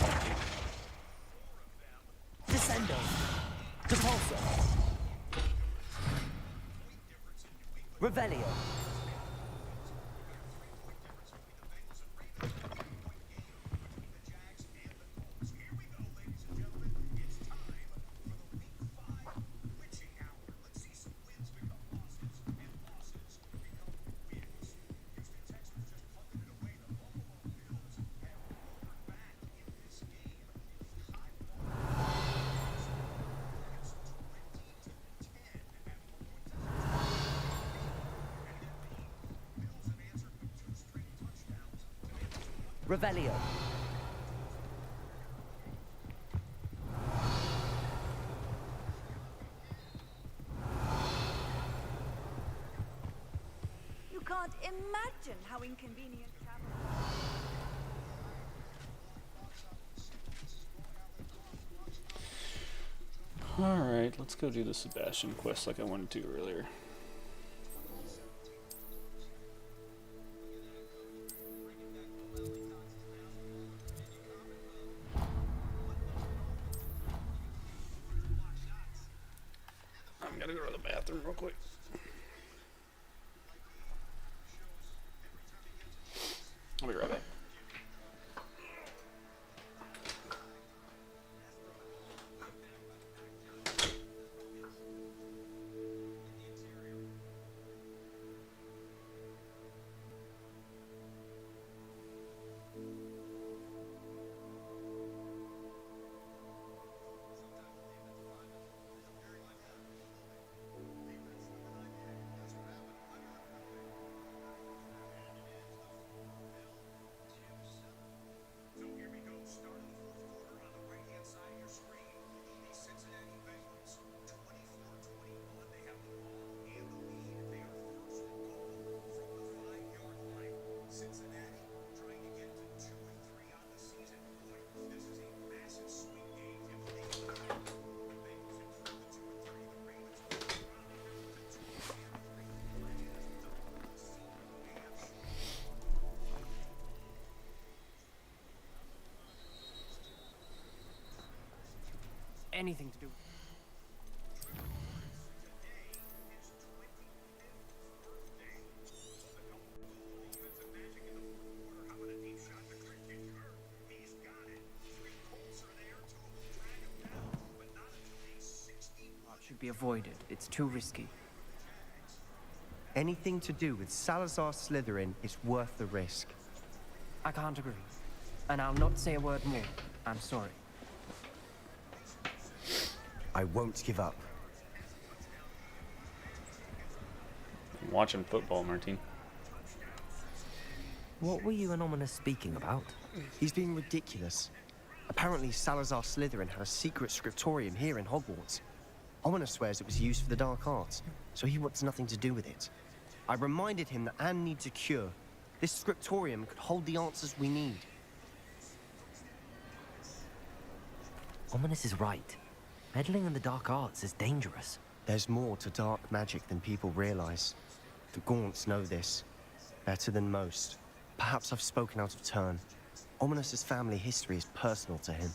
Descendo. Depulso. Revelio. Revelio. You can't imagine how inconvenient travel. Alright, let's go do the Sebastian quest like I wanted to earlier. I'm gonna go to the bathroom real quick. I'll be right back. Anything to do. Should be avoided. It's too risky. Anything to do with Salazar Slytherin is worth the risk. I can't agree. And I'll not say a word more. I'm sorry. I won't give up. I'm watching football, Martin. What were you and Ominous speaking about? He's being ridiculous. Apparently Salazar Slytherin had a secret scriptorium here in Hogwarts. Ominous swears it was used for the dark arts, so he wants nothing to do with it. I reminded him that Anne needs a cure. This scriptorium could hold the answers we need. Ominous is right. Meddling in the dark arts is dangerous. There's more to dark magic than people realize. The Gaunts know this. Better than most. Perhaps I've spoken out of turn. Ominous's family history is personal to him.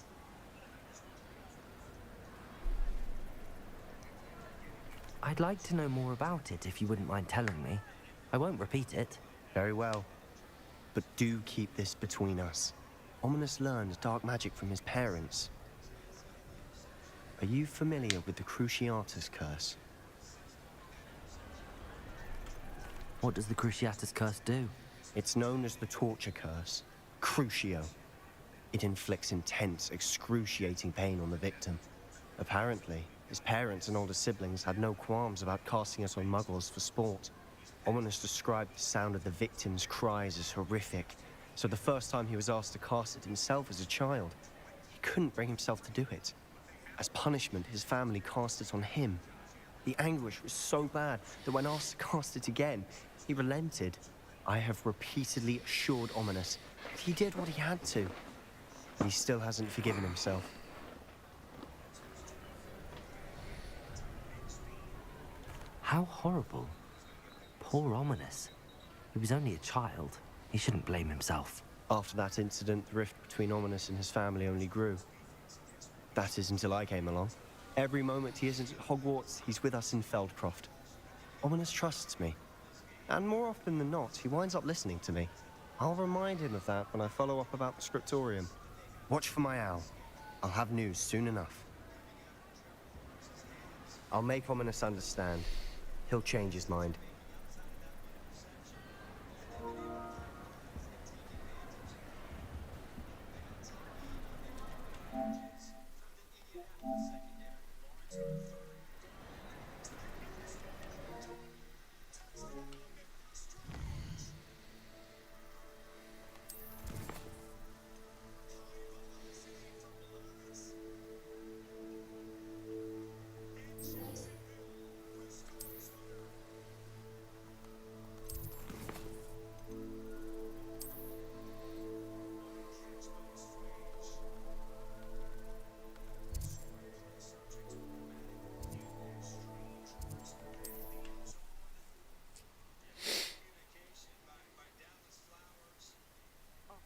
I'd like to know more about it if you wouldn't mind telling me. I won't repeat it. Very well. But do keep this between us. Ominous learned dark magic from his parents. Are you familiar with the Cruciatus Curse? What does the Cruciatus Curse do? It's known as the Torture Curse. Crucio. It inflicts intense, excruciating pain on the victim. Apparently, his parents and older siblings had no qualms about casting it on muggles for sport. Ominous described the sound of the victim's cries as horrific, so the first time he was asked to cast it himself as a child, he couldn't bring himself to do it. As punishment, his family cast it on him. The anguish was so bad that when asked to cast it again, he relented. I have repeatedly assured Ominous that he did what he had to. He still hasn't forgiven himself. How horrible. Poor Ominous. He was only a child. He shouldn't blame himself. After that incident, the rift between Ominous and his family only grew. That is until I came along. Every moment he isn't at Hogwarts, he's with us in Feldcroft. Ominous trusts me. And more often than not, he winds up listening to me. I'll remind him of that when I follow up about the scriptorium. Watch for my owl. I'll have news soon enough. I'll make Ominous understand. He'll change his mind.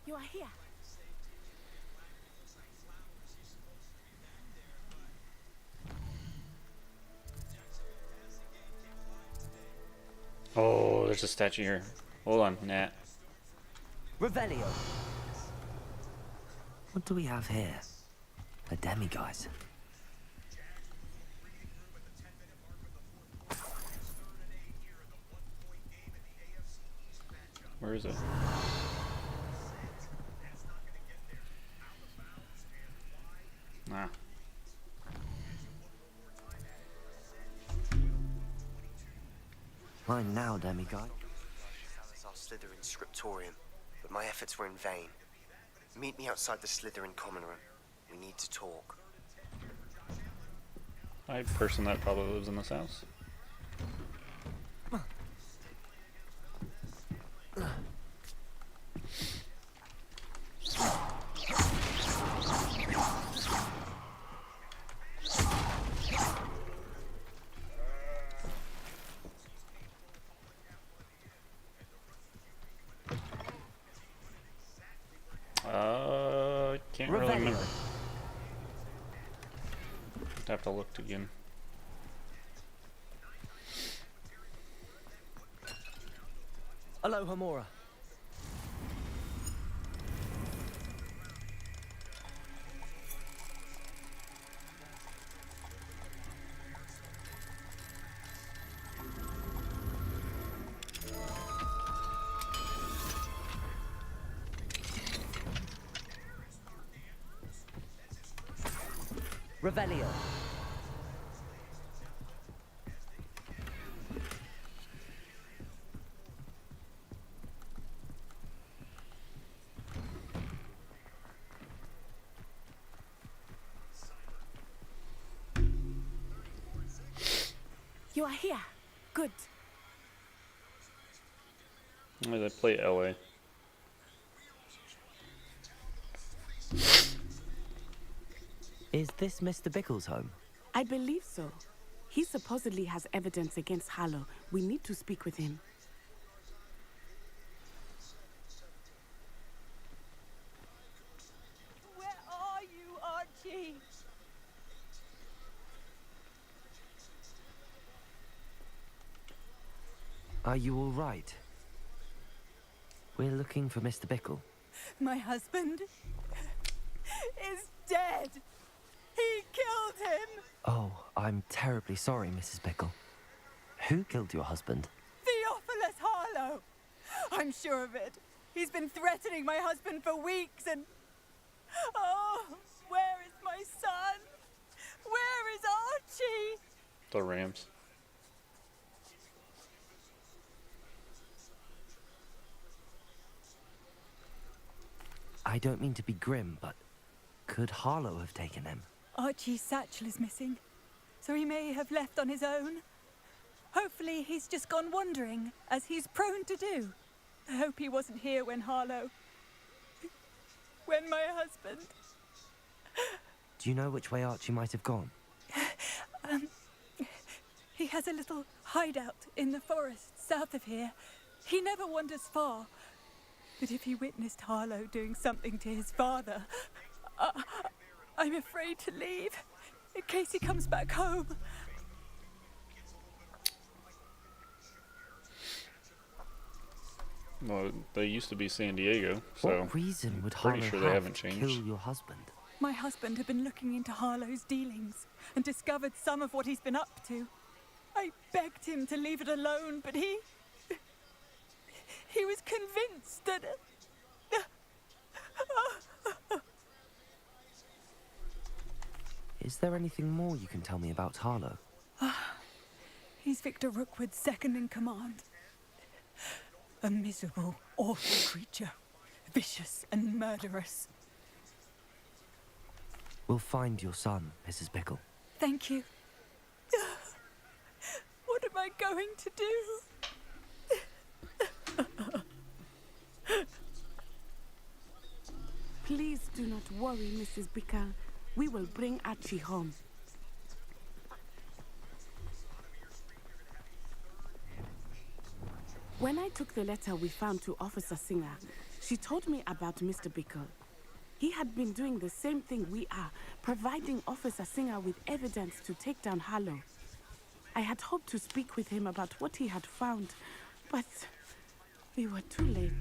You are here. Oh, there's a statue here. Hold on, Nat. Revelio. What do we have here? A demiguise. Where is it? Ah. Mine now, demiguise. Salazar Slytherin scriptorium, but my efforts were in vain. Meet me outside the Slytherin common room. We need to talk. I person that probably lives in this house. Can't really remember. I'd have to look again. Aloha Mora. Revelio. You are here. Good. Oh, they play LA. Is this Mr. Bickle's home? I believe so. He supposedly has evidence against Harlow. We need to speak with him. Where are you, Archie? Are you all right? We're looking for Mr. Bickle. My husband is dead. He killed him. Oh, I'm terribly sorry, Mrs. Bickle. Who killed your husband? Theophilus Harlow. I'm sure of it. He's been threatening my husband for weeks and... Oh, where is my son? Where is Archie? The Rams. I don't mean to be grim, but could Harlow have taken him? Archie's satchel is missing, so he may have left on his own. Hopefully he's just gone wandering, as he's prone to do. I hope he wasn't here when Harlow... when my husband... Do you know which way Archie might have gone? He has a little hideout in the forest south of here. He never wanders far. But if he witnessed Harlow doing something to his father, I'm afraid to leave in case he comes back home. Well, they used to be San Diego, so What reason would pretty Harlow sure they have haven't to changed. kill your husband? My husband had been looking into Harlow's dealings and discovered some of what he's been up to. I begged him to leave it alone, but he was convinced that... Is there anything more you can tell me about Harlow? He's Victor Rookwood's second in command. A miserable, awful creature. Vicious and murderous. We'll find your son, Mrs. Bickle. Thank you. What am I going to do? Please do not worry, Mrs. Bickle. We will bring Archie home. When I took the letter we found to Officer Singer, she told me about Mr. Bickle. He had been doing the same thing we are, providing Officer Singer with evidence to take down Harlow. I had hoped to speak with him about what he had found, but we were too late.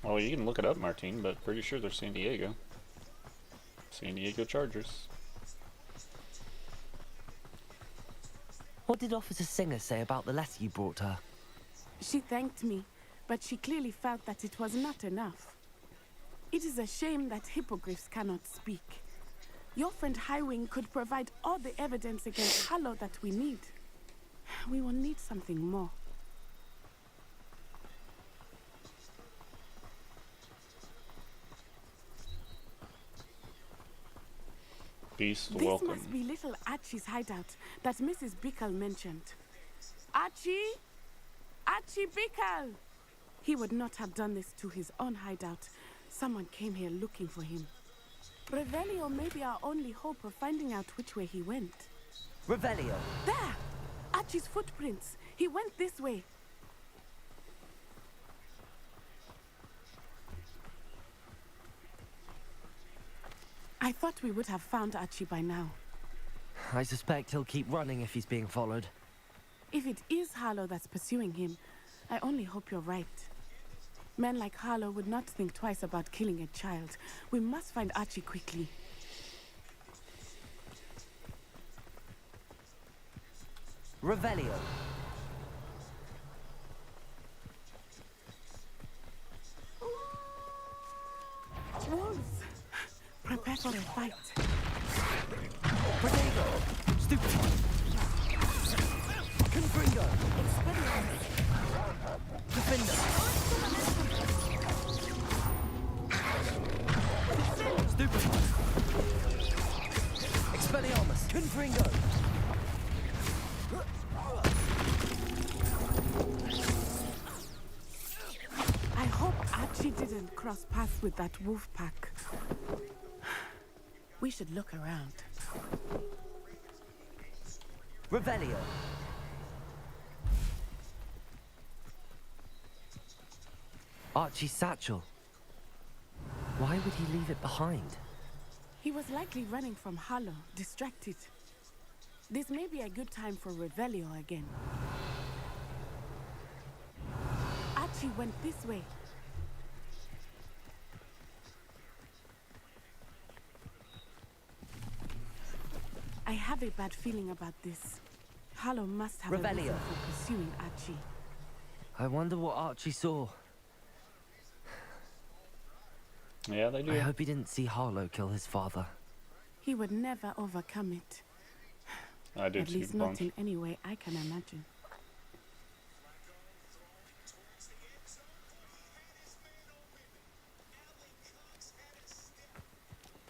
Well, you can look it up, Martine, but pretty sure they're San Diego. San Diego Chargers. What did Officer Singer say about the letter you brought her? She thanked me, but she clearly felt that it was not enough. It is a shame that hippogriffs cannot speak. Your friend Highwing could provide all the evidence against Harlow that we need. We will need something more. Beast, This welcome. must be little Archie's hideout that Mrs. Bickle mentioned. Archie? Archie Bickle! He would not have done this to his own hideout. Someone came here looking for him. Revelio may be our only hope of finding out which way he went. Revelio. There! Archie's footprints. He went this way. I thought we would have found Archie by now. I suspect he'll keep running if he's being followed. If it is Harlow that's pursuing him, I only hope you're right. Men like Harlow would not think twice about killing a child. We must find Archie quickly. Revelio. Wolves! Prepare for a fight. Protego. Stupid. Confringo. Defender. Stupid. Expelliarmus. Confringo. I hope Archie didn't cross paths with that wolf pack. We should look around. Revelio. Archie's satchel. Why would he leave it behind? He was likely running from Harlow, distracted. This may be a good time for Revelio again. Archie went this way. I have a bad feeling about this. Harlow must have a Revelio. reason for pursuing Archie. I wonder what Archie saw. Yeah, they do. I hope he didn't see Harlow kill his father. He would never overcome it. I did At see least the not bunch. in any way I can imagine.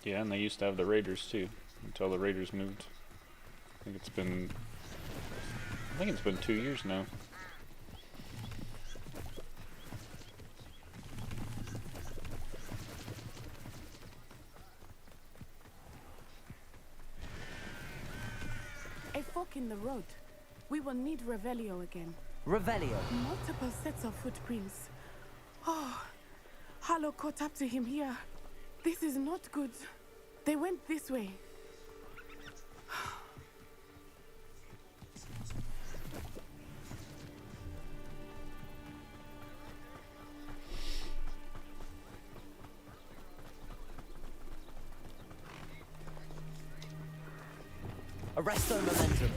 Yeah, and they used to have the Raiders too, until the Raiders moved. I think it's been 2 years now. A fork in the road. We will need Revelio again. Revelio. Multiple sets of footprints. Oh, Harlow caught up to him here. This is not good. They went this way. Arresto momentum.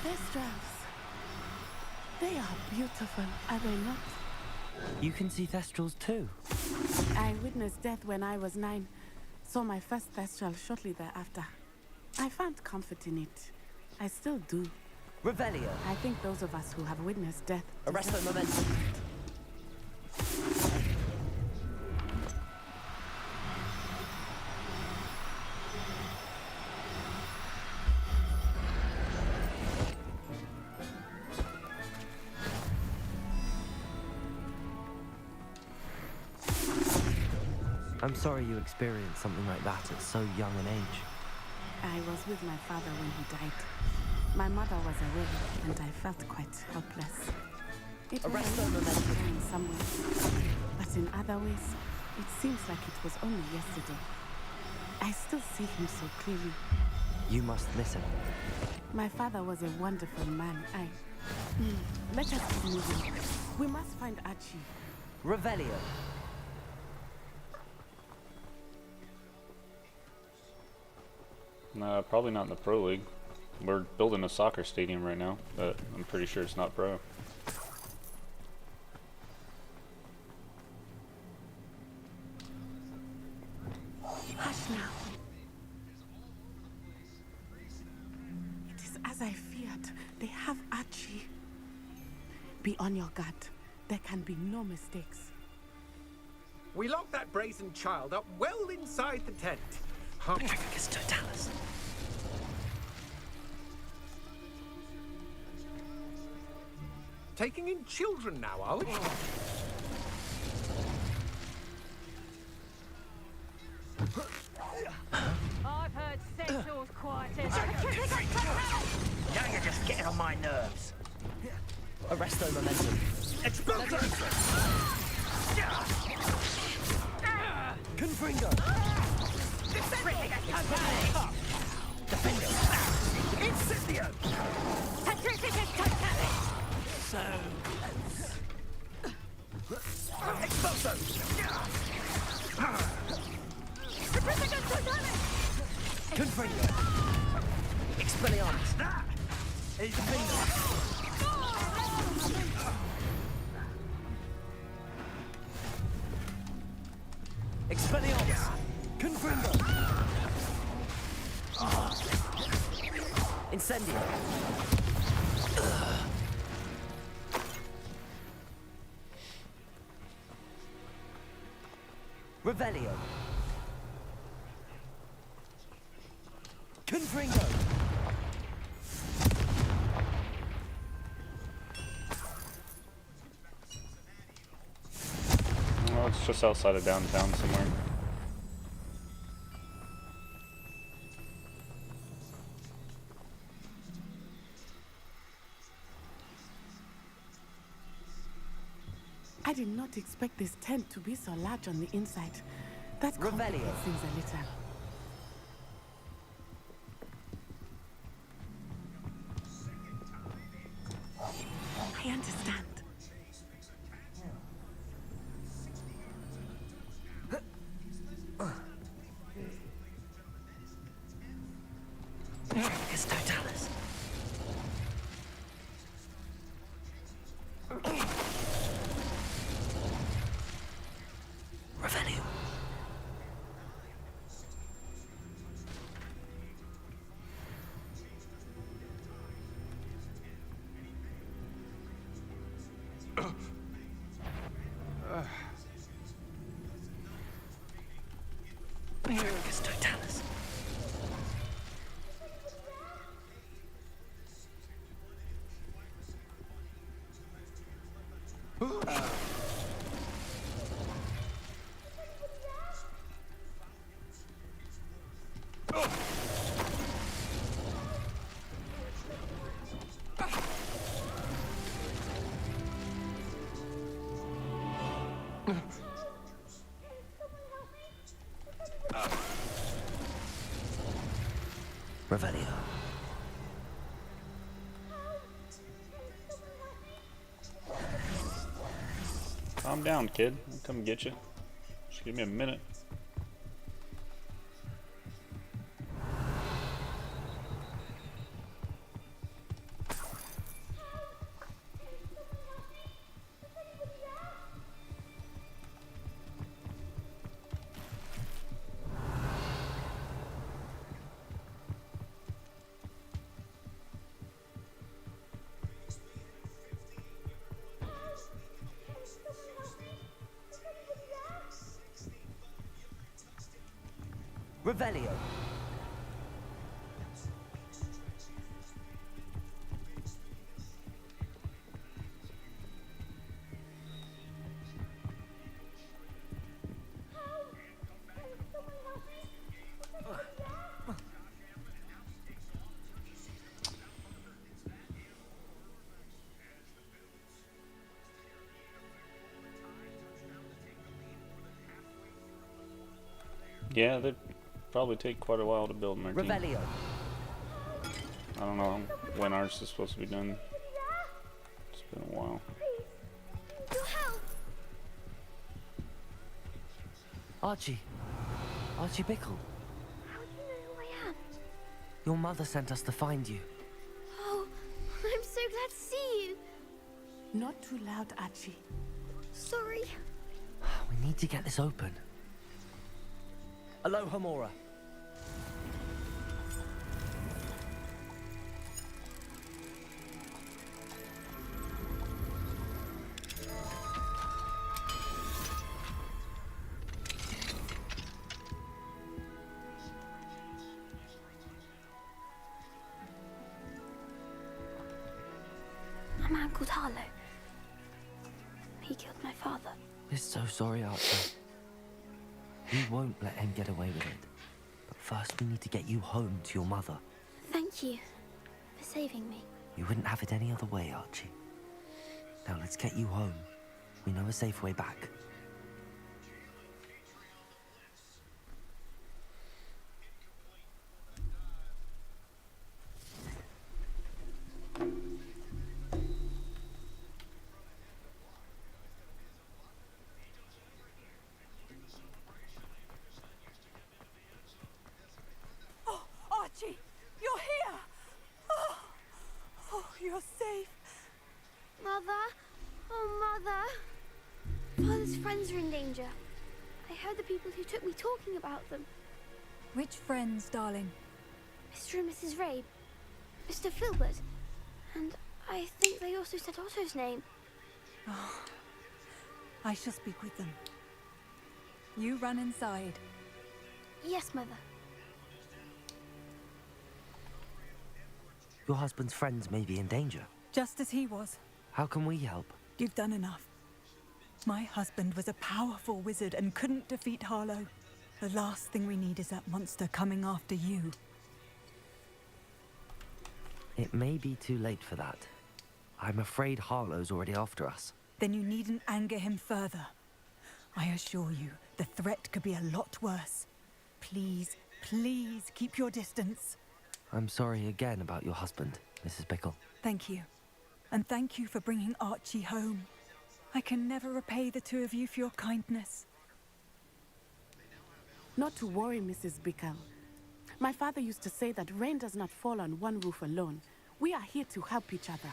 Thestrals. They are beautiful, are they not? You can see Thestrals too. I witnessed death when I was 9. Saw my first Thestral shortly thereafter. I found comfort in it. I still do. Revelio. I think those of us who have witnessed death... Arresto momentum. I'm sorry you experienced something like that at so young an age. I was with my father when he died. My mother was away, and I felt quite helpless. It was Arresto a long momentum. time in some ways, but in other ways, it seems like it was only yesterday. I still see him so clearly. You must miss him. My father was a wonderful man. Let us keep moving. We must find Archie. Revelio. Nah, probably not in the Pro League. We're building a soccer stadium right now, but I'm pretty sure it's not pro. Hush now. It is as I feared. They have Archie. Be on your guard. There can be no mistakes. We locked that brazen child up well inside the tent. Petrificus totalis. Taking in children now, are we? I've heard Central's quieted. Now you're just getting on my nerves. Arresto momentum. Explosion! Confringo. Defender! Incendio! Petrificus totalis. So close. Exploso! Petrificus totalis. Confringo. Expelliarmus. That is finger. Expelliarmus. Confringo. Incendio. Revelio. Confringo. Oh, it's just outside of downtown somewhere. I did not expect this tent to be so large on the inside. That complicates things a little. I understand. Petrificus totalis. Revelio. Asparagus totalis. Revelio. Calm down, kid. I'll come get you. Just give me a minute. Revelio. Yeah, they'd probably take quite a while to build in their team. Revelio. I don't know when ours is supposed to be done. It's been a while. Archie. Archie Bickle. How do you know who I am? Your mother sent us to find you. Oh, I'm so glad to see you. Not too loud, Archie. Sorry. We need to get this open. Aloha Mora. A man called Harlow. He killed my father. We're so sorry, Archie. We won't let him get away with it. But first we need to get you home to your mother. Thank you for saving me. You wouldn't have it any other way, Archie. Now let's get you home. We know a safe way back. Oh, Archie, you're here. Oh, you're safe. Mother? Oh, Mother. Father's friends are in danger. I heard the people who took me talking about them. Which friends, darling? Mr. and Mrs. Rabe. Mr. Filbert. And I think they also said Otto's name. Oh, I shall speak with them. You run inside. Yes, Mother. Your husband's friends may be in danger. Just as he was. How can we help? You've done enough. My husband was a powerful wizard and couldn't defeat Harlow. The last thing we need is that monster coming after you. It may be too late for that. I'm afraid Harlow's already after us. Then you needn't anger him further. I assure you, the threat could be a lot worse. Please, please keep your distance. I'm sorry again about your husband, Mrs. Bickle. Thank you. And thank you for bringing Archie home. I can never repay the two of you for your kindness. Not to worry, Mrs. Bickle. My father used to say that rain does not fall on one roof alone. We are here to help each other.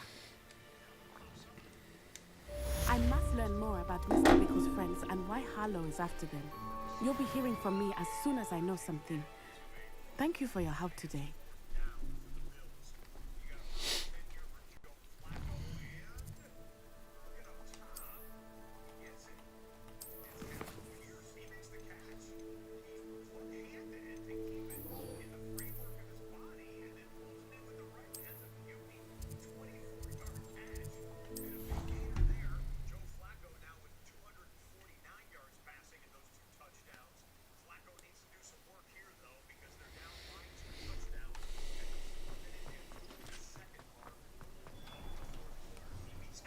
I must learn more about Mr. Bickle's friends and why Harlow is after them. You'll be hearing from me as soon as I know something. Thank you for your help today.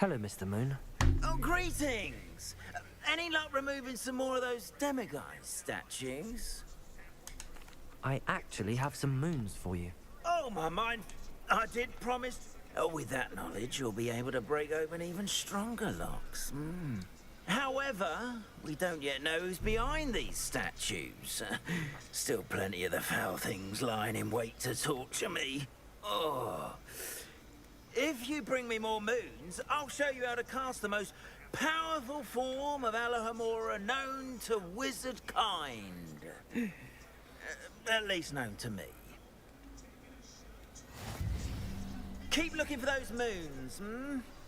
Hello, Mr. Moon. Oh, greetings! Any luck removing some more of those demiguise statues? I actually have some moons for you. Oh, my mind. I did promise. Oh, with that knowledge, you'll be able to break open even stronger locks. However, we don't yet know who's behind these statues. Still plenty of the foul things lying in wait to torture me. Oh. If you bring me more moons, I'll show you how to cast the most powerful form of Alohomora known to wizard kind. At least known to me. Keep looking for those moons,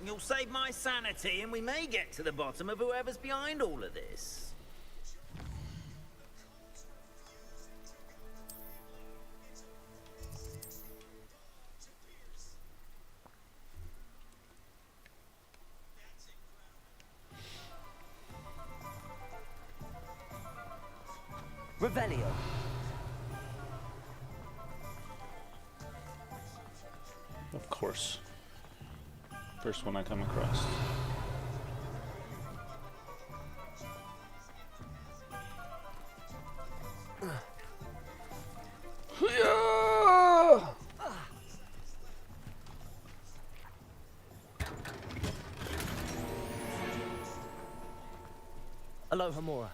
You'll save my sanity, and we may get to the bottom of whoever's behind all of this. Revelio. Of course. First one I come across. Alohomora.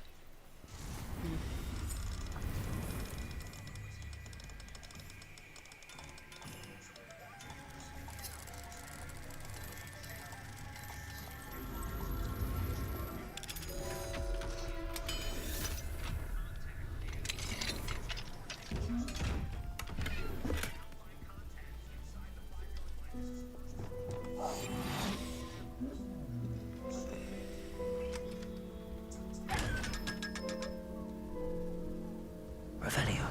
Revelio.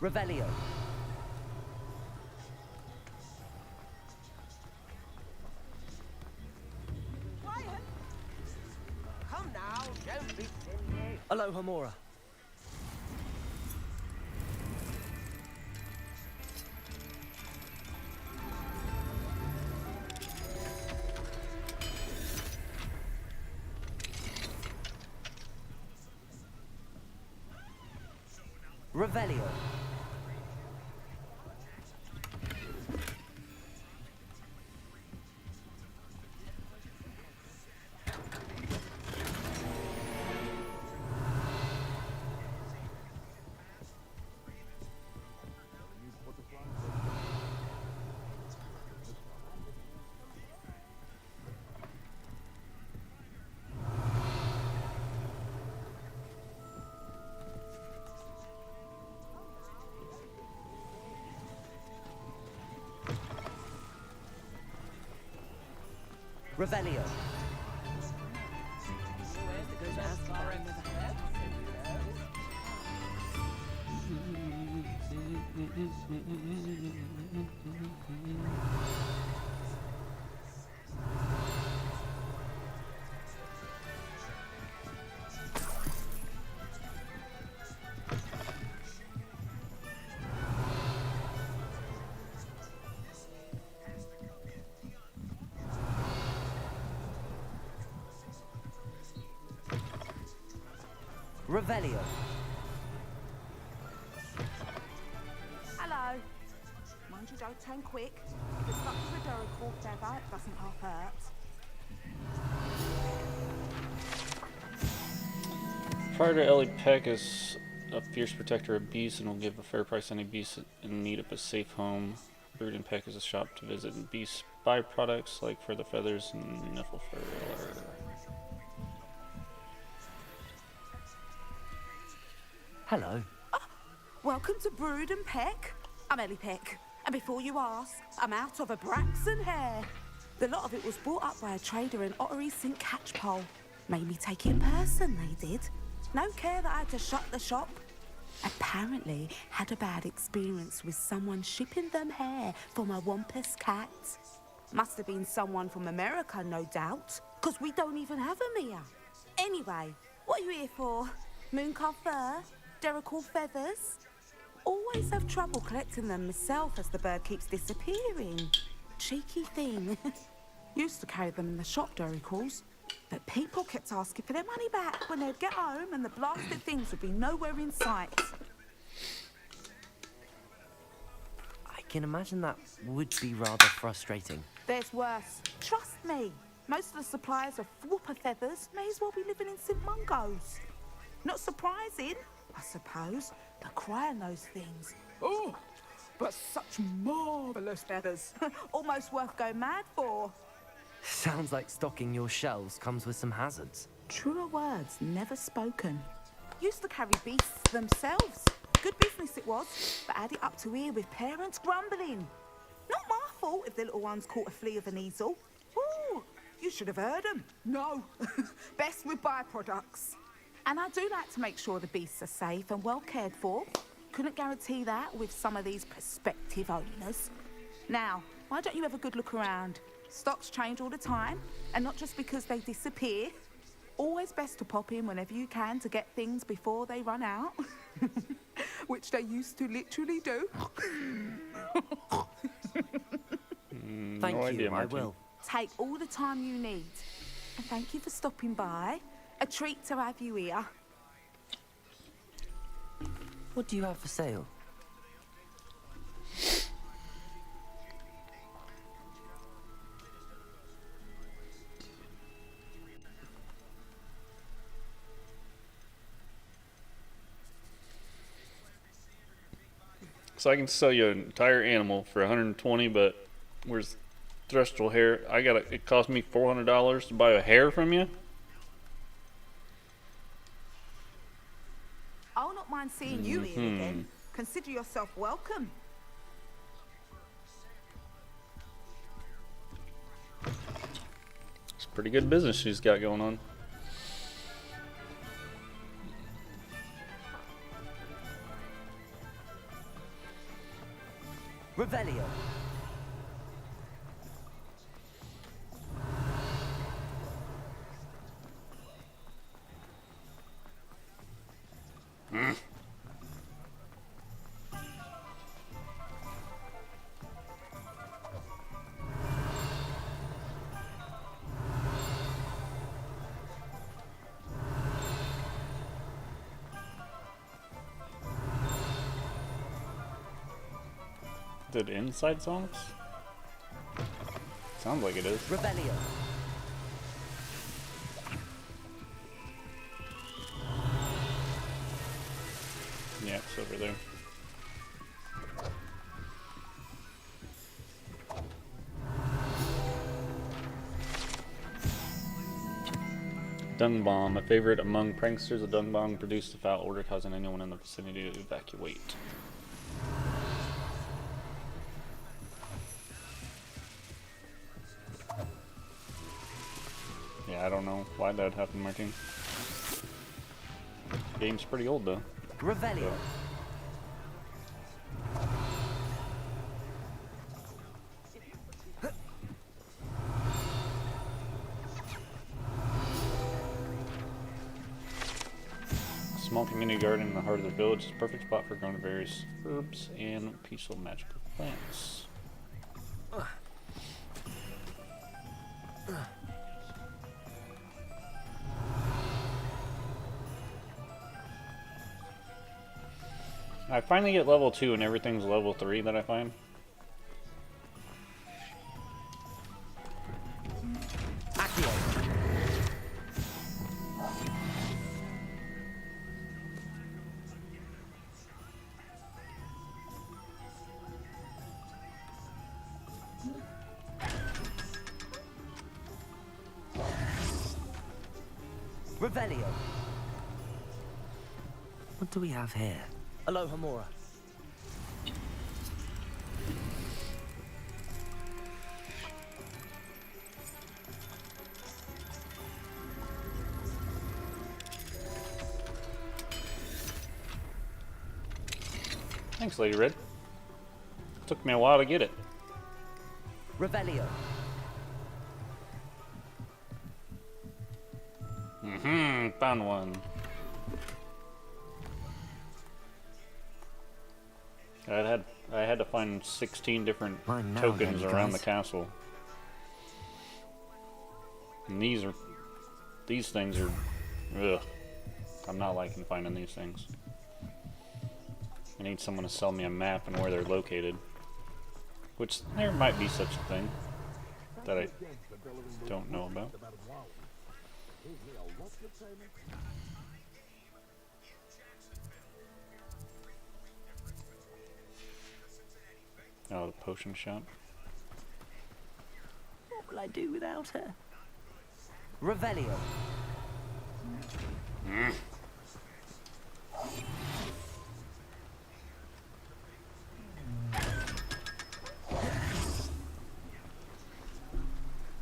Revelio. Come now, don't be silly. Alohomora. Revelio. Revelio. Revelio. Hello. Mind you don't turn quick. If it's not a Duracell feather, it doesn't half hurt. Prior to Ellie Peck is a fierce protector of beasts and will give a fair price to any beast in need of a safe home. Brood and Peck is a shop to visit, and beast byproducts like fur the feathers and niffle fur. Hello. Welcome to Brood and Peck. I'm Ellie Peck. And before you ask, I'm out of a Braxton hair. The lot of it was bought up by a trader in Ottery St. Catchpole. Made me take it in person, they did. No care that I had to shut the shop. Apparently had a bad experience with someone shipping them hair for my Wampus cat. Must have been someone from America, no doubt, because we don't even have them here. Anyway, what are you here for? Mooncar fur? Derrickle feathers? Always have trouble collecting them myself as the bird keeps disappearing. Cheeky thing. Used to carry them in the shop, Derrickles, but people kept asking for their money back when they'd get home and the blasted things would be nowhere in sight. I can imagine that would be rather frustrating. There's worse. Trust me. Most of the suppliers of whooper feathers may as well be living in St. Mungo's. Not surprising, I suppose. The crier knows things. Oh, but such marvellous feathers. Almost worth going mad for. Sounds like stocking your shelves comes with some hazards. Truer words never spoken. Used to carry beasts themselves. Good business it was, but add it up to here with parents grumbling. Not my fault if the little ones caught a flea of an easel. Ooh, you should have heard them. No, best with byproducts. And I do like to make sure the beasts are safe and well cared for. Couldn't guarantee that with some of these prospective owners. Now, why don't you have a good look around? Stocks change all the time, and not just because they disappear. Always best to pop in whenever you can to get things before they run out. Which they used to literally do. Thank no you, idea, I Martin. will. Take all the time you need. And thank you for stopping by. A treat to have you here. What do you have for sale? So I can sell you an entire animal for 120, but where's thrustrel hair? It cost me $400 to buy a hair from you. I'll not mind seeing you here again. Consider yourself welcome. It's pretty good business she's got going on. Revelio. Did inside songs? Sounds like it is. Revelio. Yeah, it's over there. Dung bomb, a favorite among pranksters. A dung bomb produced a foul order causing anyone in the vicinity to evacuate. Yeah, I don't know why that would happen, Martin. Game's pretty old though. Revelio. Small community garden in the heart of the village is a perfect spot for growing various herbs and peaceful magical plants. I finally get level 2 and everything's level 3 that I find. Revelio. What do we have here? Aloha Mora. Thanks, Lady Red. Took me a while to get it. Revelio. Found one. I had to find 16 different tokens around the castle. And these things are, ugh. I'm not liking finding these things. I need someone to sell me a map and where they're located. Which, there might be such a thing that I don't know about. Oh, the potion shop. What will I do without her? Revelio.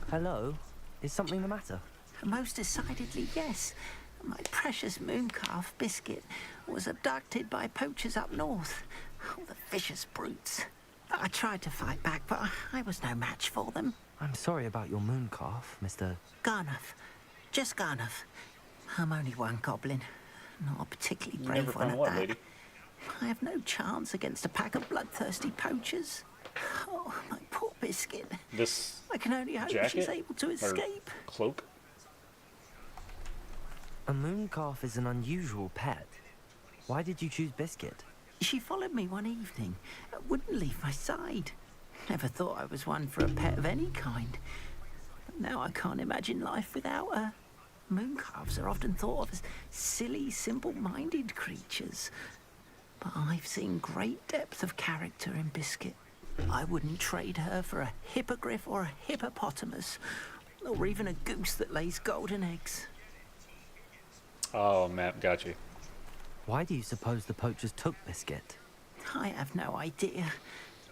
Hello? Is something the matter? Most decidedly, yes. My precious mooncalf Biscuit was abducted by poachers up north. Oh, the vicious brutes. I tried to fight back, but I was no match for them. I'm sorry about your mooncalf, Mr. Garnuff. Just Garnuff. I'm only one goblin. Not a particularly You brave never one found at what, that. lady? I have no chance against a pack of bloodthirsty poachers. Oh, my poor Biscuit. This I can only hope jacket she's able to or escape. cloak? A mooncalf is an unusual pet. Why did you choose Biscuit? She followed me one evening, wouldn't leave my side. Never thought I was one for a pet of any kind. But now I can't imagine life without her. Mooncalves are often thought of as silly, simple-minded creatures. But I've seen great depth of character in Biscuit. I wouldn't trade her for a hippogriff or a hippopotamus, or even a goose that lays golden eggs. Oh, map, got you. Why do you suppose the poachers took Biscuit? I have no idea.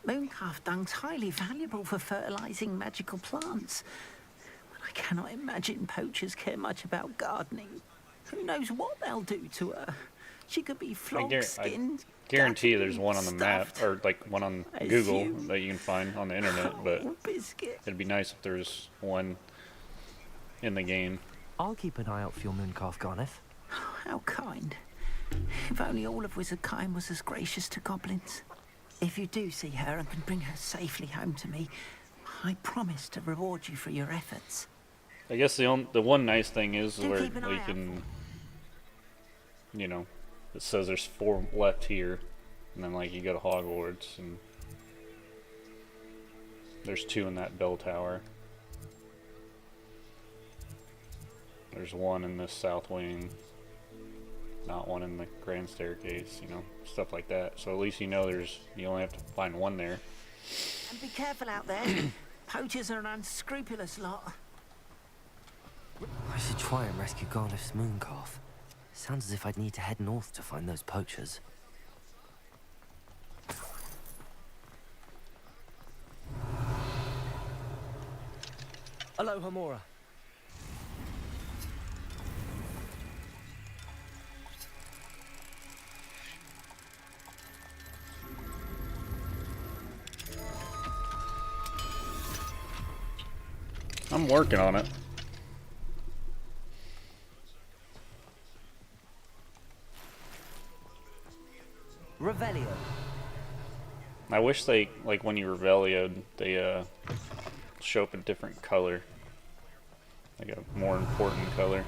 Mooncalf dung's highly valuable for fertilizing magical plants. But I cannot imagine poachers care much about gardening. Who knows what they'll do to her? She could be flogged, skinned, Guarantee there's one on the map, stuffed. or like one on I Google assume. that you can find on the internet, but Oh, Biscuit. it'd be nice if there's one in the game. I'll keep an eye out for your mooncalf, Garniff. How kind. If only all of Wizardkind was as gracious to goblins. If you do see her and can bring her safely home to me, I promise to reward you for your efforts. I guess the one nice thing is Do where keep an eye you out can, you know, it says there's 4 left here, and then like you go to Hogwarts and there's 2 in that bell tower. There's 1 in the south wing, not 1 in the grand staircase, you know, stuff like that. So at least you know you only have to find 1 there. And be careful out there. Poachers are an unscrupulous lot. I should try and rescue Garniff's mooncalf. Sounds as if I'd need to head north to find those poachers. Hello, Hamora. I'm working on it. Revelio. I wish they, like when you Revelio'd, they show up a different color. Like a more important color.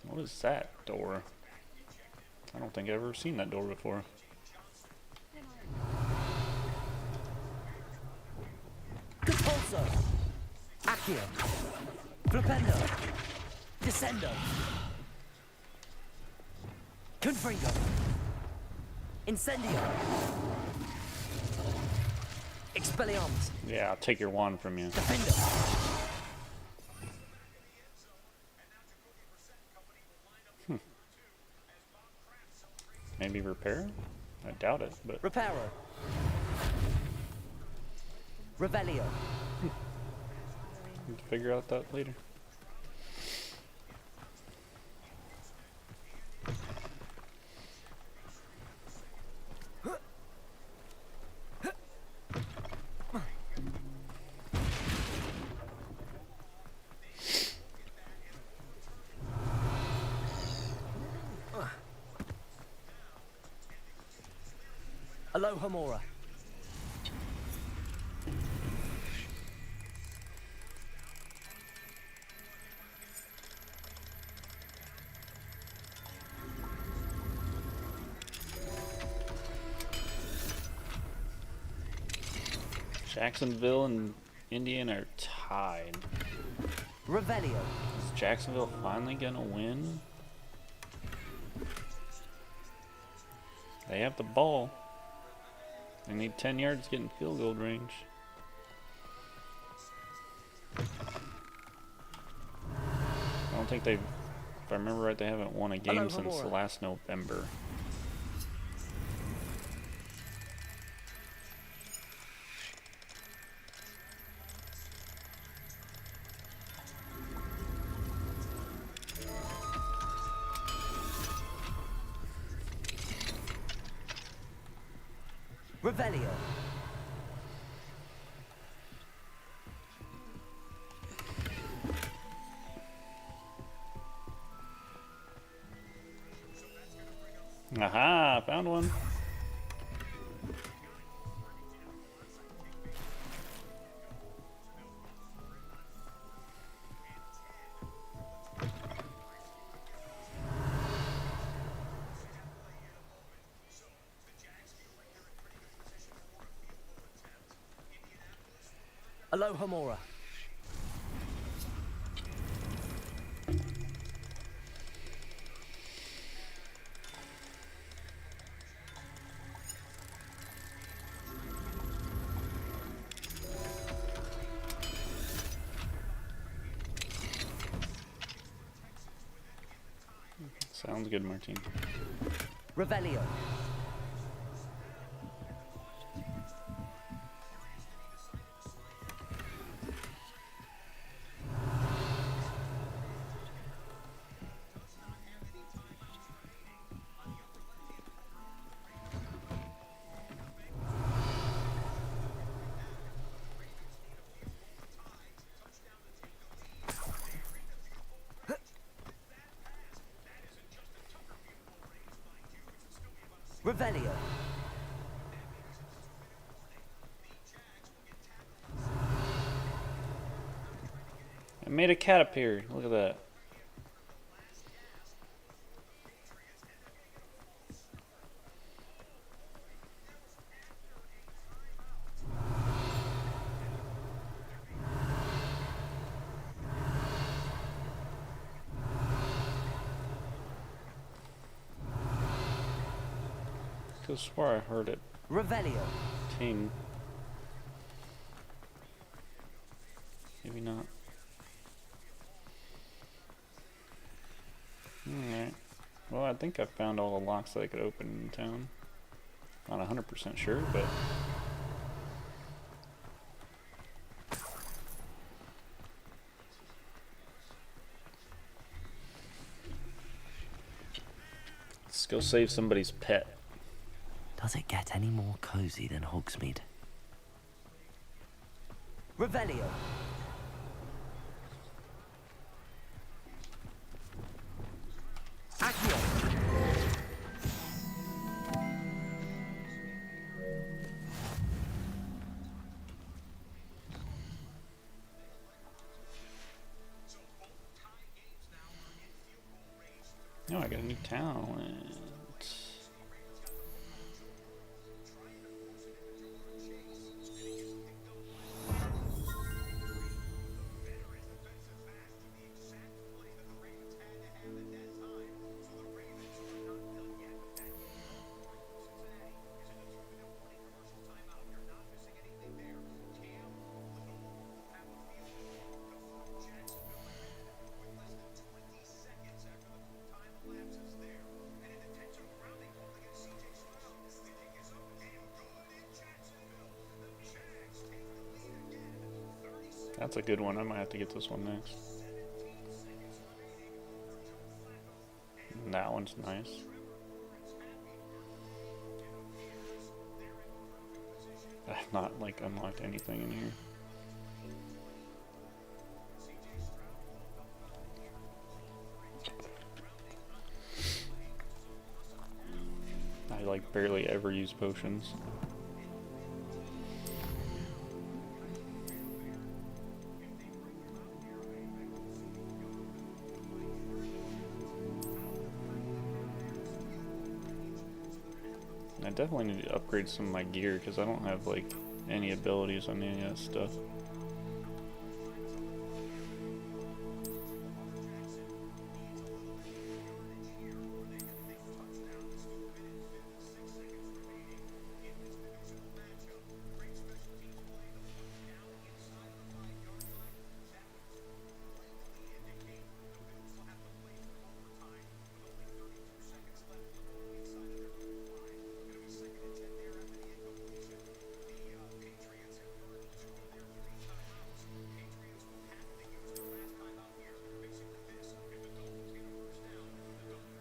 What is that door? I don't think I've ever seen that door before. Compulso. Accio. Flipendo. Descendo. Confringo. Incendio. Expelliarmus. Yeah, I'll take your wand from you. Defendo. Maybe repair? I doubt it, but... Reparo. Revelio. We can figure out that later. Aloha Mora. Jacksonville and Indiana are tied. Revelio. Is Jacksonville finally gonna win? They have the ball. They need 10 yards to get in field goal range. I don't think they've, if I remember right, they haven't won a game since last November. Revelio. Aha, found one. Aloha Mora. Sounds good, Martin. Revelio. Revelio. I made a cat appear. Look at that. I could swear I heard it. Revelio. Team. Maybe not. Alright. Well, I think I found all the locks that I could open in town. Not 100% sure, but... Let's go save somebody's pet. Does it get any more cozy than Hogsmeade? Revelio. Accio. Oh, I got a new talent. That's a good one. I might have to get this one next. That one's nice. I've not like unlocked anything in here. I like like barely ever use potions. I definitely need to upgrade some of my gear because I don't have like any abilities on any of that stuff.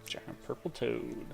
Giant purple toad.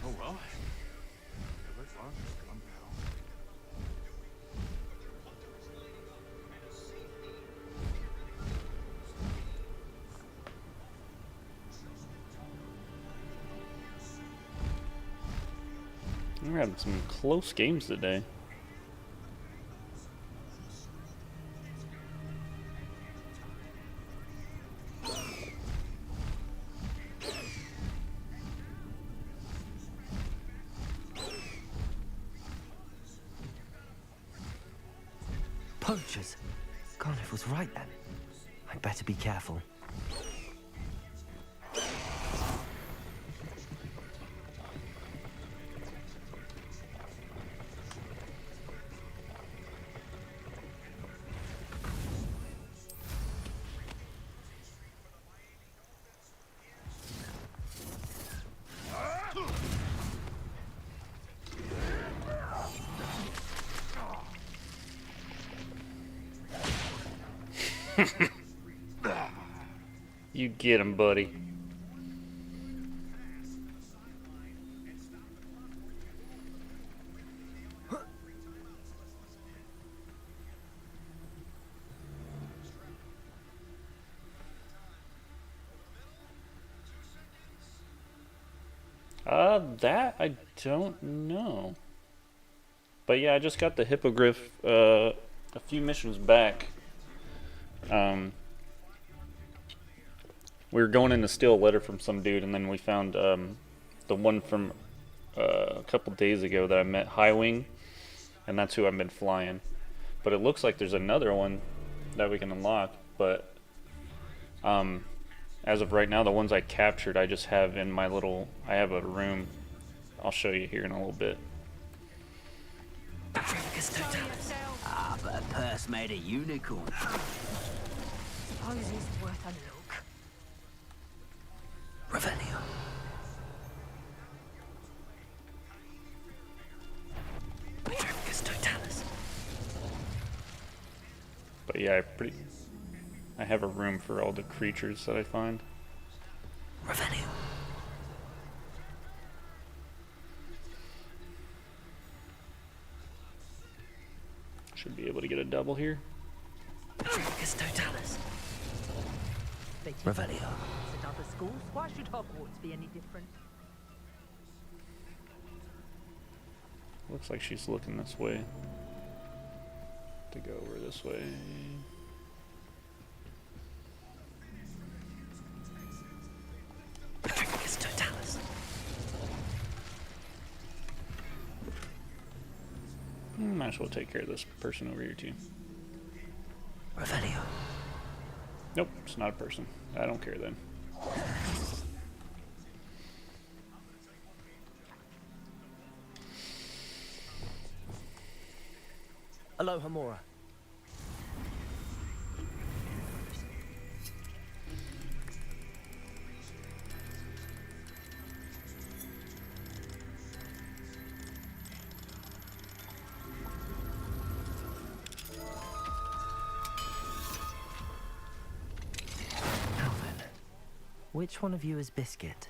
Oh well. Never far has come now. We're having some close games today. Poachers! Garliff was right then. I'd better be careful. You get him, buddy. That I don't know. But yeah, I just got the hippogriff a few missions back. We were going in to steal a letter from some dude, and then we found the one from a couple days ago that I met, Highwing, and that's who I've been flying. But it looks like there's another one that we can unlock, but as of right now, the ones I captured, I just have in my little, I have a room. I'll show you here in a little bit. Ah, but a purse made a unicorn. Suppose it's worth a look. Revelio. But yeah, I have a room for all the creatures that I find. Revelio. Should be able to get a double here. Revelio. At other schools, why should Hogwarts be any different? Looks like she's looking this way. To go over this way. Might as well take care of this person over here too. Revelio. Nope, it's not a person. I don't care then. Aloha Mora. Which one of you is Biscuit?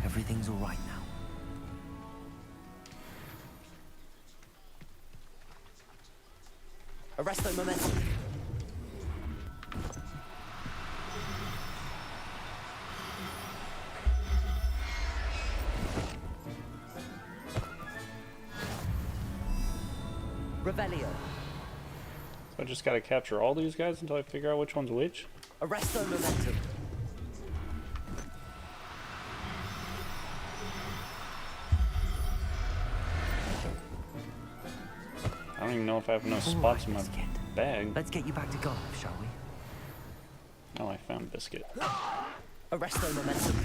Everything's all right now. Arresto momentum. Revelio. So I just gotta capture all these guys until I figure out which one's which? Arresto momentum. I don't even know if I have enough spots in my bag. Let's get you back to Golf, shall we? Oh, I found Biscuit. Arresto momentum.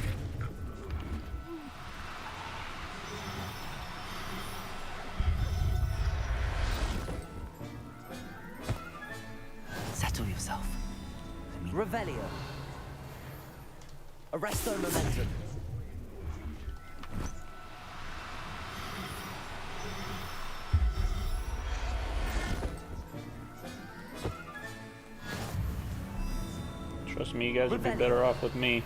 Settle yourself. Revelio. Arresto momentum. Trust me, you guys would be better off with me.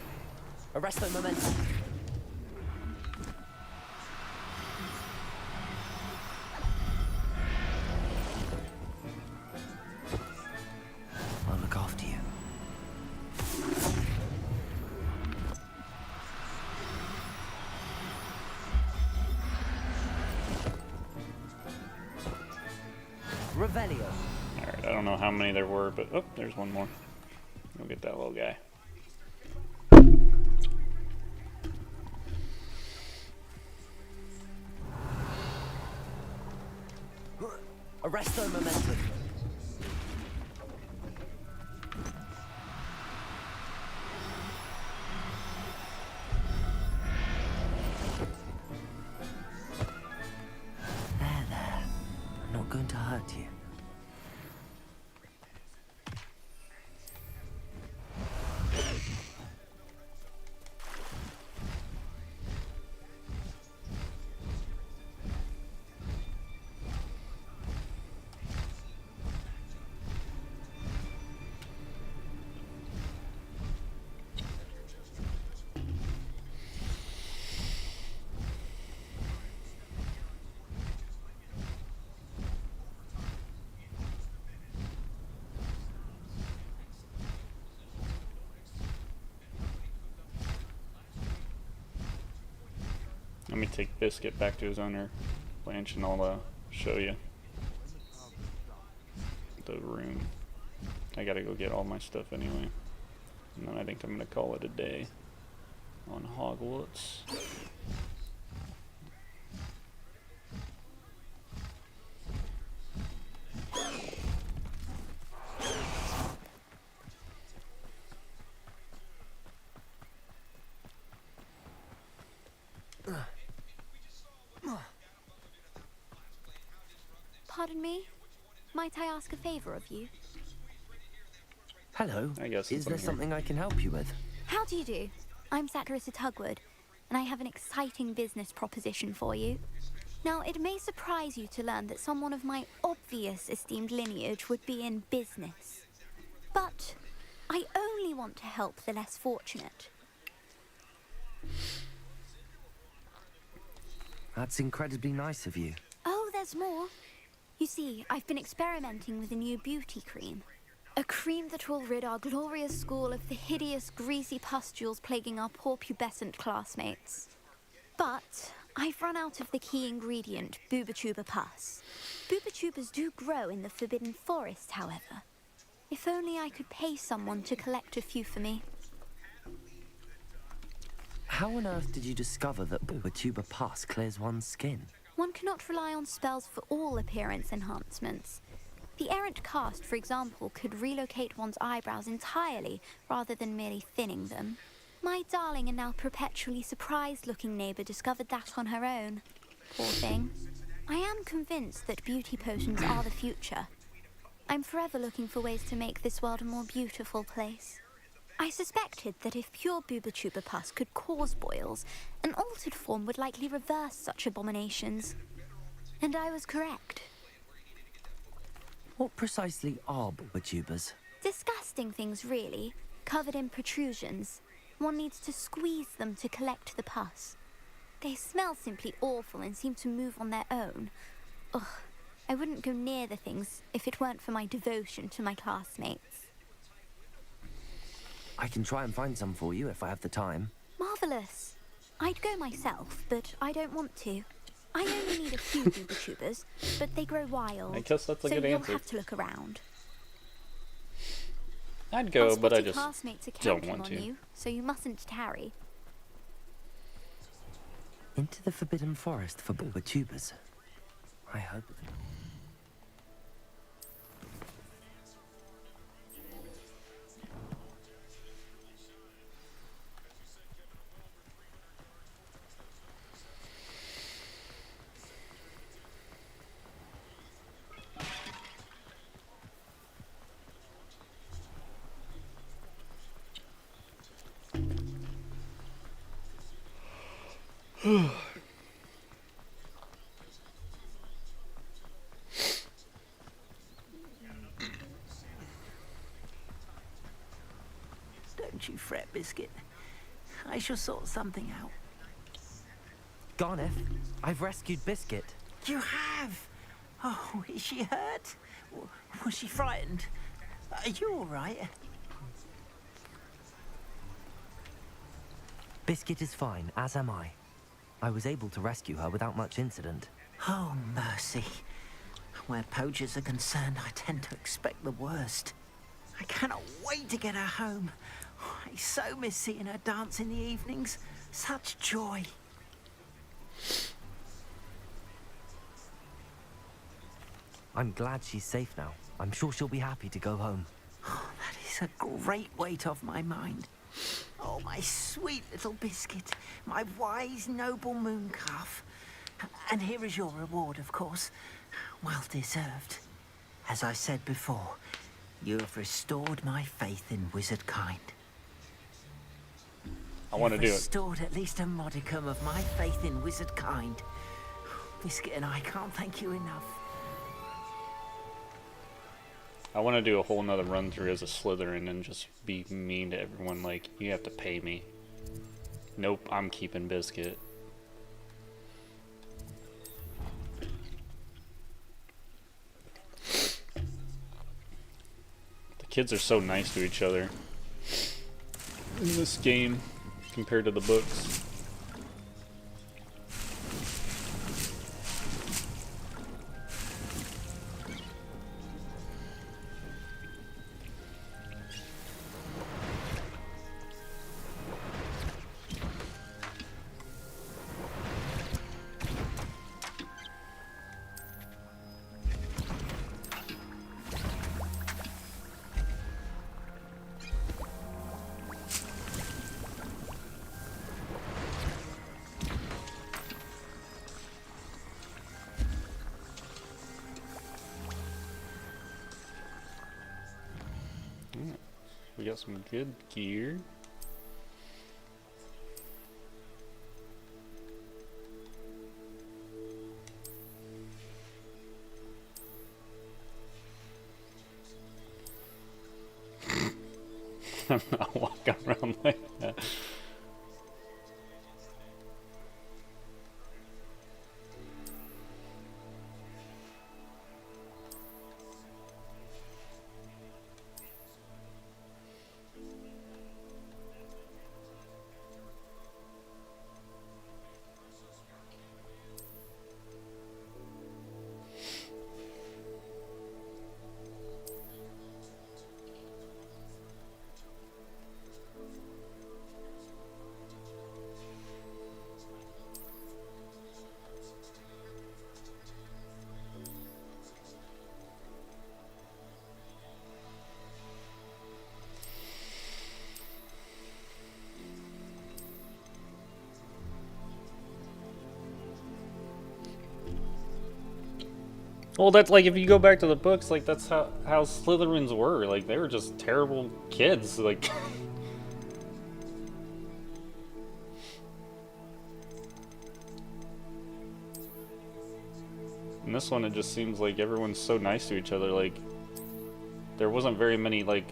Arresto momentum. I'll look after you. Revelio. Alright, I don't know how many there were, but oh, there's one more. Go get that little guy. Arresto momentum. There. I'm not going to hurt you. Let me take Biscuit back to his owner, Blanche, and I'll show you the room. I gotta go get all my stuff anyway. And then I think I'm gonna call it a day on Hogwarts. Pardon me? Might I ask a favor of you? Hello. I guess Is there something I can help you with? How do you do? I'm Saccharissa Tugwood, and I have an exciting business proposition for you. Now, it may surprise you to learn that someone of my obvious esteemed lineage would be in business. But I only want to help the less fortunate. That's incredibly nice of you. Oh, there's more. You see, I've been experimenting with a new beauty cream. A cream that will rid our glorious school of the hideous, greasy pustules plaguing our poor pubescent classmates. But I've run out of the key ingredient, Booba-Tuba pus. Booba-Tubas do grow in the Forbidden Forest, however. If only I could pay someone to collect a few for me. How on earth did you discover that Booba-Tuba pus clears one's skin? One cannot rely on spells for all appearance enhancements. The errant cast, for example, could relocate one's eyebrows entirely rather than merely thinning them. My darling and now perpetually surprised-looking neighbour discovered that on her own. Poor thing. I am convinced that beauty potions are the future. I'm forever looking for ways to make this world a more beautiful place. I suspected that if pure Booba-Tuba pus could cause boils, an altered form would likely reverse such abominations. And I was correct. What precisely are Booba-Tubas? Disgusting things, really, covered in protrusions. One needs to squeeze them to collect the pus. They smell simply awful and seem to move on their own. Ugh, I wouldn't go near the things if it weren't for my devotion to my classmates. I can try and find some for you if I have the time. Marvellous. I'd go myself, but I don't want to. I only need a few Booba-Tubas, but they grow wild. I guess that's a so good you'll answer. have to look around. I'd go, Our but I spotty just classmates are don't counting want on to. you, so you mustn't tarry. Into the Forbidden Forest for Booba-Tubas. I hope. Don't you fret, Biscuit. I shall sort something out. Garneth, I've rescued Biscuit. You have? Oh, is she hurt? Was she frightened? Are you all right? Biscuit is fine, as am I. I was able to rescue her without much incident. Oh, mercy. Where poachers are concerned, I tend to expect the worst. I cannot wait to get her home. I so miss seeing her dance in the evenings. Such joy. I'm glad she's safe now. I'm sure she'll be happy to go home. Oh, that is a great weight off my mind. Oh, my sweet little Biscuit. My wise, noble mooncalf. And here is your reward, of course. Well deserved. As I said before, you have restored my faith in wizard kind. I want to do it. Restored at least a modicum of my faith in wizard kind. Biscuit and I can't thank you enough. I want to do a whole nother run through as a Slytherin and just be mean to everyone like, you have to pay me. Nope, I'm keeping Biscuit. The kids are so nice to each other in this game compared to the books. We got some good gear. I'm not walking around like that. Well, that's like if you go back to the books, like that's how Slytherins were. Like they were just terrible kids. Like in this one, it just seems like everyone's so nice to each other. Like there wasn't very many like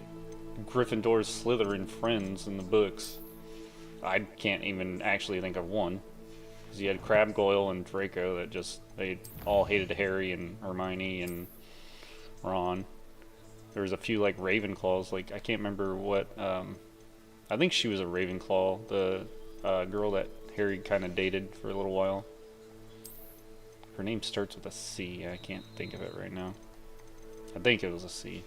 Gryffindor's Slytherin friends in the books. I can't even actually think of one. Because you had Crabbe Goyle and Draco that just, they all hated Harry and Hermione and Ron. There was a few like Ravenclaws, like I can't remember what, I think she was a Ravenclaw, the girl that Harry kind of dated for a little while. Her name starts with a C, I can't think of it right now. I think it was a C.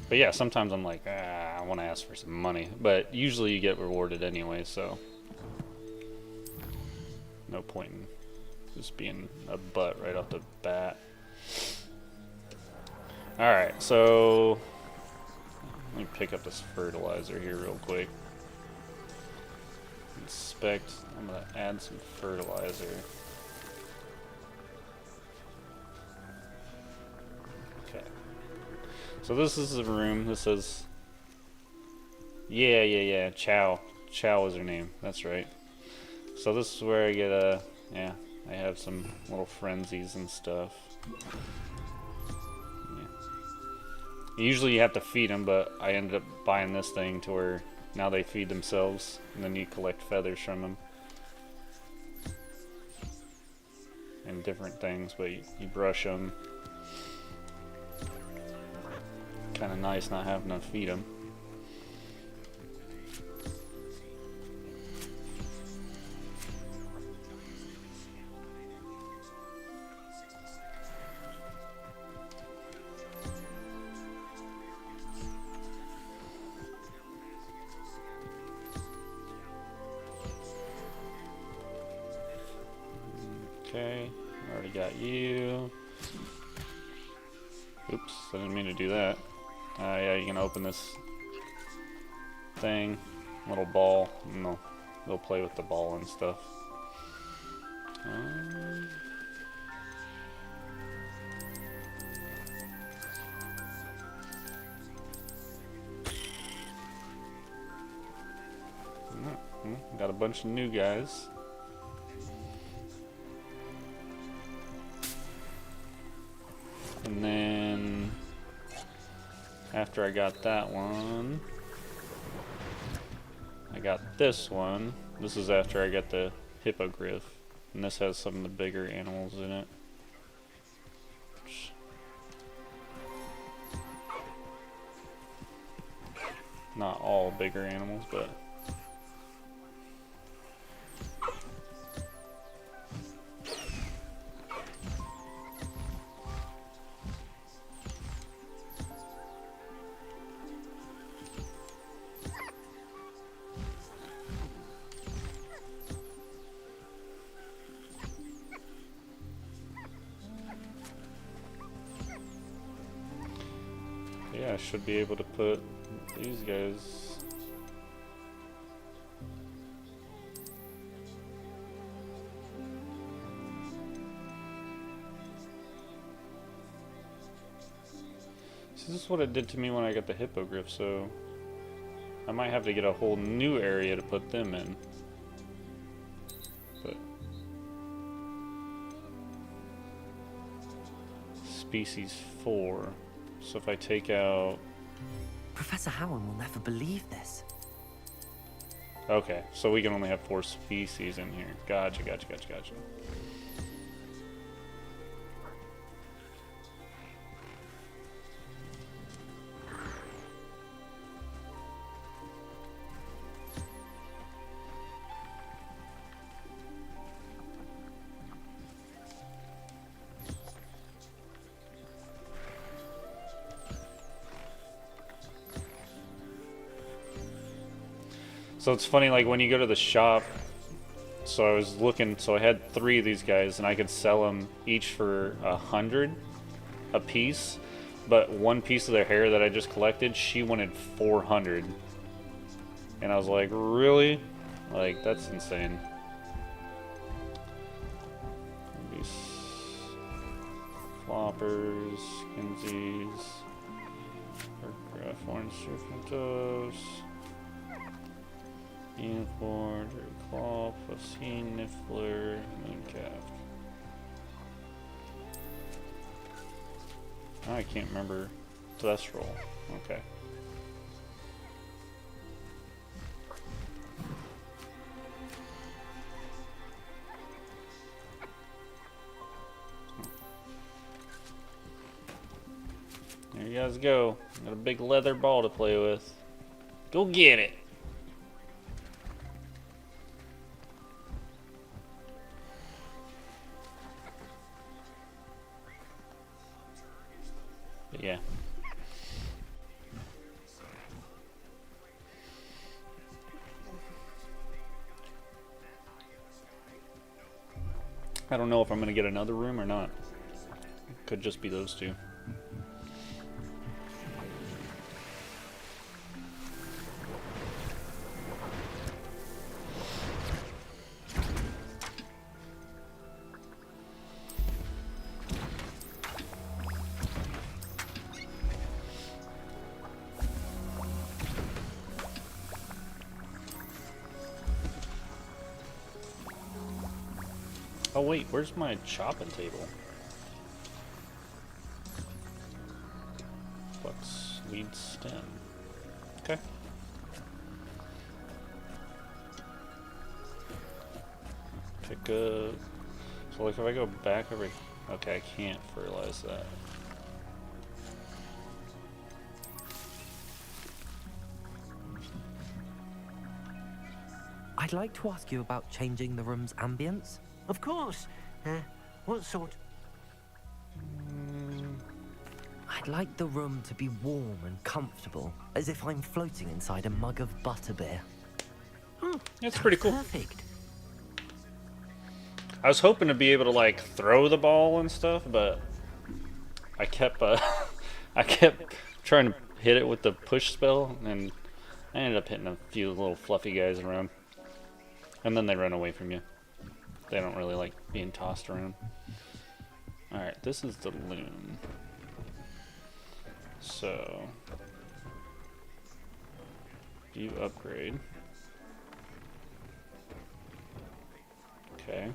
But yeah, sometimes I'm like, I want to ask for some money. But usually you get rewarded anyway, so no point in just being a butt right off the bat. Alright, so let me pick up this fertilizer here real quick. Inspect, I'm going to add some fertilizer. Okay. So this is the room. This says, yeah. Chow is her name. That's right. So this is where I get yeah, I have some little frenzies and stuff. Yeah. Usually you have to feed them, but I ended up buying this thing to where now they feed themselves, and then you collect feathers from them. And different things, but you brush them. Kind of nice not having to feed them. Okay, already got you. Oops, I didn't mean to do that. Yeah, you can open this thing, little ball, and they'll play with the ball and stuff. Got a bunch of new guys. And then after I got that one, I got this one. This is after I got the hippogriff, and this has some of the bigger animals in it. Not all bigger animals, but yeah, I should be able to put these guys. This is what it did to me when I got the hippogriff, so I might have to get a whole new area to put them in. But species 4. So if I take out... Professor Howard will never believe this. Okay, so we can only have 4 species in here. Gotcha, gotcha, gotcha, gotcha. So it's funny, like when you go to the shop, so I was looking, so I had 3 of these guys and I could sell them each for 100 a piece, but one piece of their hair that I just collected, she wanted 400. And I was like, really? Like, that's insane. These floppers, skinsies, horns, serpentos. Unicorn, claw, Placine, Niffler, Mooncalf. I can't remember. Thestral. Okay. There you guys go. Got a big leather ball to play with. Go get it! But yeah. I don't know if I'm gonna get another room or not. Could just be those 2. Oh wait, where's my chopping table? Flux lead stem. Okay. Pick up. So like if I go back over, okay, I can't fertilize that. I'd like to ask you about changing the room's ambience. Of course. What sort? I'd like the room to be warm and comfortable, as if I'm floating inside a mug of butterbeer. That's pretty cool. Perfect. I was hoping to be able to like throw the ball and stuff, but I kept I kept trying to hit it with the push spell, and I ended up hitting a few little fluffy guys around, and then they run away from you. They don't really like being tossed around. Alright, this is the loom. So, you upgrade. Okay.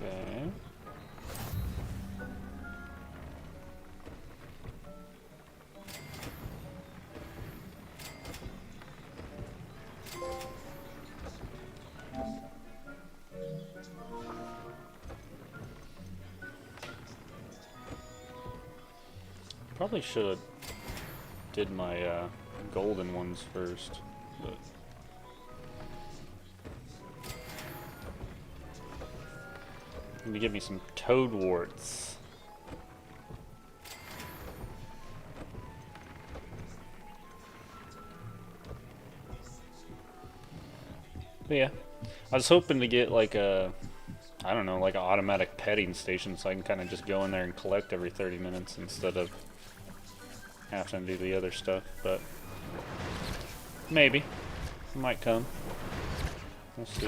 Okay. Probably should have did my golden ones first, but let me give me some toad warts. But yeah, I was hoping to get like a, I don't know, like an automatic petting station so I can kind of just go in there and collect every 30 minutes instead of having to do the other stuff, but maybe. Might come. We'll see.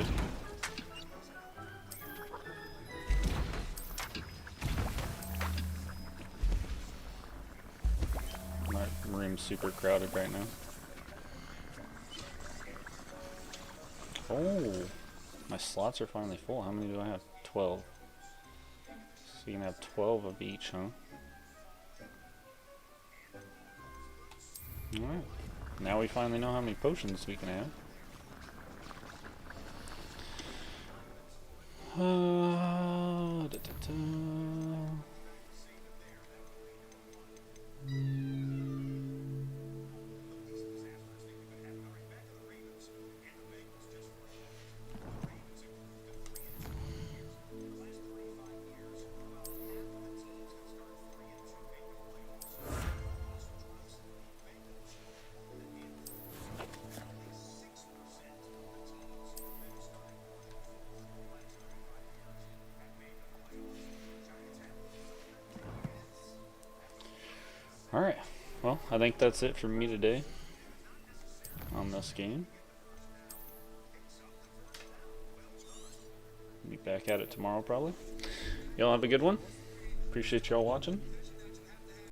My room's super crowded right now. Oh, my slots are finally full. How many do I have? 12. So you can have 12 of each, huh? Alright. Now we finally know how many potions we can have. Alright, well, I think that's it for me today on this game. Be back at it tomorrow probably. Y'all have a good one. Appreciate y'all watching.